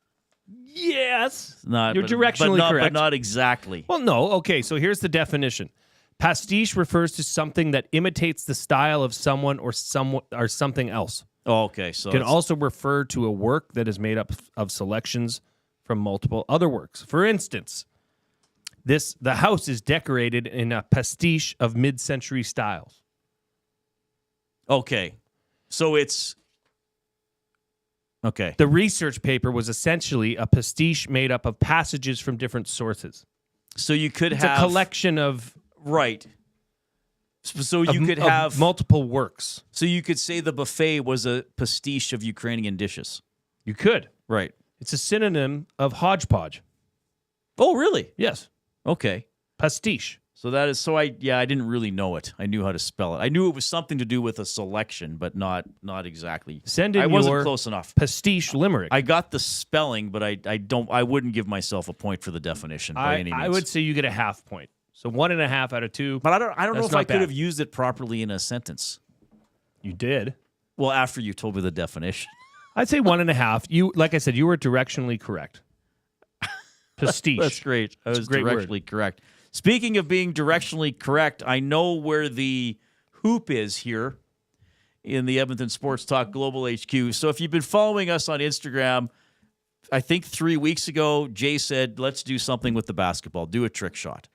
Yes. You're directionally correct. But not exactly. Well, no. Okay, so here's the definition. Pastiche refers to something that imitates the style of someone or something else. Oh, okay. So it can also refer to a work that is made up of selections from multiple other works. For instance, the house is decorated in a pastiche of mid-century styles. Okay. So it's okay. The research paper was essentially a pastiche made up of passages from different sources. So you could it's have a collection of right. So you could have multiple works. So you could say the buffet was a pastiche of Ukrainian dishes. You could. Right. It's a synonym of hodgepodge. Oh, really? Yes. Okay. Pastiche. So that is I didn't really know it. I knew how to spell it. I knew it was something to do with a selection, but not exactly. I wasn't close enough. Pastiche limerick. I got the spelling, but I wouldn't give myself a point for the definition by any means. I would say you get a half point. So 1.5 out of 2. But I don't know That's if I not could bad. have used it properly in a sentence. You did. Well, after you told me the definition. I'd say 1.5. You, like I said, you were directionally correct. Pastiche. That's great. I was great word. directionally correct. Speaking of being directionally correct, I know where the hoop is here in the Edmonton Sports Talk Global HQ. So if you've been following us on Instagram, I think 3 weeks ago, Jay said, let's do something with the basketball, do a trick shot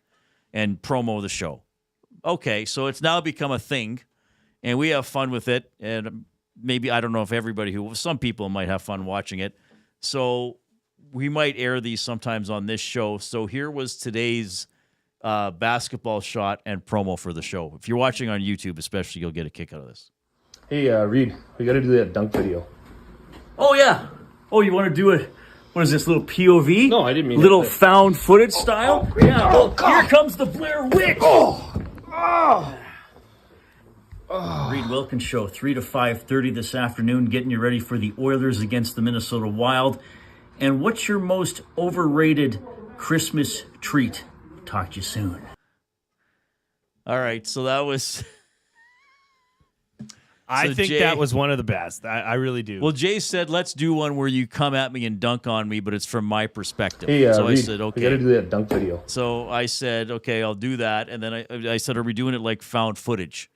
and promo the show. Okay, so it's now become a thing, and we have fun with it. And maybe, I don't know if some people might have fun watching it. So we might air these sometimes on this show. So here was today's basketball shot and promo for the show. If you're watching on YouTube, especially, you'll get a kick out of this. Hey, Reid, we got to do that dunk video. Oh, yeah. Oh, you want to do it? What is this, little POV? No, I didn't mean little that. found footage style? Yeah, well, here comes the Blair Witch. Reid Wilkins Show, 3 to 5:30 this afternoon, getting you ready for the Oilers against the Minnesota Wild. And what's your most overrated Christmas treat? Talk to you soon. All right, so that was... I think Jay, that was one of the best. I really do. Well, Jay said, let's do one where you come at me and dunk on me, but it's from my perspective. Hey, so Reid, I said, okay. we got to do that dunk video. So I said, okay, I'll do that. And then I said, are we doing it like found footage?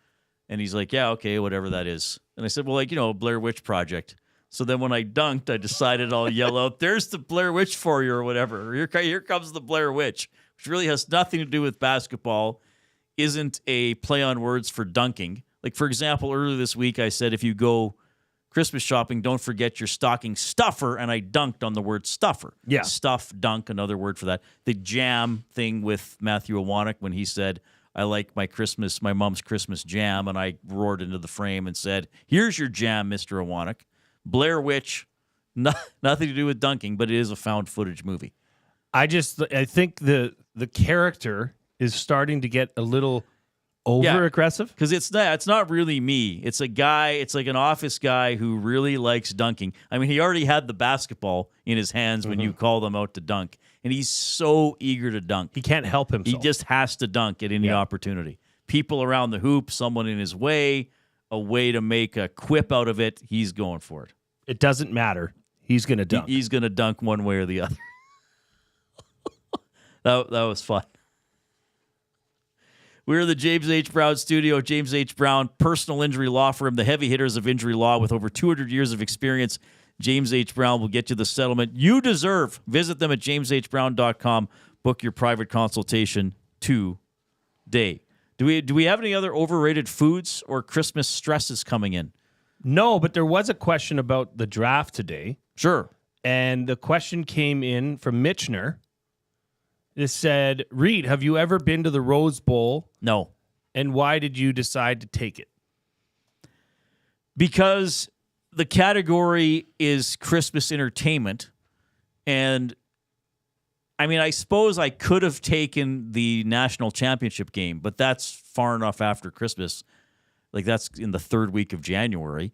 And he's like, yeah, okay, whatever that is. And I said, well, like, Blair Witch Project. So then when I dunked, I decided I'll yell out, there's the Blair Witch for you or whatever. Here comes the Blair Witch, which really has nothing to do with basketball, isn't a play on words for dunking. Like, for example, earlier this week, I said, if you go Christmas shopping, don't forget your stocking stuffer, and I dunked on the word stuffer. Yeah. Stuff, dunk, another word for that. The jam thing with Matthew Awanek when he said, I like my mom's Christmas jam, and I roared into the frame and said, here's your jam, Mr. Awanek. Blair Witch, nothing to do with dunking, but it is a found footage movie. I think the character is starting to get a little over-aggressive. Because it's not really me. It's a guy, it's like an office guy who really likes dunking. I mean, he already had the basketball in his hands when you call them out to dunk, and he's so eager to dunk. He can't help himself. He just has to dunk at any opportunity. People around the hoop, someone in his way, a way to make a quip out of it, he's going for it. It doesn't matter. He's going to dunk. He's going to dunk one way or the other. That was fun. We're in the James H. Brown studio. James H. Brown, personal injury law firm, the heavy hitters of injury law with over 200 years of experience. James H. Brown will get you the settlement you deserve. Visit them at jameshbrown.com. Book your private consultation today. Do we have any other overrated foods or Christmas stresses coming in? No, but there was a question about the draft today. Sure. And the question came in from Mitchner. It said, Reid, have you ever been to the Rose Bowl? No. And why did you decide to take it? Because the category is Christmas entertainment. And, I mean, I suppose I could have taken the national championship game, but that's far enough after Christmas. Like, that's in the third week of January.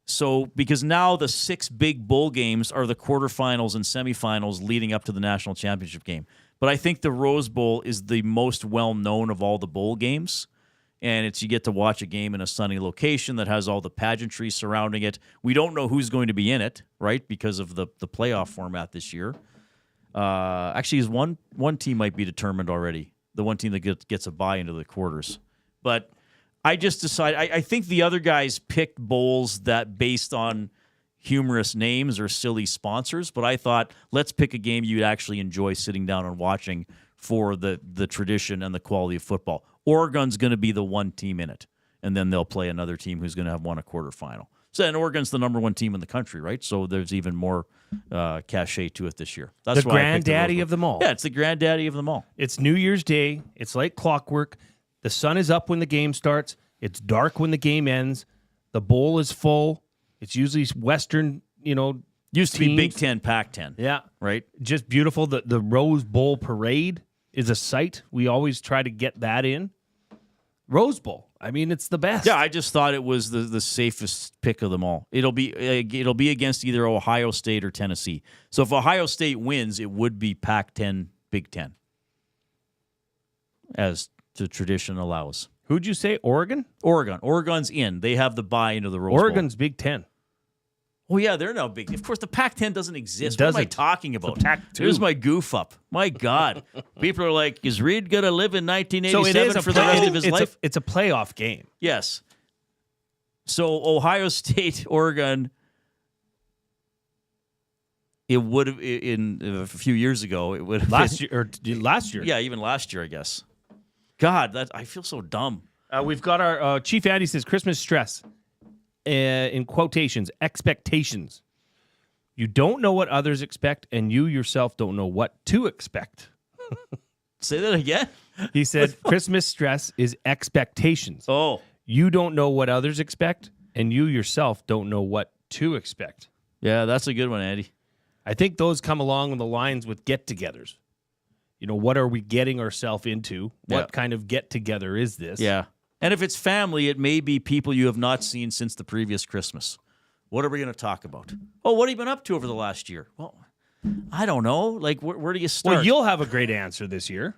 So, because now the 6 big bowl games are the quarterfinals and semifinals leading up to the national championship game. But I think the Rose Bowl is the most well-known of all the bowl games. And you get to watch a game in a sunny location that has all the pageantry surrounding it. We don't know who's going to be in it, right, because of the playoff format this year. Actually, one team might be determined already, the one team that gets a bye into the quarters. But I just decided, I think the other guys picked bowls that based on humorous names or silly sponsors, but I thought, let's pick a game you'd actually enjoy sitting down and watching for the tradition and the quality of football. Oregon's going to be the one team in it, and then they'll play another team who's going to have won a quarterfinal. So, and Oregon's the number one team in the country, right? So there's even more cachet to it this year. That's the why granddaddy of them all. Yeah, it's the granddaddy of them all. It's New Year's Day. It's like clockwork. The sun is up when the game starts. It's dark when the game ends. The bowl is full. It's usually Western, used to be Big Ten, Pac-10. Yeah. Right? Just beautiful. The Rose Bowl parade is a sight. We always try to get that in. Rose Bowl. I mean, it's the best. Yeah, I just thought it was the safest pick of them all. It'll be against either Ohio State or Tennessee. So if Ohio State wins, it would be Pac-10, Big Ten. as the tradition allows. Who'd you say? Oregon? Oregon. Oregon's in. They have the bye into the Rose Bowl. Oregon's Big Ten. Oh, yeah, they're now big. Of course, the Pac-10 doesn't exist. It doesn't. What am I talking about? It's a Pac-2. Here's my goof up. My God. People are like, is Reid going to live in 1987 So it is for the rest of his life? It's a playoff game. Yes. So Ohio State, Oregon, it would have, in a few years ago, it would have last year. Yeah, even last year, I guess. God, I feel so dumb. We've got our Chief Andy says Christmas stress. In quotations, expectations. You don't know what others expect, and you yourself don't know what to expect. Say that again? He said Christmas stress is expectations. Oh. You don't know what others expect, and you yourself don't know what to expect. Yeah, that's a good one, Andy. I think those come along the lines with get-togethers. You know, what are we getting ourselves into? What kind of get-together is this? Yeah. And if it's family, it may be people you have not seen since the previous Christmas. What are we going to talk about? Oh, what have you been up to over the last year? Well, I don't know. Like, where do you start? Well, you'll have a great answer this year.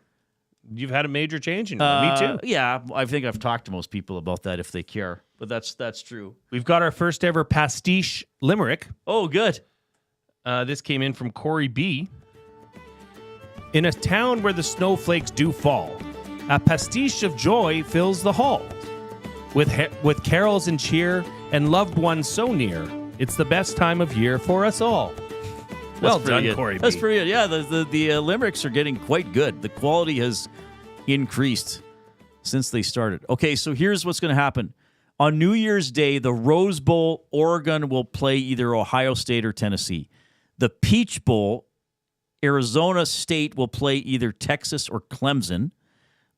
You've had a major change in me too. Yeah, I think I've talked to most people about that if they care. But that's true. We've got our first ever pastiche limerick. Oh, good. This came in from Corey B. In a town where the snowflakes do fall, a pastiche of joy fills the hall. With carols and cheer and loved ones so near, it's the best time of year for us all. Well done, good. Corey B. That's pretty good. Yeah, the limericks are getting quite good. The quality has increased since they started. Okay, so here's what's going to happen. On New Year's Day, the Rose Bowl, Oregon will play either Ohio State or Tennessee. The Peach Bowl, Arizona State will play either Texas or Clemson.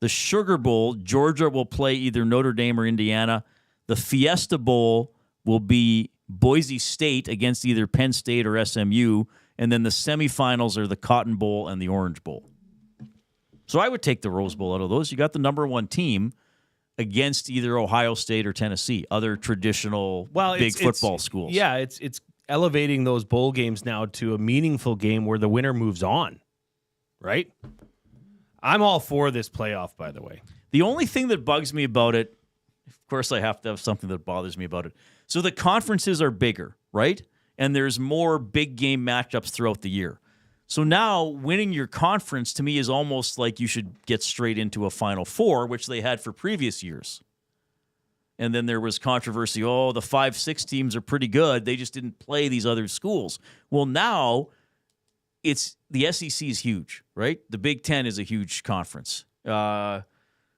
The Sugar Bowl, Georgia will play either Notre Dame or Indiana. The Fiesta Bowl will be Boise State against either Penn State or SMU. And then the semifinals are the Cotton Bowl and the Orange Bowl. So I would take the Rose Bowl out of those. You got the number one team against either Ohio State or Tennessee, other traditional big football schools. Yeah, it's elevating those bowl games now to a meaningful game where the winner moves on, right? I'm all for this playoff, by the way. The only thing that bugs me about it, of course I have to have something that bothers me about it. So the conferences are bigger, right? And there's more big game matchups throughout the year. So now winning your conference to me is almost like you should get straight into a Final Four, which they had for previous years. And then there was controversy, the 5-6 teams are pretty good. They just didn't play these other schools. Well, now it's the SEC is huge, right? The Big Ten is a huge conference.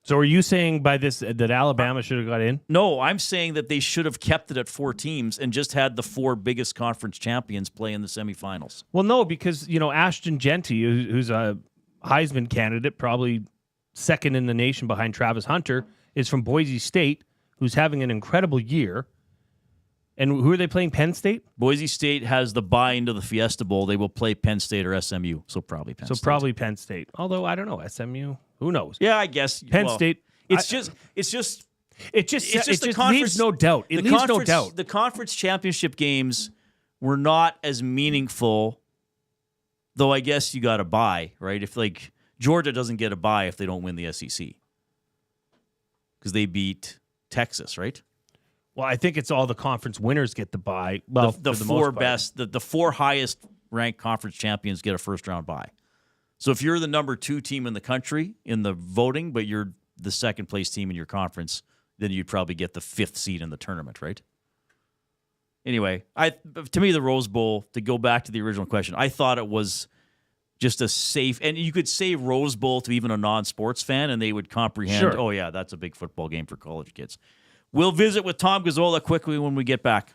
So are you saying by this that Alabama should have got in? No, I'm saying that they should have kept it at 4 teams and just had the 4 biggest conference champions play in the semifinals. Well, no, because, Ashton Genty, who's a Heisman candidate, probably second in the nation behind Travis Hunter, is from Boise State, who's having an incredible year. And who are they playing? Penn State? Boise State has the bye into the Fiesta Bowl. They will play Penn State or SMU, so probably Penn State. So probably Penn State. Although, I don't know, SMU, who knows? Yeah, I guess. Penn State. It just the conference, leaves no doubt. It leaves no doubt. The conference championship games were not as meaningful, though I guess you got a bye, right? If, Georgia doesn't get a bye if they don't win the SEC. Because they beat Texas, right? Well, I think it's all the conference winners get the bye. Well, the 4 best, the 4 highest ranked conference champions get a first round bye. So if you're the number 2 team in the country in the voting, but you're the second place team in your conference, then you'd probably get the 5th seed in the tournament, right? Anyway, to me, the Rose Bowl, to go back to the original question, I thought it was just a safe, and you could say Rose Bowl to even a non-sports fan, and they would comprehend, Sure. Oh yeah, that's a big football game for college kids. We'll visit with Tom Gazzola quickly when we get back.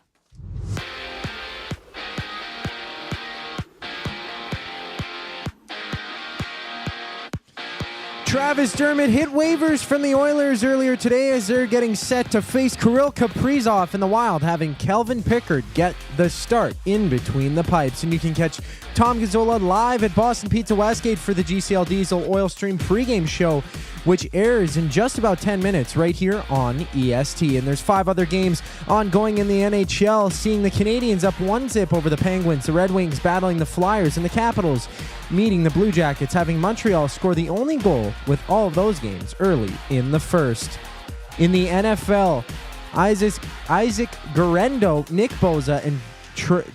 Travis Dermott hit waivers from the Oilers earlier today as they're getting set to face Kirill Kaprizov in the Wild, having Calvin Pickard get the start in between the pipes. And you can catch Tom Gazzola live at Boston Pizza Westgate for the GCL Diesel Oil Stream pregame show, which airs in just about 10 minutes right here on EST. And there's 5 other games ongoing in the NHL, seeing the Canadiens up 1-0 over the Penguins, the Red Wings battling the Flyers, and the Capitals meeting the Blue Jackets, having Montreal score the only goal with all of those games early in the first. In the NFL, Isaac Guerrero, Nick Bosa, and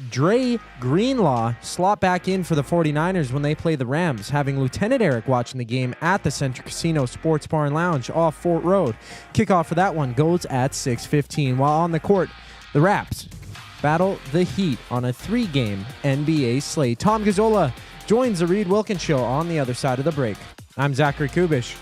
Dre Greenlaw slot back in for the 49ers when they play the Rams, having Lieutenant Eric watching the game at the Central Casino Sports Bar and Lounge off Fort Road. Kickoff for that one goes at 6:15. While on the court, the Raps battle the Heat on a 3-game NBA slate. Tom Gazzola joins the Reid Wilkins Show on the other side of the break. I'm Zachary Kubusch,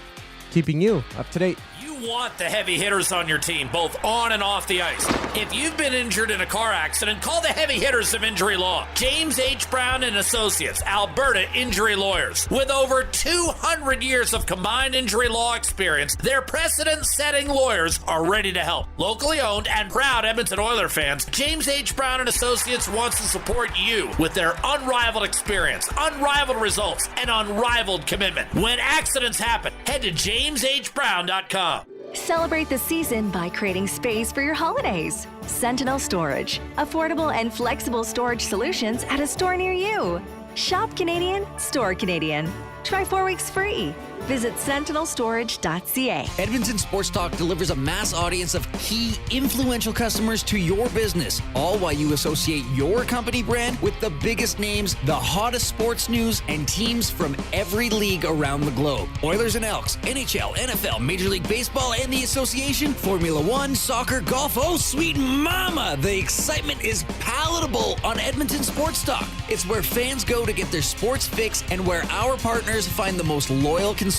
keeping you up to date. Want the heavy hitters on your team, both on and off the ice. If you've been injured in a car accident, call the heavy hitters of injury law. James H. Brown and Associates, Alberta Injury Lawyers. With over 200 years of combined injury law experience, their precedent-setting lawyers are ready to help. Locally owned and proud Edmonton Oiler fans, James H. Brown and Associates wants to support you with their unrivaled experience, unrivaled results, and unrivaled commitment. When accidents happen, head to jameshbrown.com. Celebrate the season by creating space for your holidays. Sentinel Storage, affordable and flexible storage solutions at a store near you. Shop Canadian, store Canadian. Try 4 weeks free. Visit sentinelstorage.ca. Edmonton Sports Talk delivers a mass audience of key, influential customers to your business, all while you associate your company brand with the biggest names, the hottest sports news, and teams from every league around the globe. Oilers and Elks, NHL, NFL, Major League Baseball, and the Association, Formula One, soccer, golf. Oh, sweet mama! The excitement is palatable on Edmonton Sports Talk. It's where fans go to get their sports fix and where our partners find the most loyal consumers.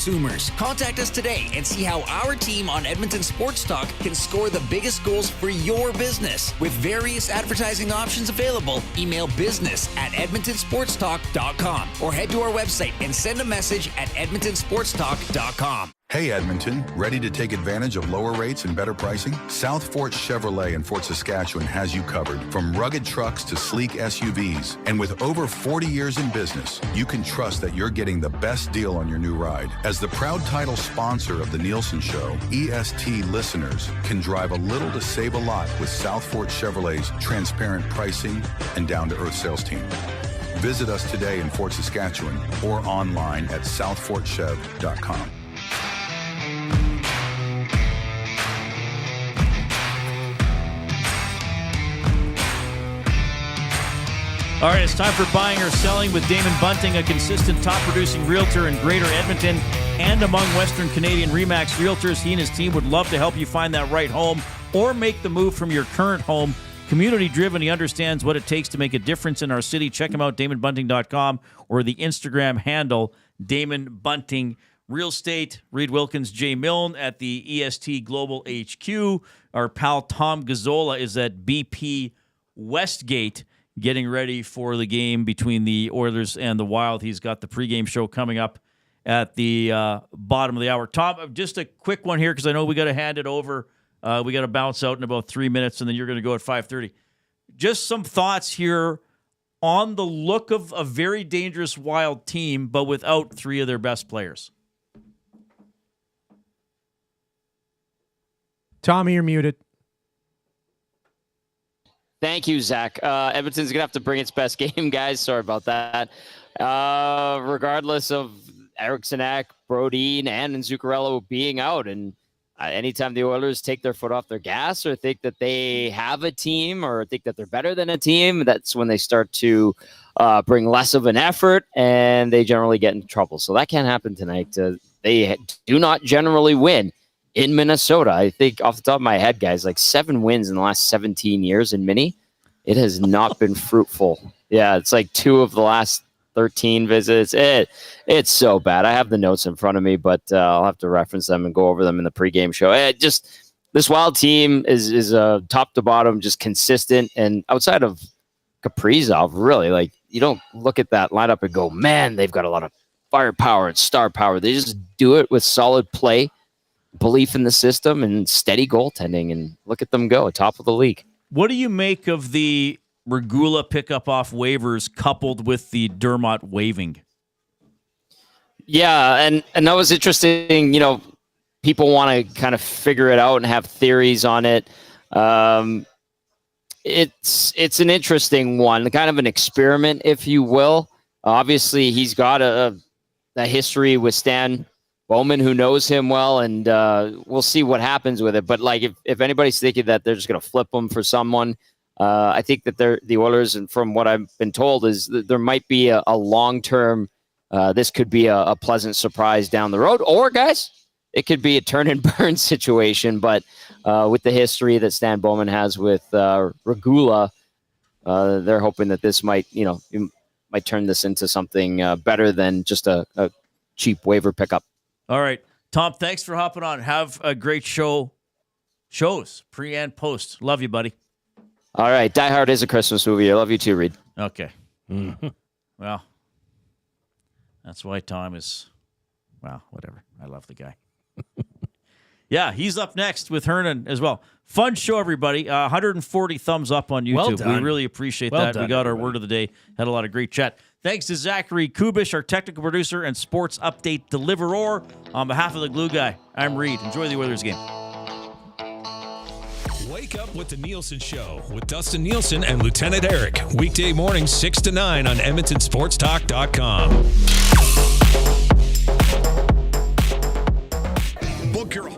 Contact us today and see how our team on Edmonton Sports Talk can score the biggest goals for your business. With various advertising options available, email business@edmontonsportstalk.com or head to our website and send a message at edmontonsportstalk.com. Hey Edmonton, ready to take advantage of lower rates and better pricing? South Fort Chevrolet in Fort Saskatchewan has you covered. From rugged trucks to sleek SUVs. And with over 40 years in business, you can trust that you're getting the best deal on your new ride. As the proud title sponsor of the Nielsen Show, EST listeners can drive a little to save a lot with South Fort Chevrolet's transparent pricing and down-to-earth sales team. Visit us today in Fort Saskatchewan or online at southfortchev.com. All right, it's time for Buying or Selling with Damon Bunting, a consistent top-producing realtor in Greater Edmonton and among Western Canadian RE/MAX realtors. He and his team would love to help you find that right home or make the move from your current home. Community-driven, he understands what it takes to make a difference in our city. Check him out, DamonBunting.com, or the Instagram handle, Damon Bunting Real Estate. Reid Wilkins, Jay Milne at the EST Global HQ. Our pal Tom Gazzola is at BP Westgate, getting ready for the game between the Oilers and the Wild. He's got the pregame show coming up at the bottom of the hour. Tom, just a quick one here because I know we got to hand it over. We got to bounce out in about 3 minutes, and then you're going to go at 5:30. Just some thoughts here on the look of a very dangerous Wild team, but without 3 of their best players. Tommy, you're muted. Thank you, Zach. Edmonton's going to have to bring its best game, guys. Sorry about that. Regardless of Eriksson, Brodin, and Zuccarello being out. And anytime the Oilers take their foot off their gas or think that they have a team or think that they're better than a team, that's when they start to bring less of an effort and they generally get into trouble. So that can't happen tonight. They do not generally win in Minnesota. I think off the top of my head, guys, like 7 wins in the last 17 years in Mini. It has not been fruitful. Yeah, it's like 2 of the last 13 visits. It's so bad. I have the notes in front of me, but I'll have to reference them and go over them in the pregame show. This Wild team is top to bottom, just consistent. And outside of Kaprizov, really, like, you don't look at that lineup and go, man, they've got a lot of firepower and star power. They just do it with solid play, belief in the system, and steady goaltending, and look at them go, top of the league. What do you make of the Regula pickup off waivers coupled with the Dermott waiving? Yeah, and that was interesting. You know, people want to kind of figure it out and have theories on it. It's an interesting one, kind of an experiment, if you will. Obviously, he's got a history with Stan Bowman, who knows him well, and we'll see what happens with it. But like, if anybody's thinking that they're just going to flip him for someone, I think that the Oilers, and from what I've been told, is that there might be a long-term. This could be a pleasant surprise down the road, or guys, it could be a turn and burn situation. But with the history that Stan Bowman has with Regula, they're hoping that this might turn this into something better than just a cheap waiver pickup. All right, Tom, thanks for hopping on. Have a great shows, pre and post. Love you, buddy. All right, Die Hard is a Christmas movie. I love you too, Reid. Okay. Well, that's why Tom is, well, whatever. I love the guy. Yeah, he's up next with Hernan as well. Fun show, everybody. 140 thumbs up on YouTube. Well done. We really appreciate Well that. done, We got everybody. our word of the day. Had a lot of great chat. Thanks to Zachary Kubusch, our technical producer and sports update deliverer. On behalf of the Glue Guy, I'm Reid. Enjoy the Oilers game. Wake up with the Nielsen Show with Dustin Nielsen and Lieutenant Eric. Weekday mornings 6 to 9 on EdmontonSportsTalk.com. Book your